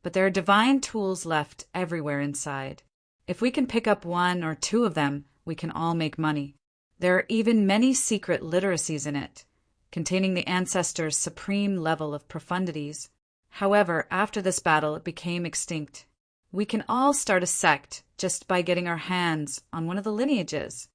but there are divine tools left everywhere inside. If we can pick up one or two of them, we can all make money. There are even many secret literacies in it, containing the ancestors' supreme level of profundities. However, after this battle, it became extinct. We can all start a sect just by getting our hands on one of the lineages.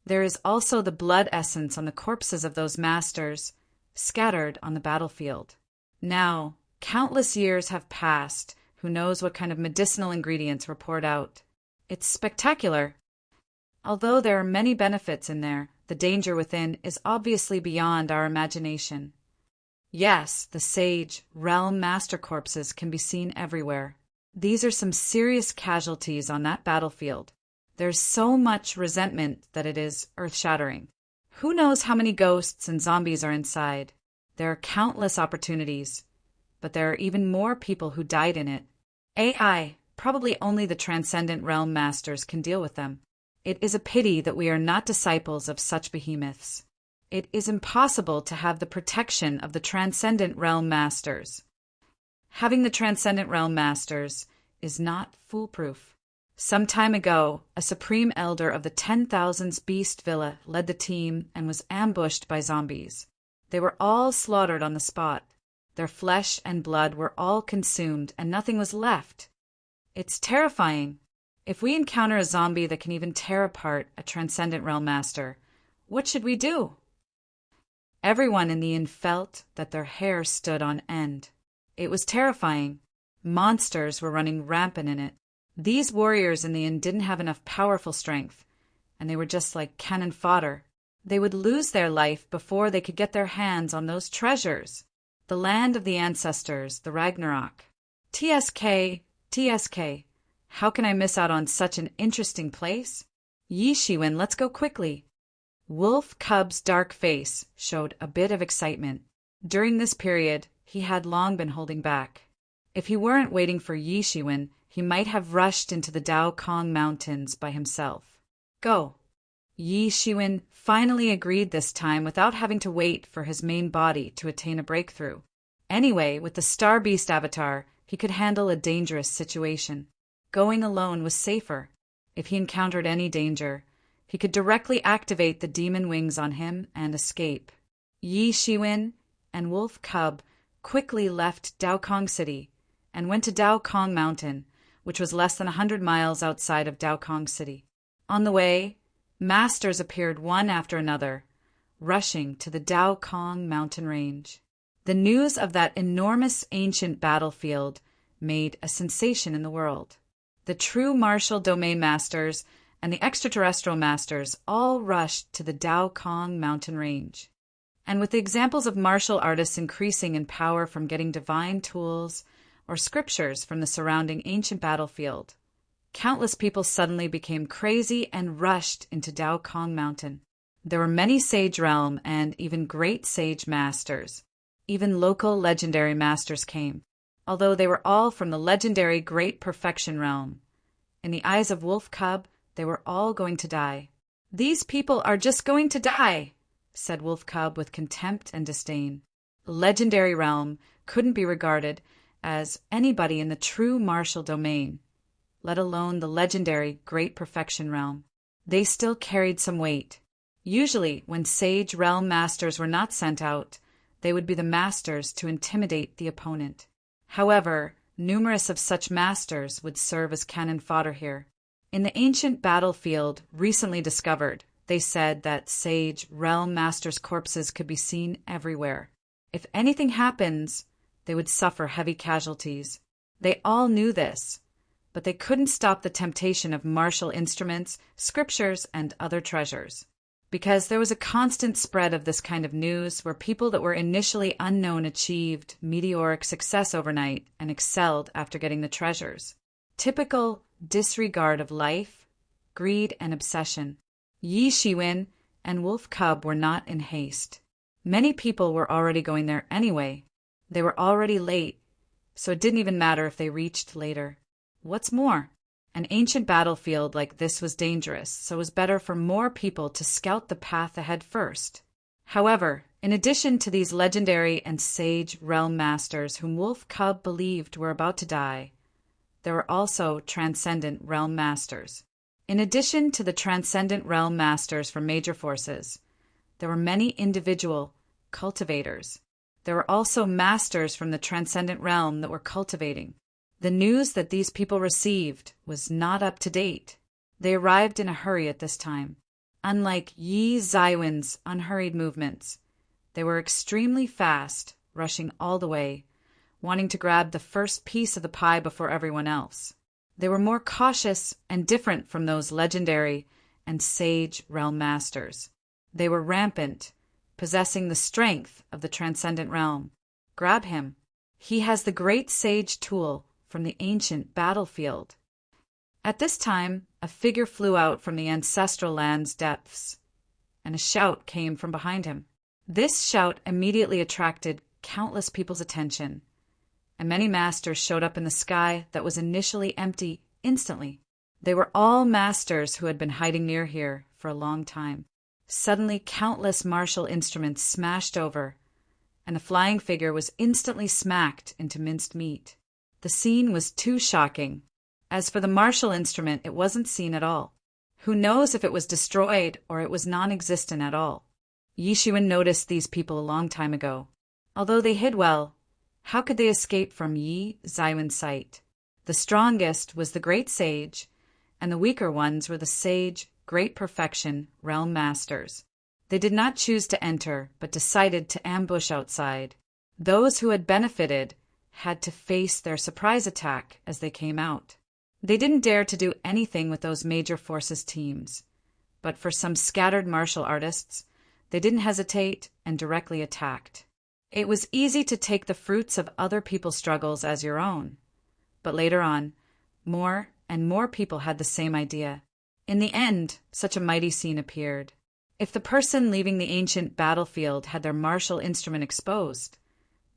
There is also the blood essence on the corpses of those masters, scattered on the battlefield. Now, countless years have passed. Who knows what kind of medicinal ingredients were poured out? It's spectacular. Although there are many benefits in there, the danger within is obviously beyond our imagination. Yes, the sage, realm master corpses can be seen everywhere. These are some serious casualties on that battlefield. There's so much resentment that it is earth-shattering. Who knows how many ghosts and zombies are inside? There are countless opportunities, but there are even more people who died in it. AI, probably only the Transcendent Realm Masters can deal with them. It is a pity that we are not disciples of such behemoths. It is impossible to have the protection of the Transcendent Realm Masters. Having the Transcendent Realm Masters is not foolproof. Some time ago, a Supreme Elder of the 10,000s Beast Villa led the team and was ambushed by zombies. They were all slaughtered on the spot. Their flesh and blood were all consumed and nothing was left. It's terrifying. If we encounter a zombie that can even tear apart a Transcendent Realm Master, what should we do? Everyone in the inn felt that their hair stood on end. It was terrifying. Monsters were running rampant in it. These warriors in the inn didn't have enough powerful strength, and they were just like cannon fodder. They would lose their life before they could get their hands on those treasures. The land of the ancestors, the Ragnarok. TSK, TSK. How can I miss out on such an interesting place? Yi Shiwen, let's go quickly. Wolf Cub's dark face showed a bit of excitement. During this period, he had long been holding back. If he weren't waiting for Yi Shiwen, he might have rushed into the Daokong Mountains by himself. Go. Yi Shiwen finally agreed this time without having to wait for his main body to attain a breakthrough. Anyway, with the Star Beast avatar, he could handle a dangerous situation. Going alone was safer. If he encountered any danger, he could directly activate the demon wings on him and escape. Yi Shiwen and Wolf Cub quickly left Daokong City and went to Daokong Mountain, which was less than 100 miles outside of Daokong City. On the way, masters appeared one after another, rushing to the Daokong mountain range. The news of that enormous ancient battlefield made a sensation in the world. The true martial domain masters and the extraterrestrial masters all rushed to the Daokong mountain range. And with the examples of martial artists increasing in power from getting divine tools or scriptures from the surrounding ancient battlefield, countless people suddenly became crazy and rushed into Daokong Mountain. There were many sage realm and even great sage masters. Even local legendary masters came, although they were all from the legendary Great Perfection realm. In the eyes of Wolf Cub, they were all going to die. These people are just going to die, said Wolf Cub with contempt and disdain. Legendary realm couldn't be regarded as anybody in the true martial domain, let alone the legendary Great Perfection realm. They still carried some weight. Usually, when sage realm masters were not sent out, they would be the masters to intimidate the opponent. However, numerous of such masters would serve as cannon fodder here. In the ancient battlefield recently discovered, they said that sage realm masters' corpses could be seen everywhere. If anything happens, they would suffer heavy casualties. They all knew this, but they couldn't stop the temptation of martial instruments, scriptures, and other treasures. because there was a constant spread of this kind of news where people that were initially unknown achieved meteoric success overnight and excelled after getting the treasures. Typical disregard of life, greed, and obsession. Yi Shiwen and Wolf Cub were not in haste. Many people were already going there anyway. They were already late, so it didn't even matter if they reached later. What's more, an ancient battlefield like this was dangerous, so it was better for more people to scout the path ahead first. However, in addition to these legendary and sage realm masters whom Wolf Cub believed were about to die, there were also transcendent realm masters. In addition to the transcendent realm masters from major forces, there were many individual cultivators. There were also masters from the transcendent realm that were cultivating. The news that these people received was not up to date. They arrived in a hurry at this time. Unlike Yi Zaiwen's unhurried movements, they were extremely fast, rushing all the way, wanting to grab the first piece of the pie before everyone else. They were more cautious and different from those legendary and sage realm masters. They were rampant, possessing the strength of the transcendent realm. Grab him. He has the great sage tool from the ancient battlefield. At this time, a figure flew out from the ancestral land's depths, and a shout came from behind him. This shout immediately attracted countless people's attention, and many masters showed up in the sky that was initially empty instantly. They were all masters who had been hiding near here for a long time. Suddenly, countless martial instruments smashed over, and the flying figure was instantly smacked into minced meat. The scene was too shocking. As for the martial instrument, it wasn't seen at all. Who knows if it was destroyed or it was non-existent at all? Yi Shiwen noticed these people a long time ago. Although they hid well, how could they escape from Yi Zaiwen's sight? The strongest was the great sage, and the weaker ones were the sage, great perfection, realm masters. They did not choose to enter, but decided to ambush outside. Those who had benefited had to face their surprise attack as they came out. They didn't dare to do anything with those major forces teams, but for some scattered martial artists, they didn't hesitate and directly attacked. It was easy to take the fruits of other people's struggles as your own, but later on, more and more people had the same idea. In the end, such a mighty scene appeared. If the person leaving the ancient battlefield had their martial instrument exposed,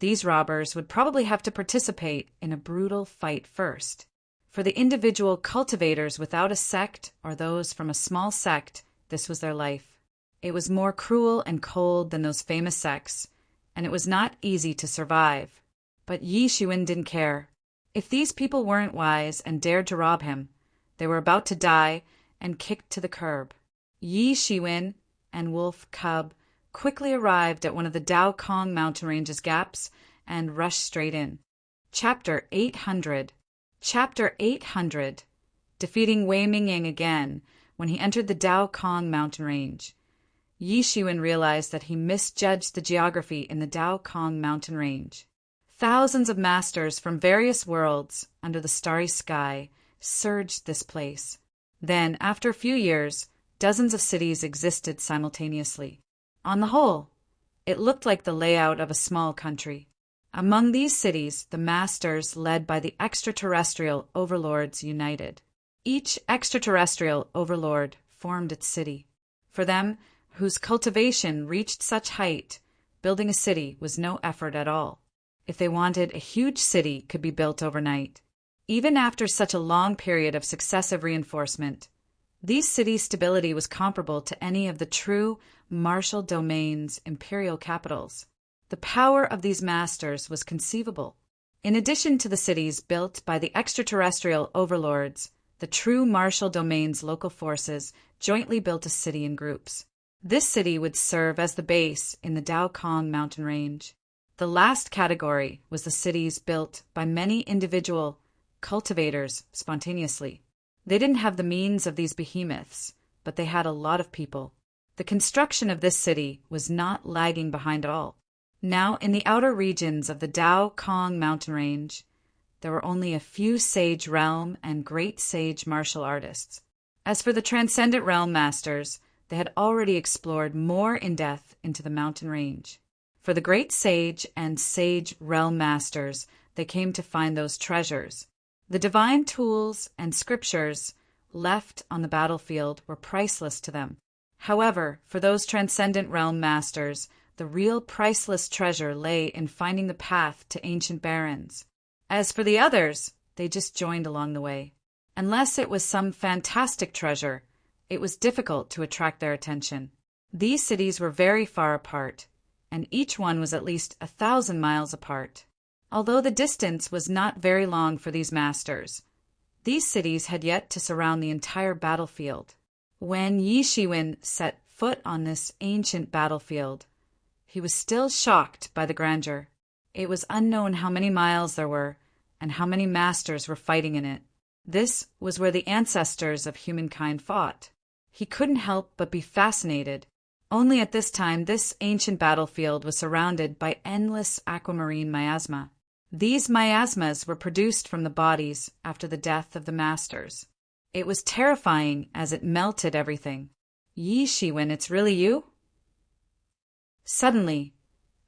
these robbers would probably have to participate in a brutal fight first. For the individual cultivators without a sect or those from a small sect, this was their life. It was more cruel and cold than those famous sects, and it was not easy to survive. But Yi Shiwen didn't care. If these people weren't wise and dared to rob him, they were about to die and kicked to the curb. Yi Shiwen and Wolf Cub quickly arrived at one of the Dao Kong mountain range's gaps and rushed straight in. Chapter 800. Chapter 800. Defeating Wei Mingying again when he entered the Dao Kong mountain range. Yi Shiwen realized that he misjudged the geography in the Dao Kong mountain range. Thousands of masters from various worlds under the starry sky surged this place. Then, after a few years, dozens of cities existed simultaneously. On the whole, it looked like the layout of a small country. Among these cities, the masters led by the extraterrestrial overlords united. Each extraterrestrial overlord formed its city. For them, whose cultivation reached such height, building a city was no effort at all. If they wanted, a huge city could be built overnight. Even after such a long period of successive reinforcement, these cities' stability was comparable to any of the true martial domain's imperial capitals. The power of these masters was conceivable. In addition to the cities built by the extraterrestrial overlords, the true martial domain's local forces jointly built a city in groups. This city would serve as the base in the Dao Kong mountain range. The last category was the cities built by many individual cultivators spontaneously. They didn't have the means of these behemoths, but they had a lot of people. The construction of this city was not lagging behind at all. Now, in the outer regions of the Dao Kong mountain range, there were only a few sage realm and great sage martial artists. As for the transcendent realm masters, they had already explored more in depth into the mountain range. For the great sage and sage realm masters, they came to find those treasures. The divine tools and scriptures left on the battlefield were priceless to them. However, for those transcendent realm masters, the real priceless treasure lay in finding the path to ancient barrens. As for the others, they just joined along the way. Unless it was some fantastic treasure, it was difficult to attract their attention. These cities were very far apart, and each one was at least 1,000 miles apart. Although the distance was not very long for these masters, these cities had yet to surround the entire battlefield. When Yi Shiwen set foot on this ancient battlefield, he was still shocked by the grandeur. It was unknown how many miles there were and how many masters were fighting in it. This was where the ancestors of humankind fought. He couldn't help but be fascinated. Only at this time, this ancient battlefield was surrounded by endless aquamarine miasma. These miasmas were produced from the bodies after the death of the masters. It was terrifying as it melted everything. Yi Shiwen, it's really you? Suddenly,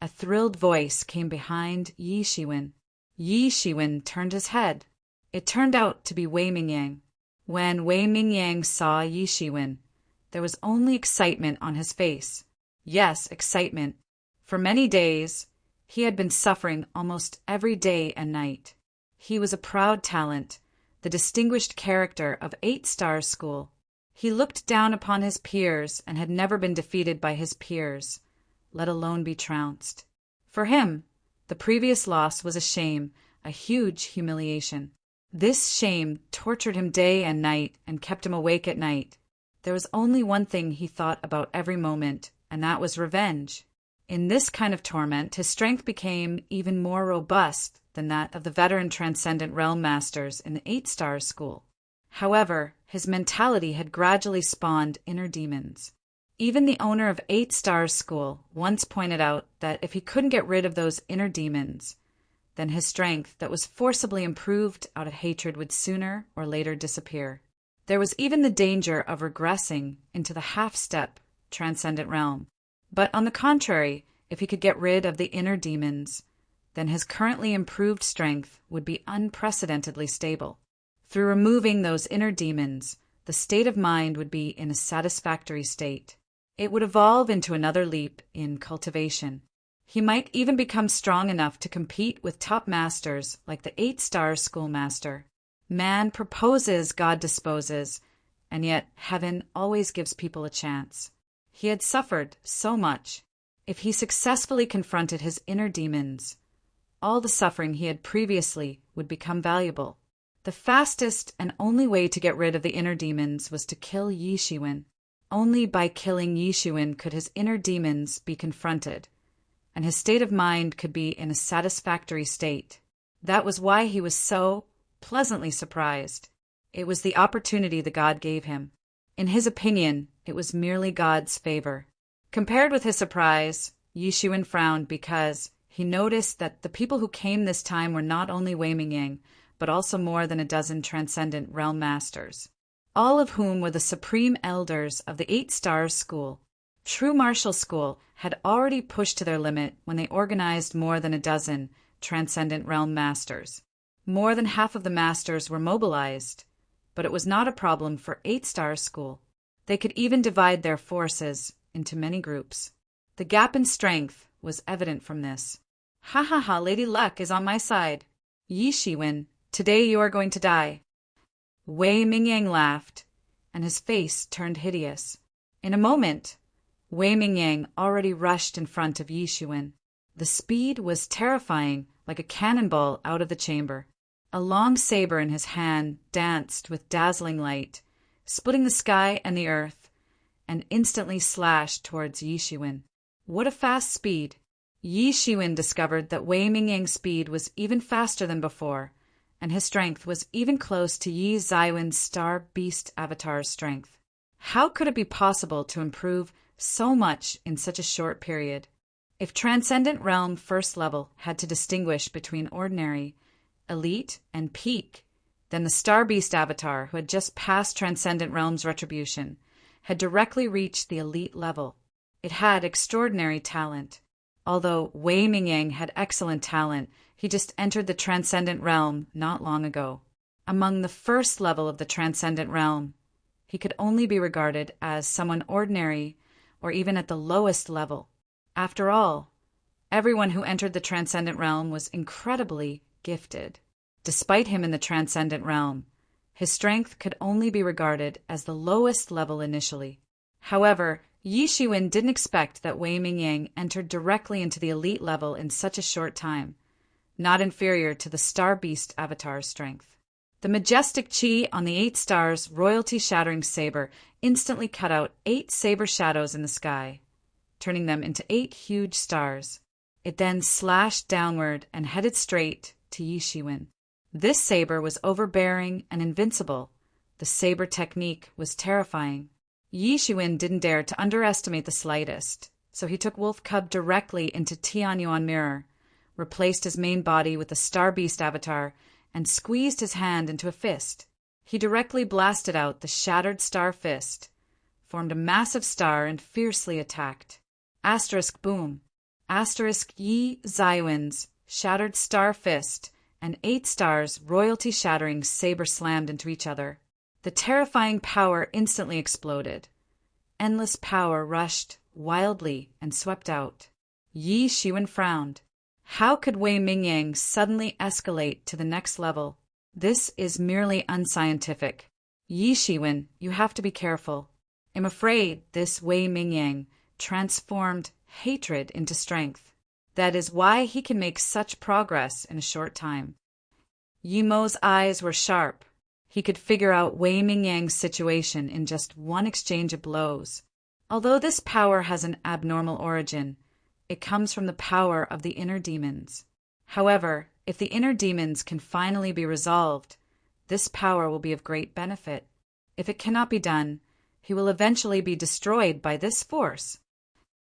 a thrilled voice came behind Yi Shiwen. Yi Shiwen turned his head. It turned out to be Wei Mingyang. When Wei Mingyang saw Yi Shiwen, there was only excitement on his face. Yes, excitement. For many days, he had been suffering almost every day and night. He was a proud talent, the distinguished character of 8-Star School. He looked down upon his peers and had never been defeated by his peers, let alone be trounced. For him, the previous loss was a shame, a huge humiliation. This shame tortured him day and night and kept him awake at night. There was only one thing he thought about every moment, and that was revenge. In this kind of torment, his strength became even more robust than that of the veteran Transcendent Realm Masters in the 8-Star School. However, his mentality had gradually spawned inner demons. Even the owner of 8-Star School once pointed out that if he couldn't get rid of those inner demons, then his strength that was forcibly improved out of hatred would sooner or later disappear. There was even the danger of regressing into the half-step Transcendent Realm. But on the contrary, if he could get rid of the inner demons, then his currently improved strength would be unprecedentedly stable. Through removing those inner demons, the state of mind would be in a satisfactory state. It would evolve into another leap in cultivation. He might even become strong enough to compete with top masters like the 8-Star Schoolmaster. Man proposes, God disposes, and yet heaven always gives people a chance. He had suffered so much. If he successfully confronted his inner demons, all the suffering he had previously would become valuable. The fastest and only way to get rid of the inner demons was to kill Yi Shiwen. Only by killing Yi Shiwen could his inner demons be confronted, and his state of mind could be in a satisfactory state. That was why he was so pleasantly surprised. It was the opportunity the god gave him. In his opinion, it was merely God's favor. Compared with his surprise, Yi Shiwen frowned because he noticed that the people who came this time were not only Wei Mingyang, but also more than a dozen Transcendent Realm Masters, all of whom were the supreme elders of the 8-Star School. True Martial School had already pushed to their limit when they organized more than a dozen Transcendent Realm Masters. More than half of the masters were mobilized, but it was not a problem for 8-Star School. They could even divide their forces into many groups. The gap in strength was evident from this. Ha ha ha, Lady Luck is on my side. Yi Shiwen, today you are going to die. Wei Mingyang laughed, and his face turned hideous. In a moment, Wei Mingyang already rushed in front of Yi Shiwen. The speed was terrifying, like a cannonball out of the chamber. A long saber in his hand danced with dazzling light, splitting the sky and the earth, and instantly slashed towards Yi Shiwen. What a fast speed! Yi Shiwen discovered that Wei Mingyang's speed was even faster than before, and his strength was even close to Yi Zaiwen's Star Beast Avatar's strength. How could it be possible to improve so much in such a short period? If Transcendent Realm First Level had to distinguish between ordinary, elite, and peak, then the Star Beast Avatar, who had just passed Transcendent Realm's retribution, had directly reached the elite level. It had extraordinary talent. Although Wei Mingyang had excellent talent, he just entered the transcendent realm not long ago. Among the first level of the transcendent realm, he could only be regarded as someone ordinary or even at the lowest level. After all, everyone who entered the transcendent realm was incredibly gifted. Despite him in the transcendent realm, his strength could only be regarded as the lowest level initially. However, Yi Shiwen didn't expect that Wei Mingyang entered directly into the elite level in such a short time, not inferior to the Star Beast Avatar's strength. The majestic chi on the 8 stars royalty-shattering saber instantly cut out 8 saber shadows in the sky, turning them into 8 huge stars. It then slashed downward and headed straight to Yi Shiwen. This saber was overbearing and invincible. The saber technique was terrifying. Yi Shiwen didn't dare to underestimate the slightest, so he took Wolf Cub directly into Tianyuan Mirror, replaced his main body with the Star Beast Avatar, and squeezed his hand into a fist. He directly blasted out the shattered star fist, formed a massive star, and fiercely attacked. Asterisk boom. Asterisk Yi Zaiwen's shattered star fist and 8 stars royalty-shattering saber slammed into each other. The terrifying power instantly exploded. Endless power rushed wildly and swept out. Yi Shiwen frowned. How could Wei Mingyang suddenly escalate to the next level? This is merely unscientific. Yi Shiwen, you have to be careful. I'm afraid this Wei Mingyang transformed hatred into strength. That is why he can make such progress in a short time. Yi Mo's eyes were sharp. He could figure out Wei Mingyang's situation in just one exchange of blows. Although this power has an abnormal origin, it comes from the power of the inner demons. However, if the inner demons can finally be resolved, this power will be of great benefit. If it cannot be done, he will eventually be destroyed by this force.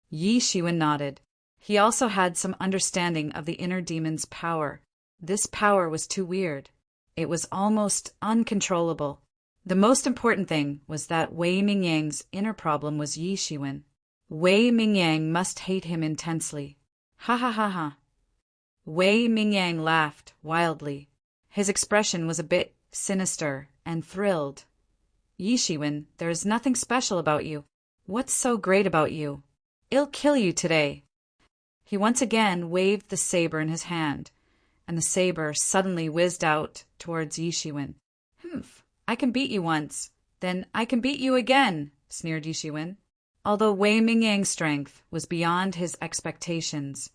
Yi Shiwen nodded. He also had some understanding of the inner demon's power. This power was too weird. It was almost uncontrollable. The most important thing was that Wei Mingyang's inner problem was Yi Shiwen. Wei Mingyang must hate him intensely. Ha ha ha ha. Wei Mingyang laughed wildly. His expression was a bit sinister and thrilled. Yi Shiwen, there is nothing special about you. What's so great about you? I'll kill you today. He once again waved the saber in his hand, and the saber suddenly whizzed out towards Yi Shiwen. Humph, I can beat you once, then I can beat you again, sneered Yi Shiwen. Although Wei Mingyang's strength was beyond his expectations,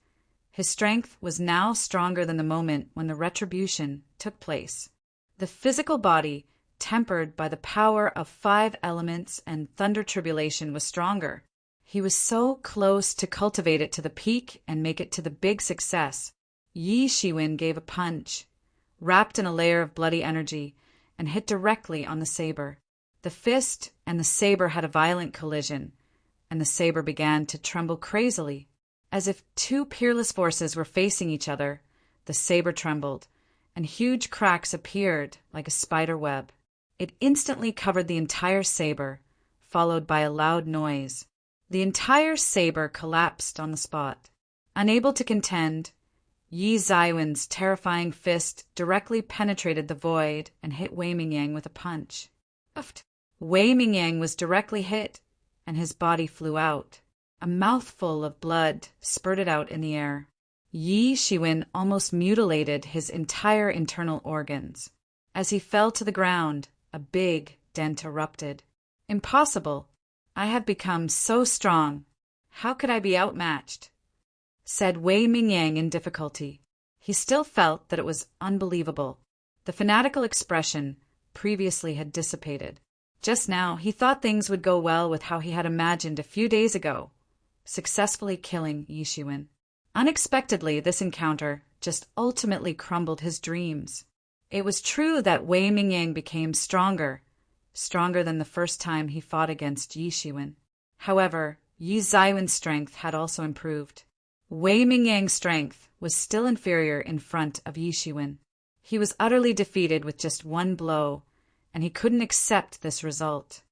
his strength was now stronger than the moment when the retribution took place. The physical body, tempered by the power of 5 elements and thunder tribulation, was stronger. He was so close to cultivate it to the peak and make it to the big success. Yi Shiwen gave a punch, wrapped in a layer of bloody energy, and hit directly on the saber. The fist and the saber had a violent collision, and the saber began to tremble crazily. As if 2 peerless forces were facing each other, the saber trembled, and huge cracks appeared like a spider web. It instantly covered the entire saber, followed by a loud noise. The entire saber collapsed on the spot. Unable to contend, Yi Zaiwen's terrifying fist directly penetrated the void and hit Wei Mingyang with a punch. Uft. Wei Mingyang was directly hit, and his body flew out. A mouthful of blood spurted out in the air. Yi Shiwen almost mutilated his entire internal organs. As he fell to the ground, a big dent erupted. Impossible! I have become so strong. How could I be outmatched? Said Wei Mingyang in difficulty. He still felt that it was unbelievable. The fanatical expression previously had dissipated. Just now, he thought things would go well with how he had imagined a few days ago, successfully killing Yi Shiwen. Unexpectedly, this encounter just ultimately crumbled his dreams. It was true that Wei Mingyang became stronger than the first time he fought against Yi Shiwen. However, Yi Zaiwen's strength had also improved. Wei Mingyang's strength was still inferior in front of Yi Shiwen. He was utterly defeated with just one blow, and he couldn't accept this result.